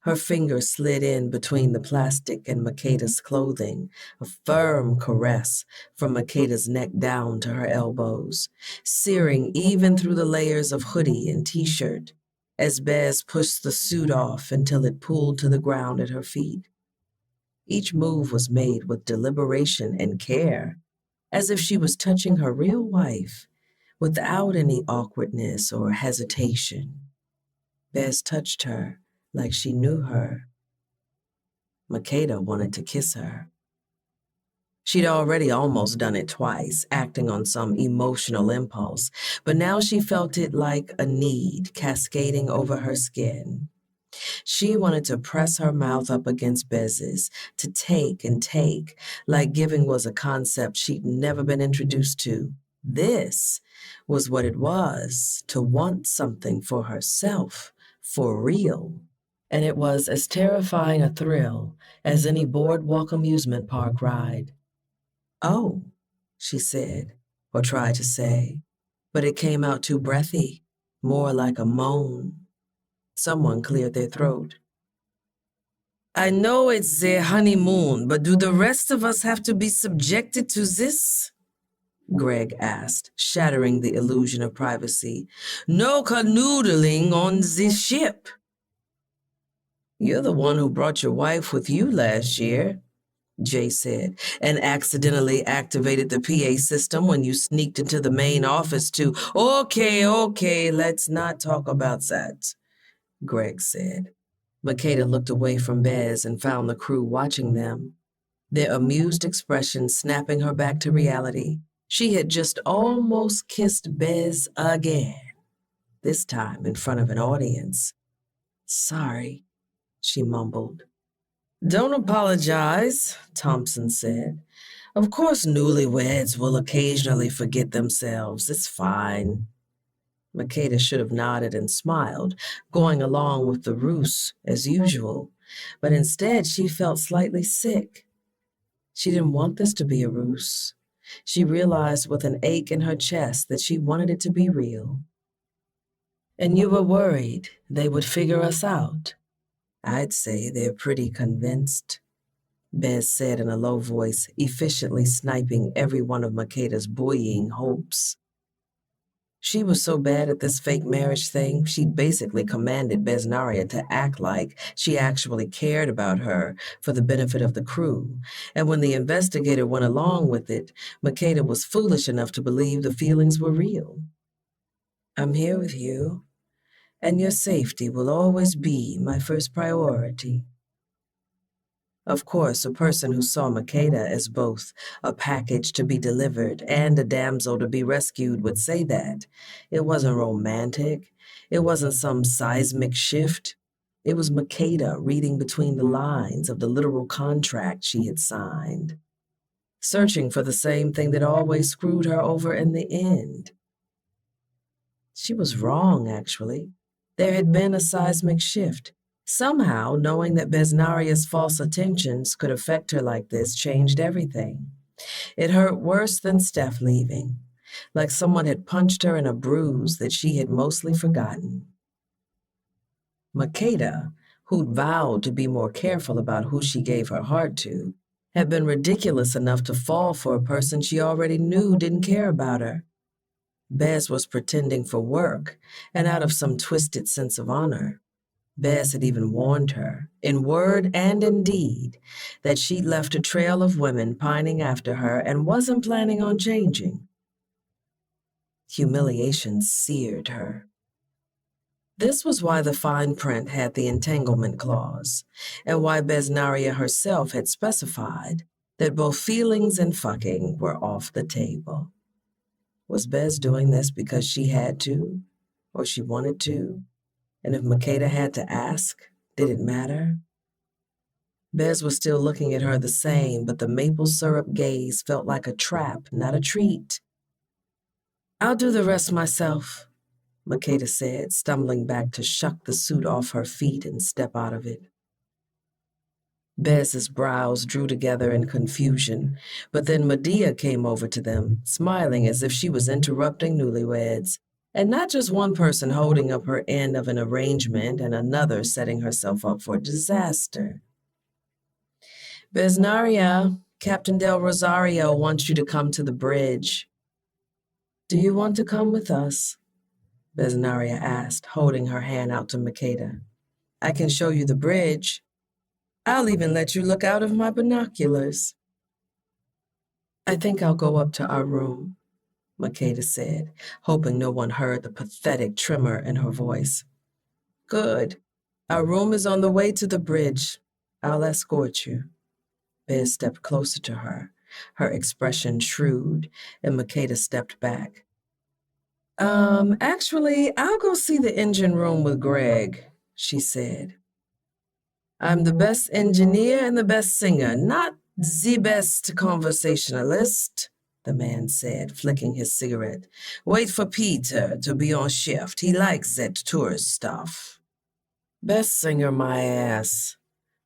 Her fingers slid in between the plastic and Makeda's clothing, a firm caress from Makeda's neck down to her elbows, searing even through the layers of hoodie and t-shirt, as Bez pushed the suit off until it pulled to the ground at her feet. Each move was made with deliberation and care, as if she was touching her real wife, without any awkwardness or hesitation. Bez touched her like she knew her. Makeda wanted to kiss her. She'd already almost done it twice, acting on some emotional impulse, but now she felt it like a need cascading over her skin. She wanted to press her mouth up against Bez's, to take and take, like giving was a concept she'd never been introduced to. This was what it was to want something for herself, for real. And it was as terrifying a thrill as any boardwalk amusement park ride. "Oh," she said, or tried to say, but it came out too breathy, more like a moan. Someone cleared their throat. "I know it's their honeymoon, but do the rest of us have to be subjected to this?" Greg asked, shattering the illusion of privacy. "No canoodling on this ship." "You're the one who brought your wife with you last year," Jay said, "and accidentally activated the PA system when you sneaked into the main office to— Okay, let's not talk about that," Greg said. Makeda looked away from Bez and found the crew watching them, their amused expressions snapping her back to reality. She had just almost kissed Bez again, this time in front of an audience. "Sorry," she mumbled. "Don't apologize," Thompson said. "Of course newlyweds will occasionally forget themselves. It's fine." Makeda should have nodded and smiled, going along with the ruse as usual, but instead she felt slightly sick. She didn't want this to be a ruse. She realized with an ache in her chest that she wanted it to be real. "And you were worried they would figure us out?" "I'd say they're pretty convinced," Bez said in a low voice, efficiently sniping every one of Makeda's buoying hopes. She was so bad at this fake marriage thing, she'd basically commanded Besnaria to act like she actually cared about her for the benefit of the crew, and when the investigator went along with it, Makeda was foolish enough to believe the feelings were real. "I'm here with you, and your safety will always be my first priority." Of course, a person who saw Makeda as both a package to be delivered and a damsel to be rescued would say that. It wasn't romantic. It wasn't some seismic shift. It was Makeda reading between the lines of the literal contract she had signed, searching for the same thing that always screwed her over in the end. She was wrong, actually. There had been a seismic shift. Somehow, knowing that Besnaria's false attentions could affect her like this changed everything. It hurt worse than Steph leaving, like someone had punched her in a bruise that she had mostly forgotten. Makeda, who'd vowed to be more careful about who she gave her heart to, had been ridiculous enough to fall for a person she already knew didn't care about her. Bez was pretending for work and out of some twisted sense of honor. Bez had even warned her, in word and in deed, that she'd left a trail of women pining after her and wasn't planning on changing. Humiliation seared her. This was why the fine print had the entanglement clause, and why Besnaria herself had specified that both feelings and fucking were off the table. Was Bez doing this because she had to, or she wanted to? And if Makeda had to ask, did it matter? Bez was still looking at her the same, but the maple syrup gaze felt like a trap, not a treat. "I'll do the rest myself," Makeda said, stumbling back to shuck the suit off her feet and step out of it. Bez's brows drew together in confusion, but then Medea came over to them, smiling as if she was interrupting newlyweds, and not just one person holding up her end of an arrangement and another setting herself up for disaster. "Besnaria, Captain Del Rosario wants you to come to the bridge." "Do you want to come with us?" Besnaria asked, holding her hand out to Makeda. "I can show you the bridge. I'll even let you look out of my binoculars." I think I'll go up to our room, Makeda said, hoping no one heard the pathetic tremor in her voice. Good. Our room is on the way to the bridge. I'll escort you. Bez stepped closer to her expression shrewd, and Makeda stepped back. Actually, I'll go see the engine room with Greg, she said. I'm the best engineer and the best singer, not the best conversationalist, the man said, flicking his cigarette. Wait for Peter to be on shift. He likes that tourist stuff. Best singer my ass,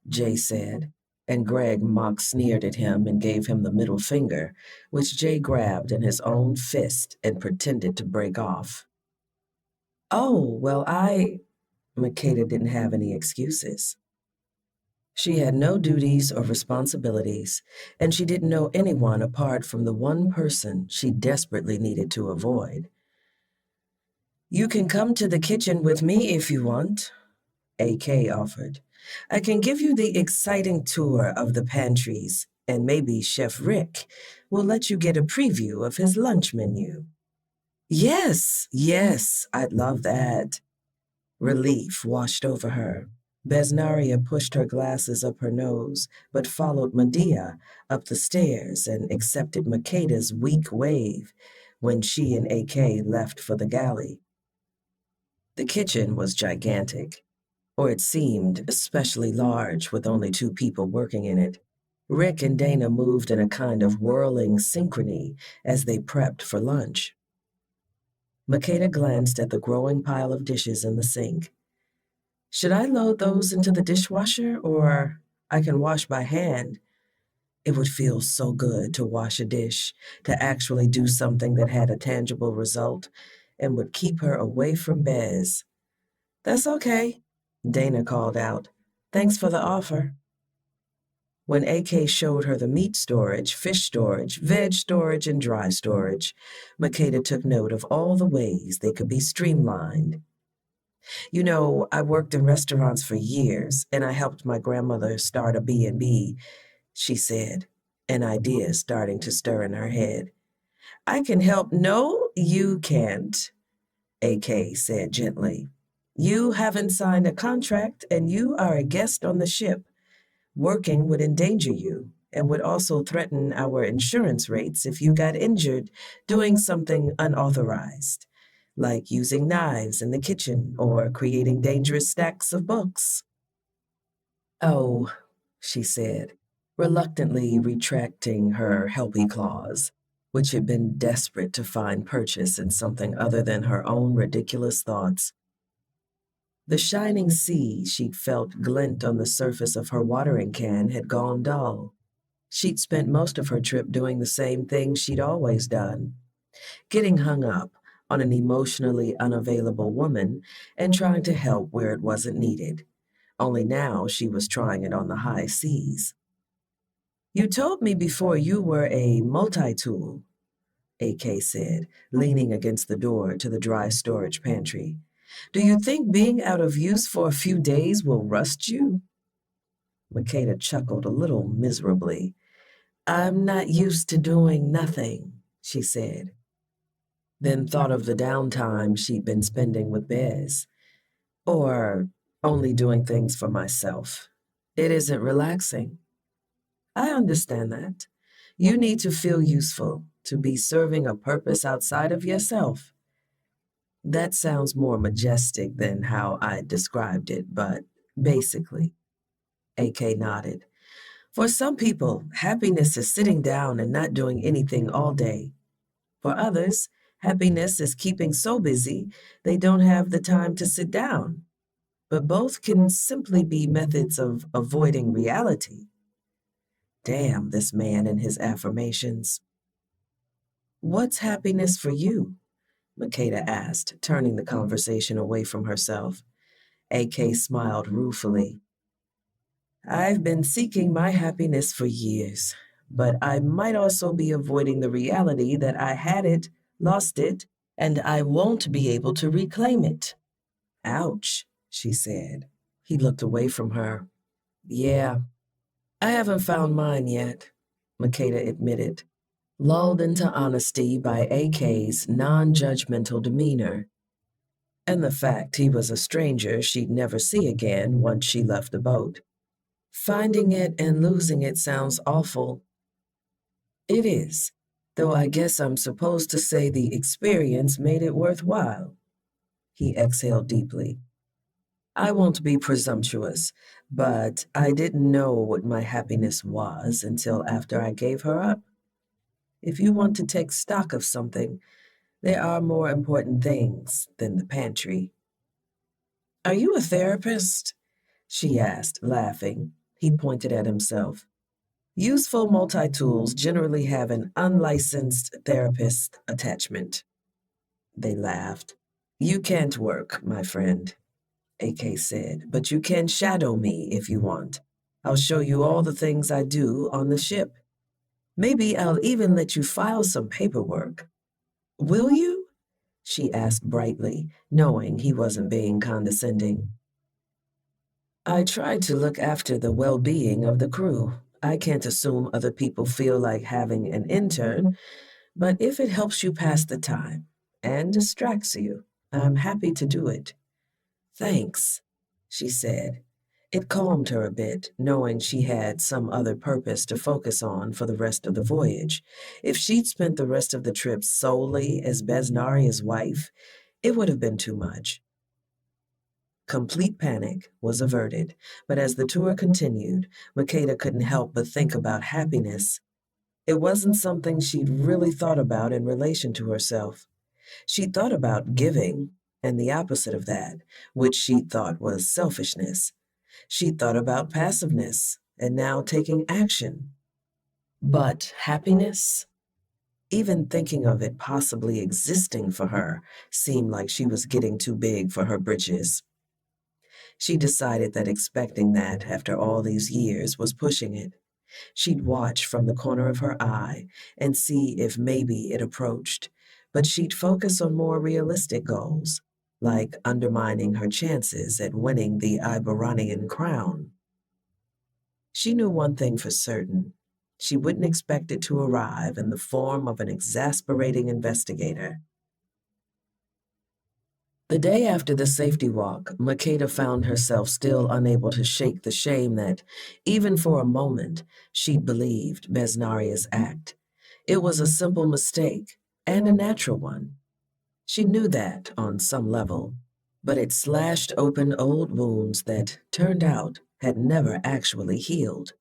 Jay said, and Greg mock sneered at him and gave him the middle finger, which Jay grabbed in his own fist and pretended to break off. Oh, well, Makeda didn't have any excuses. She had no duties or responsibilities, and she didn't know anyone apart from the one person she desperately needed to avoid. You can come to the kitchen with me if you want, AK offered. I can give you the exciting tour of the pantries, and maybe Chef Rick will let you get a preview of his lunch menu. Yes, I'd love that. Relief washed over her. Besnaria pushed her glasses up her nose, but followed Medea up the stairs and accepted Makeda's weak wave when she and AK left for the galley. The kitchen was gigantic, or it seemed especially large with only 2 people working in it. Rick and Dana moved in a kind of whirling synchrony as they prepped for lunch. Makeda glanced at the growing pile of dishes in the sink. Should I load those into the dishwasher, or I can wash by hand? It would feel so good to wash a dish, to actually do something that had a tangible result and would keep her away from Bez. That's okay, Dana called out. Thanks for the offer. When AK showed her the meat storage, fish storage, veg storage, and dry storage, Makeda took note of all the ways they could be streamlined. You know, I worked in restaurants for years, and I helped my grandmother start a B&B, she said, an idea starting to stir in her head. I can help. No, you can't, AK said gently. You haven't signed a contract, and you are a guest on the ship. Working would endanger you and would also threaten our insurance rates if you got injured doing something unauthorized, like using knives in the kitchen or creating dangerous stacks of books. Oh, she said, reluctantly retracting her helpy clause, which had been desperate to find purchase in something other than her own ridiculous thoughts. The shining sea she'd felt glint on the surface of her watering can had gone dull. She'd spent most of her trip doing the same thing she'd always done, getting hung up on an emotionally unavailable woman and trying to help where it wasn't needed. Only now she was trying it on the high seas. You told me before you were a multi-tool, AK said, leaning against the door to the dry storage pantry. Do you think being out of use for a few days will rust you? Makeda chuckled a little miserably. I'm not used to doing nothing, she said. Then thought of the downtime she'd been spending with Bez. Or only doing things for myself. It isn't relaxing. I understand that. You need to feel useful, to be serving a purpose outside of yourself. That sounds more majestic than how I described it, but basically, AK nodded. For some people, happiness is sitting down and not doing anything all day. For others, happiness is keeping so busy they don't have the time to sit down. But both can simply be methods of avoiding reality. Damn this man and his affirmations. What's happiness for you? Makeda asked, turning the conversation away from herself. AK smiled ruefully. I've been seeking my happiness for years, but I might also be avoiding the reality that I had it, lost it, and I won't be able to reclaim it. Ouch, she said. He looked away from her. Yeah, I haven't found mine yet, Makeda admitted. lulled into honesty by AK's non-judgmental demeanor, and the fact he was a stranger she'd never see again once she left the boat. Finding it and losing it sounds awful. It is, though I guess I'm supposed to say the experience made it worthwhile. He exhaled deeply. I won't be presumptuous, but I didn't know what my happiness was until after I gave her up. If you want to take stock of something, there are more important things than the pantry. Are you a therapist? She asked, laughing. He pointed at himself. Useful multi-tools generally have an unlicensed therapist attachment. They laughed. You can't work, my friend, AK said, but you can shadow me if you want. I'll show you all the things I do on the ship. Maybe I'll even let you file some paperwork. Will you? She asked brightly, knowing he wasn't being condescending. I try to look after the well-being of the crew. I can't assume other people feel like having an intern, but if it helps you pass the time and distracts you, I'm happy to do it. Thanks, she said. It calmed her a bit, knowing she had some other purpose to focus on for the rest of the voyage. If she'd spent the rest of the trip solely as Besnaria's wife, it would have been too much. Complete panic was averted, but as the tour continued, Makeda couldn't help but think about happiness. It wasn't something she'd really thought about in relation to herself. She thought about giving, and the opposite of that, which she thought was selfishness. She thought about passiveness, and now taking action. But happiness? Even thinking of it possibly existing for her seemed like she was getting too big for her britches. She decided that expecting that after all these years was pushing it. She'd watch from the corner of her eye and see if maybe it approached, but she'd focus on more realistic goals, like undermining her chances at winning the Iberonian crown. She knew one thing for certain. She wouldn't expect it to arrive in the form of an exasperating investigator. The day after the safety walk, Makeda found herself still unable to shake the shame that, even for a moment, she'd believed Besnaria's act. It was a simple mistake, and a natural one. She knew that on some level, but it slashed open old wounds that, turned out, had never actually healed.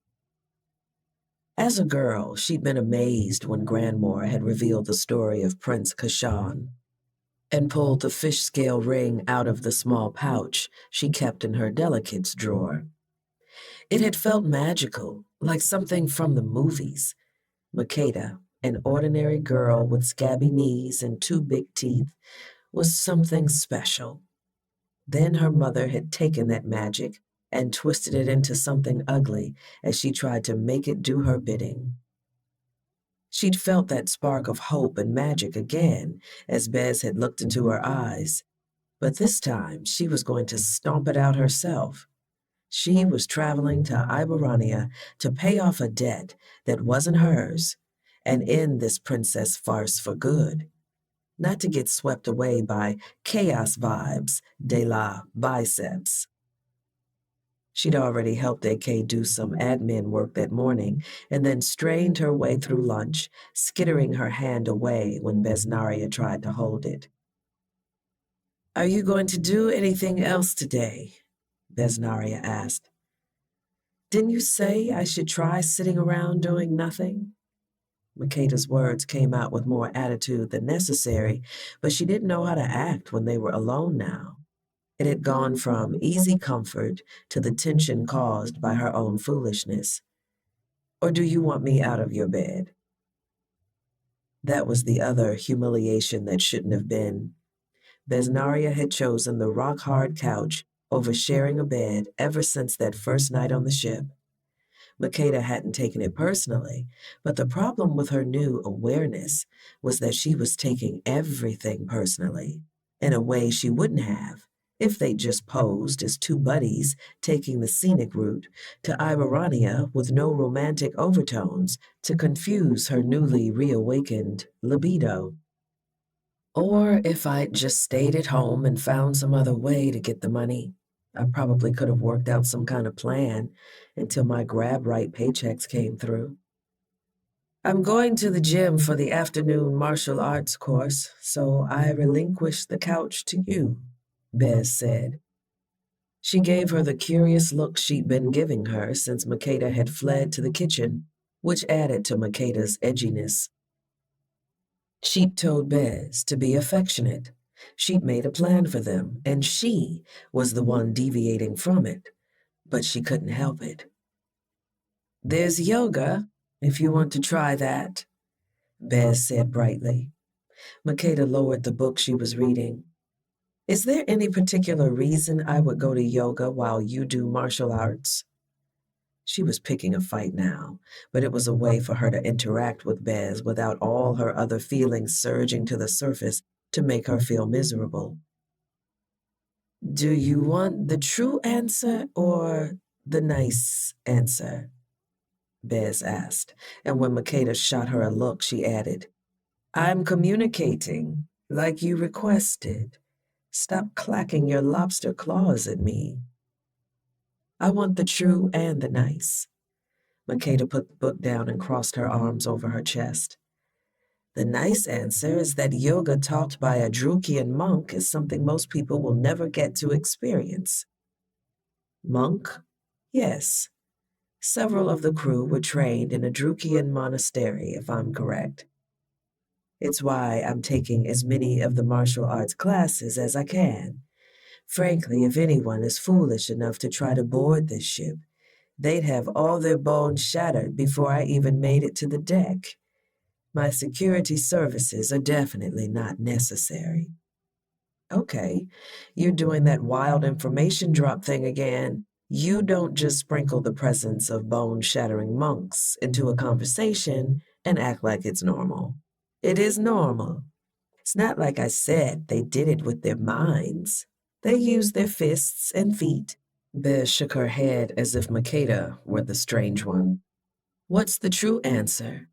As a girl, she'd been amazed when Granmore had revealed the story of Prince Kashan and pulled the fish scale ring out of the small pouch she kept in her delicates drawer. It had felt magical, like something from the movies. Makeda, an ordinary girl with scabby knees and two big teeth, was something special. Then her mother had taken that magic and twisted it into something ugly as she tried to make it do her bidding. She'd felt that spark of hope and magic again as Bez had looked into her eyes, but this time she was going to stomp it out herself. She was traveling to Iberania to pay off a debt that wasn't hers and end this princess farce for good, not to get swept away by chaos vibes de la biceps. She'd already helped AK do some admin work that morning and then strained her way through lunch, skittering her hand away when Besnaria tried to hold it. Are you going to do anything else today? Besnaria asked. Didn't you say I should try sitting around doing nothing? Makeda's words came out with more attitude than necessary, but she didn't know how to act when they were alone now. It had gone from easy comfort to the tension caused by her own foolishness. Or do you want me out of your bed? That was the other humiliation that shouldn't have been. Besnaria had chosen the rock-hard couch over sharing a bed ever since that first night on the ship. Makeda hadn't taken it personally, but the problem with her new awareness was that she was taking everything personally in a way she wouldn't have If they just posed as two buddies taking the scenic route to Irania with no romantic overtones to confuse her newly reawakened libido. Or if I'd just stayed at home and found some other way to get the money. I probably could have worked out some kind of plan until my grab right paychecks came through. I'm going to the gym for the afternoon martial arts course, so I relinquish the couch to you, Bez said. She gave her the curious look she'd been giving her since Makeda had fled to the kitchen, which added to Makeda's edginess. She'd told Bez to be affectionate. She'd made a plan for them, and she was the one deviating from it, but she couldn't help it. There's yoga, if you want to try that, Bez said brightly. Makeda lowered the book she was reading. Is there any particular reason I would go to yoga while you do martial arts? She was picking a fight now, but it was a way for her to interact with Bez without all her other feelings surging to the surface to make her feel miserable. Do you want the true answer or the nice answer? Bez asked, and when Makeda shot her a look, she added, I'm communicating, like you requested. Stop clacking your lobster claws at me. I want the true and the nice. Makeda put the book down and crossed her arms over her chest. The nice answer is that yoga taught by a Drukian monk is something most people will never get to experience. Monk? Yes. Several of the crew were trained in a Drukian monastery, if I'm correct. It's why I'm taking as many of the martial arts classes as I can. Frankly, if anyone is foolish enough to try to board this ship, they'd have all their bones shattered before I even made it to the deck. My security services are definitely not necessary. Okay, you're doing that wild information drop thing again. You don't just sprinkle the presence of bone-shattering monks into a conversation and act like it's normal. It is normal. It's not like I said they did it with their minds. They used their fists and feet. Bez shook her head as if Makeda were the strange one. What's the true answer?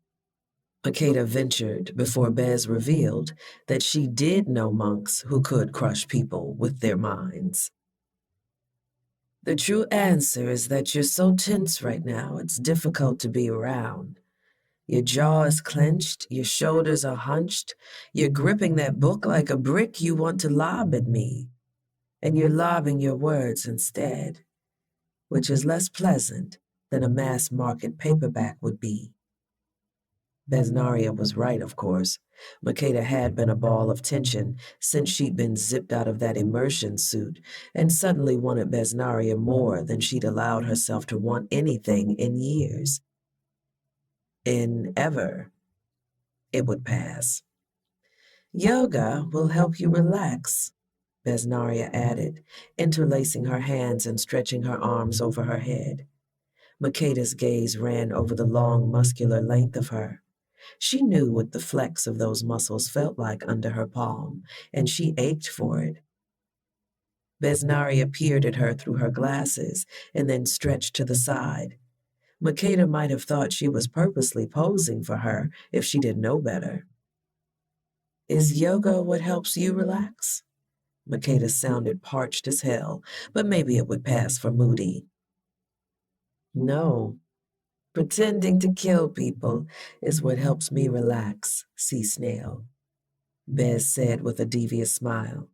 Makeda ventured before Bez revealed that she did know monks who could crush people with their minds. The true answer is that you're so tense right now, it's difficult to be around. Your jaw is clenched, your shoulders are hunched, you're gripping that book like a brick you want to lob at me, and you're lobbing your words instead, which is less pleasant than a mass market paperback would be. Besnaria was right, of course. Makeda had been a ball of tension since she'd been zipped out of that immersion suit and suddenly wanted Besnaria more than she'd allowed herself to want anything in years. In ever. It would pass. Yoga will help you relax, Besnaria added, interlacing her hands and stretching her arms over her head. Makeda's gaze ran over the long, muscular length of her. She knew what the flex of those muscles felt like under her palm, and she ached for it. Besnaria peered at her through her glasses and then stretched to the side. Makeda might have thought she was purposely posing for her if she didn't know better. Is yoga what helps you relax? Makeda sounded parched as hell, but maybe it would pass for moody. No. Pretending to kill people is what helps me relax, sea snail, Bez said with a devious smile.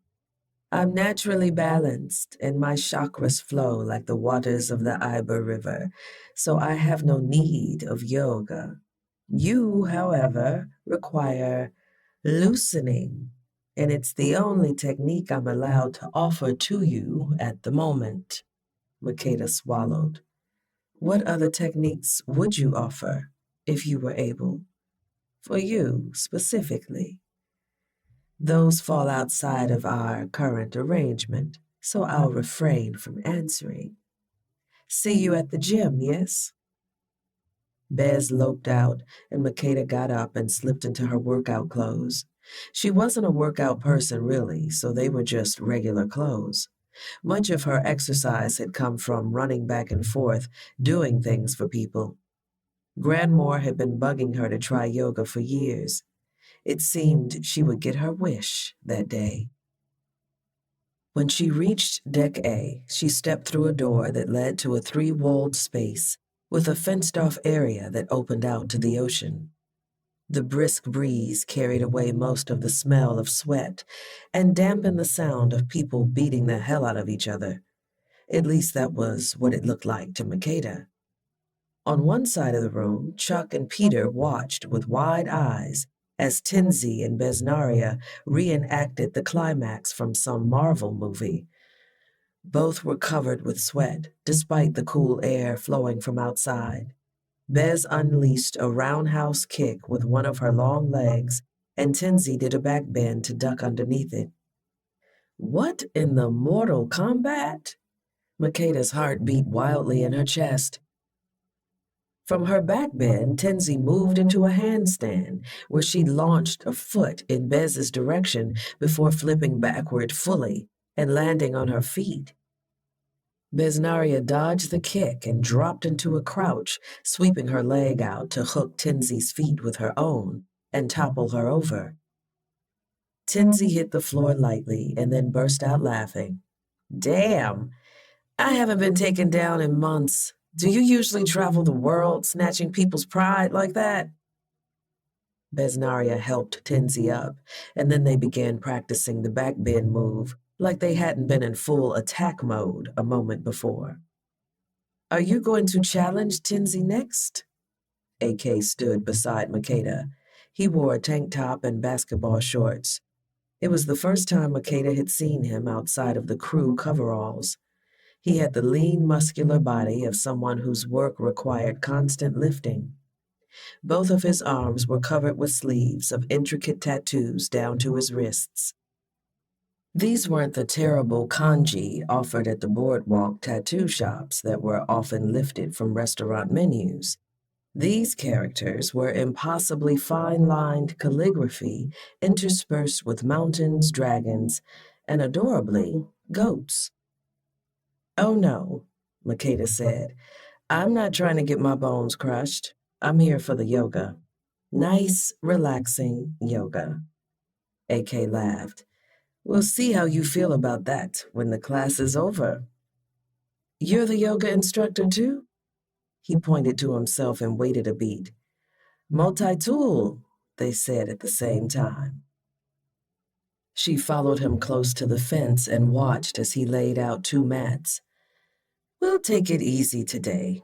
I'm naturally balanced, and my chakras flow like the waters of the Iber River, so I have no need of yoga. You, however, require loosening, and it's the only technique I'm allowed to offer to you at the moment. Makeda swallowed. What other techniques would you offer, if you were able? For you, specifically. Those fall outside of our current arrangement, so I'll refrain from answering. See you at the gym, yes? Bez loped out, and Makeda got up and slipped into her workout clothes. She wasn't a workout person, really, so they were just regular clothes. Much of her exercise had come from running back and forth, doing things for people. Grandmore had been bugging her to try yoga for years. It seemed she would get her wish that day. When she reached Deck A, she stepped through a door that led to a three-walled space with a fenced-off area that opened out to the ocean. The brisk breeze carried away most of the smell of sweat and dampened the sound of people beating the hell out of each other. At least that was what it looked like to Makeda. On one side of the room, Chuck and Peter watched with wide eyes as Tenzi and Besnaria reenacted the climax from some Marvel movie. Both were covered with sweat, despite the cool air flowing from outside. Bez unleashed a roundhouse kick with one of her long legs, and Tenzi did a back bend to duck underneath it. What in the Mortal Kombat? Makeda's heart beat wildly in her chest. From her back bend, Tenzi moved into a handstand, where she launched a foot in Bez's direction before flipping backward fully and landing on her feet. Besnaria dodged the kick and dropped into a crouch, sweeping her leg out to hook Tenzi's feet with her own and topple her over. Tenzi hit the floor lightly and then burst out laughing. Damn, I haven't been taken down in months. Do you usually travel the world snatching people's pride like that? Besnaria helped Tenzi up, and then they began practicing the backbend move like they hadn't been in full attack mode a moment before. Are you going to challenge Tenzi next? AK stood beside Makeda. He wore a tank top and basketball shorts. It was the first time Makeda had seen him outside of the crew coveralls. He had the lean, muscular body of someone whose work required constant lifting. Both of his arms were covered with sleeves of intricate tattoos down to his wrists. These weren't the terrible kanji offered at the boardwalk tattoo shops that were often lifted from restaurant menus. These characters were impossibly fine-lined calligraphy interspersed with mountains, dragons, and adorably, goats. Oh no, Makeda said. I'm not trying to get my bones crushed. I'm here for the yoga. Nice, relaxing yoga. AK laughed. We'll see how you feel about that when the class is over. You're the yoga instructor too? He pointed to himself and waited a beat. Multi-tool, they said at the same time. She followed him close to the fence and watched as he laid out two mats. We'll take it easy today,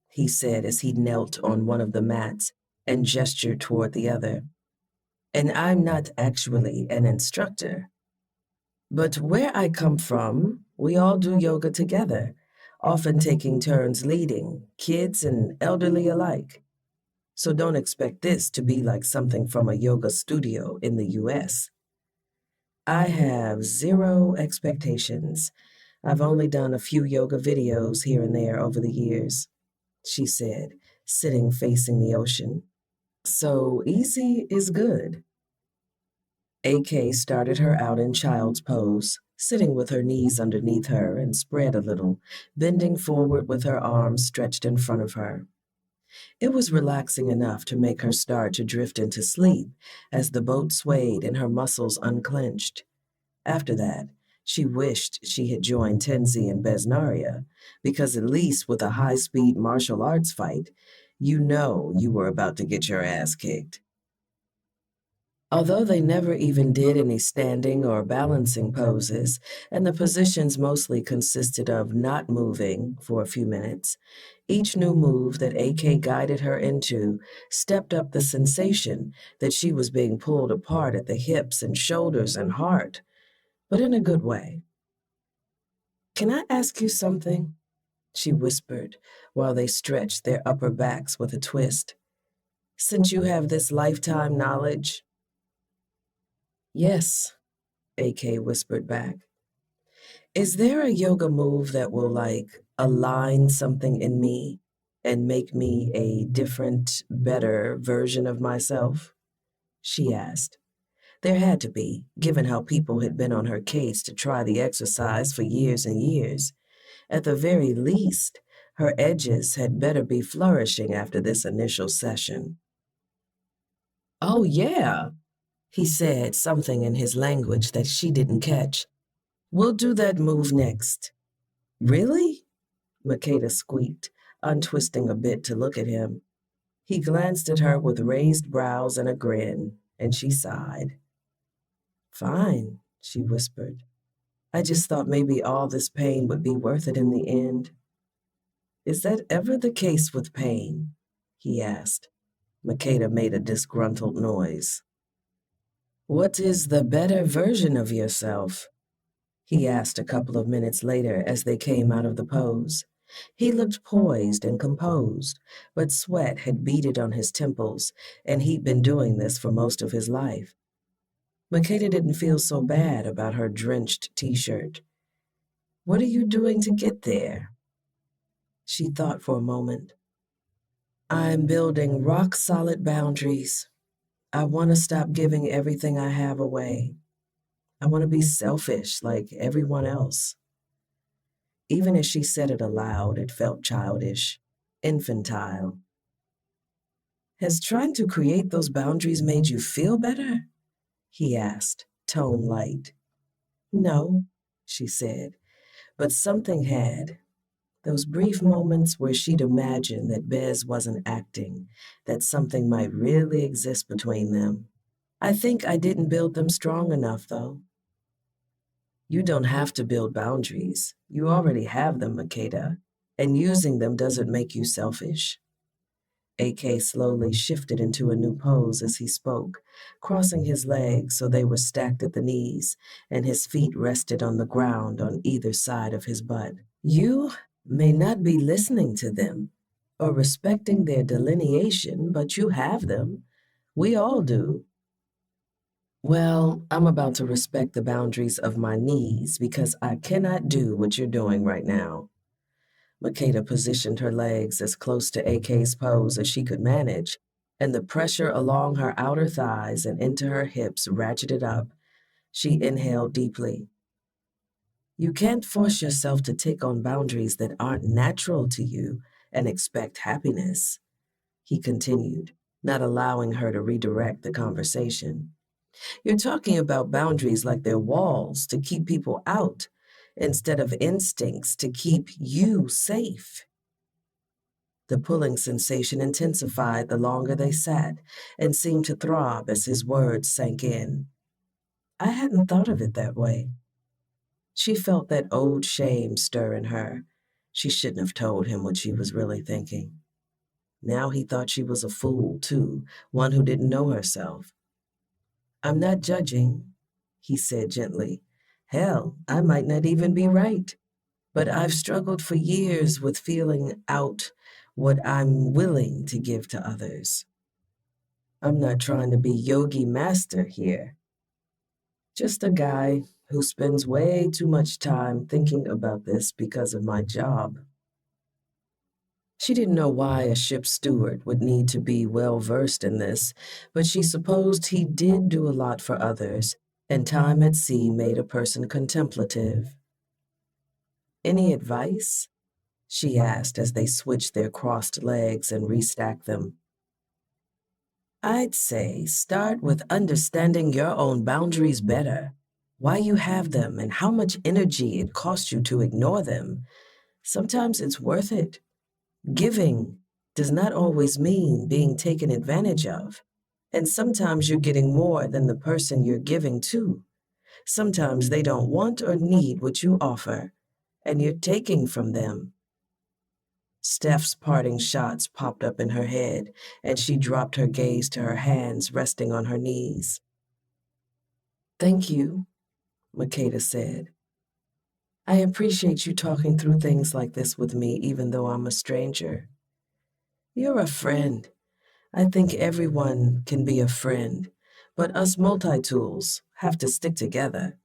he said as he knelt on one of the mats and gestured toward the other. And I'm not actually an instructor. But where I come from, we all do yoga together, often taking turns leading, kids and elderly alike. So don't expect this to be like something from a yoga studio in the US. I have zero expectations. I've only done a few yoga videos here and there over the years, she said, sitting facing the ocean. So easy is good. AK started her out in child's pose, sitting with her knees underneath her and spread a little, bending forward with her arms stretched in front of her. It was relaxing enough to make her start to drift into sleep as the boat swayed and her muscles unclenched. After that, she wished she had joined Tenzi and Besnaria, because at least with a high-speed martial arts fight, you know you were about to get your ass kicked. Although they never even did any standing or balancing poses, and the positions mostly consisted of not moving for a few minutes, each new move that AK guided her into stepped up the sensation that she was being pulled apart at the hips and shoulders and heart, but in a good way. Can I ask you something? She whispered while they stretched their upper backs with a twist. Since you have this lifetime knowledge, yes, AK whispered back. Is there a yoga move that will, align something in me and make me a different, better version of myself? She asked. There had to be, given how people had been on her case to try the exercise for years and years. At the very least, her edges had better be flourishing after this initial session. "Oh, yeah," he said something in his language that she didn't catch. "We'll do that move next." "Really?" Makeda squeaked, untwisting a bit to look at him. He glanced at her with raised brows and a grin, and she sighed. "Fine," she whispered. "I just thought maybe all this pain would be worth it in the end." "Is that ever the case with pain?" he asked. Makeda made a disgruntled noise. "What is the better version of yourself?" he asked a couple of minutes later as they came out of the pose. He looked poised and composed, but sweat had beaded on his temples, and he'd been doing this for most of his life. Makeda didn't feel so bad about her drenched t-shirt. "What are you doing to get there?" She thought for a moment. "I'm building rock-solid boundaries. I want to stop giving everything I have away. I want to be selfish like everyone else." Even as she said it aloud, it felt childish, infantile. "Has trying to create those boundaries made you feel better?" he asked, tone light. "No," she said, "but something had. Those brief moments where she'd imagined that Bez wasn't acting, that something might really exist between them. I think I didn't build them strong enough, though." "You don't have to build boundaries. You already have them, Makeda, and using them doesn't make you selfish." AK slowly shifted into a new pose as he spoke, crossing his legs so they were stacked at the knees, and his feet rested on the ground on either side of his butt. "You may not be listening to them or respecting their delineation, but you have them. We all do." "Well, I'm about to respect the boundaries of my knees because I cannot do what you're doing right now." Makeda positioned her legs as close to AK's pose as she could manage, and the pressure along her outer thighs and into her hips ratcheted up. She inhaled deeply. "You can't force yourself to take on boundaries that aren't natural to you and expect happiness," he continued, not allowing her to redirect the conversation. "You're talking about boundaries like they're walls to keep people out instead of instincts to keep you safe." The pulling sensation intensified the longer they sat and seemed to throb as his words sank in. "I hadn't thought of it that way." She felt that old shame stir in her. She shouldn't have told him what she was really thinking. Now he thought she was a fool, too, one who didn't know herself. "I'm not judging," he said gently. "Hell, I might not even be right. But I've struggled for years with feeling out what I'm willing to give to others. I'm not trying to be Yogi Master here. Just a guy who spends way too much time thinking about this because of my job." She didn't know why a ship's steward would need to be well versed in this, but she supposed he did do a lot for others, and time at sea made a person contemplative. "Any advice?" she asked as they switched their crossed legs and restacked them. "I'd say start with understanding your own boundaries better, why you have them and how much energy it costs you to ignore them. Sometimes it's worth it. Giving does not always mean being taken advantage of. And sometimes you're getting more than the person you're giving to. Sometimes they don't want or need what you offer, and you're taking from them." Steph's parting shots popped up in her head, and she dropped her gaze to her hands resting on her knees. "Thank you," Makeda said. "I appreciate you talking through things like this with me, even though I'm a stranger." "You're a friend. I think everyone can be a friend, but us multi-tools have to stick together,"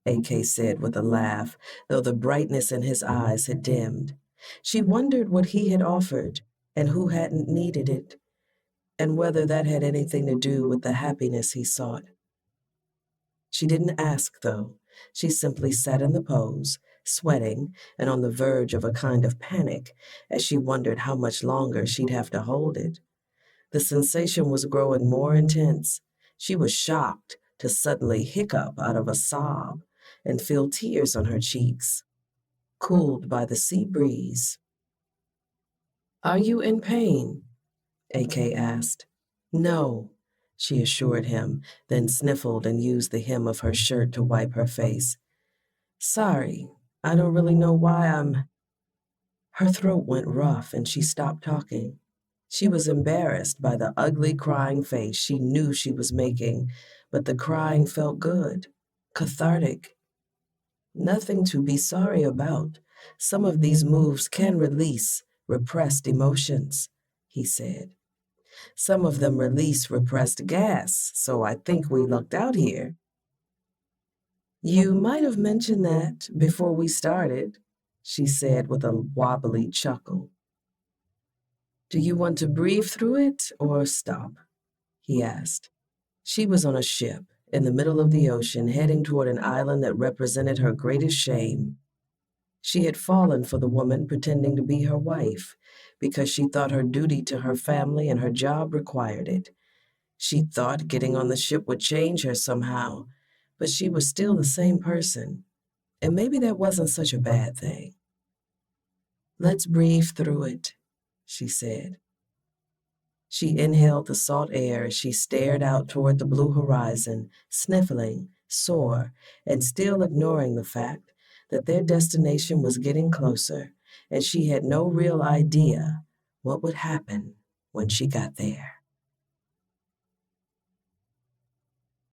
AK said with a laugh, though the brightness in his eyes had dimmed. She wondered what he had offered and who hadn't needed it, and whether that had anything to do with the happiness he sought. She didn't ask, though. She simply sat in the pose, sweating and on the verge of a kind of panic as she wondered how much longer she'd have to hold it. The sensation was growing more intense. She was shocked to suddenly hiccup out of a sob and feel tears on her cheeks, cooled by the sea breeze. "Are you in pain?" AK asked. "No," she assured him, then sniffled and used the hem of her shirt to wipe her face. "Sorry, I don't really know why I'm—" Her throat went rough and she stopped talking. She was embarrassed by the ugly crying face she knew she was making, but the crying felt good, cathartic. "Nothing to be sorry about. Some of these moves can release repressed emotions," he said. "Some of them release repressed gas, so I think we lucked out here." "You might have mentioned that before we started," she said with a wobbly chuckle. "Do you want to breathe through it or stop?" he asked. She was on a ship in the middle of the ocean heading toward an island that represented her greatest shame. She had fallen for the woman pretending to be her wife because she thought her duty to her family and her job required it. She thought getting on the ship would change her somehow, but she was still the same person, and maybe that wasn't such a bad thing. "Let's breathe through it," she said. She inhaled the salt air as she stared out toward the blue horizon, sniffling, sore, and still ignoring the fact that their destination was getting closer, and she had no real idea what would happen when she got there.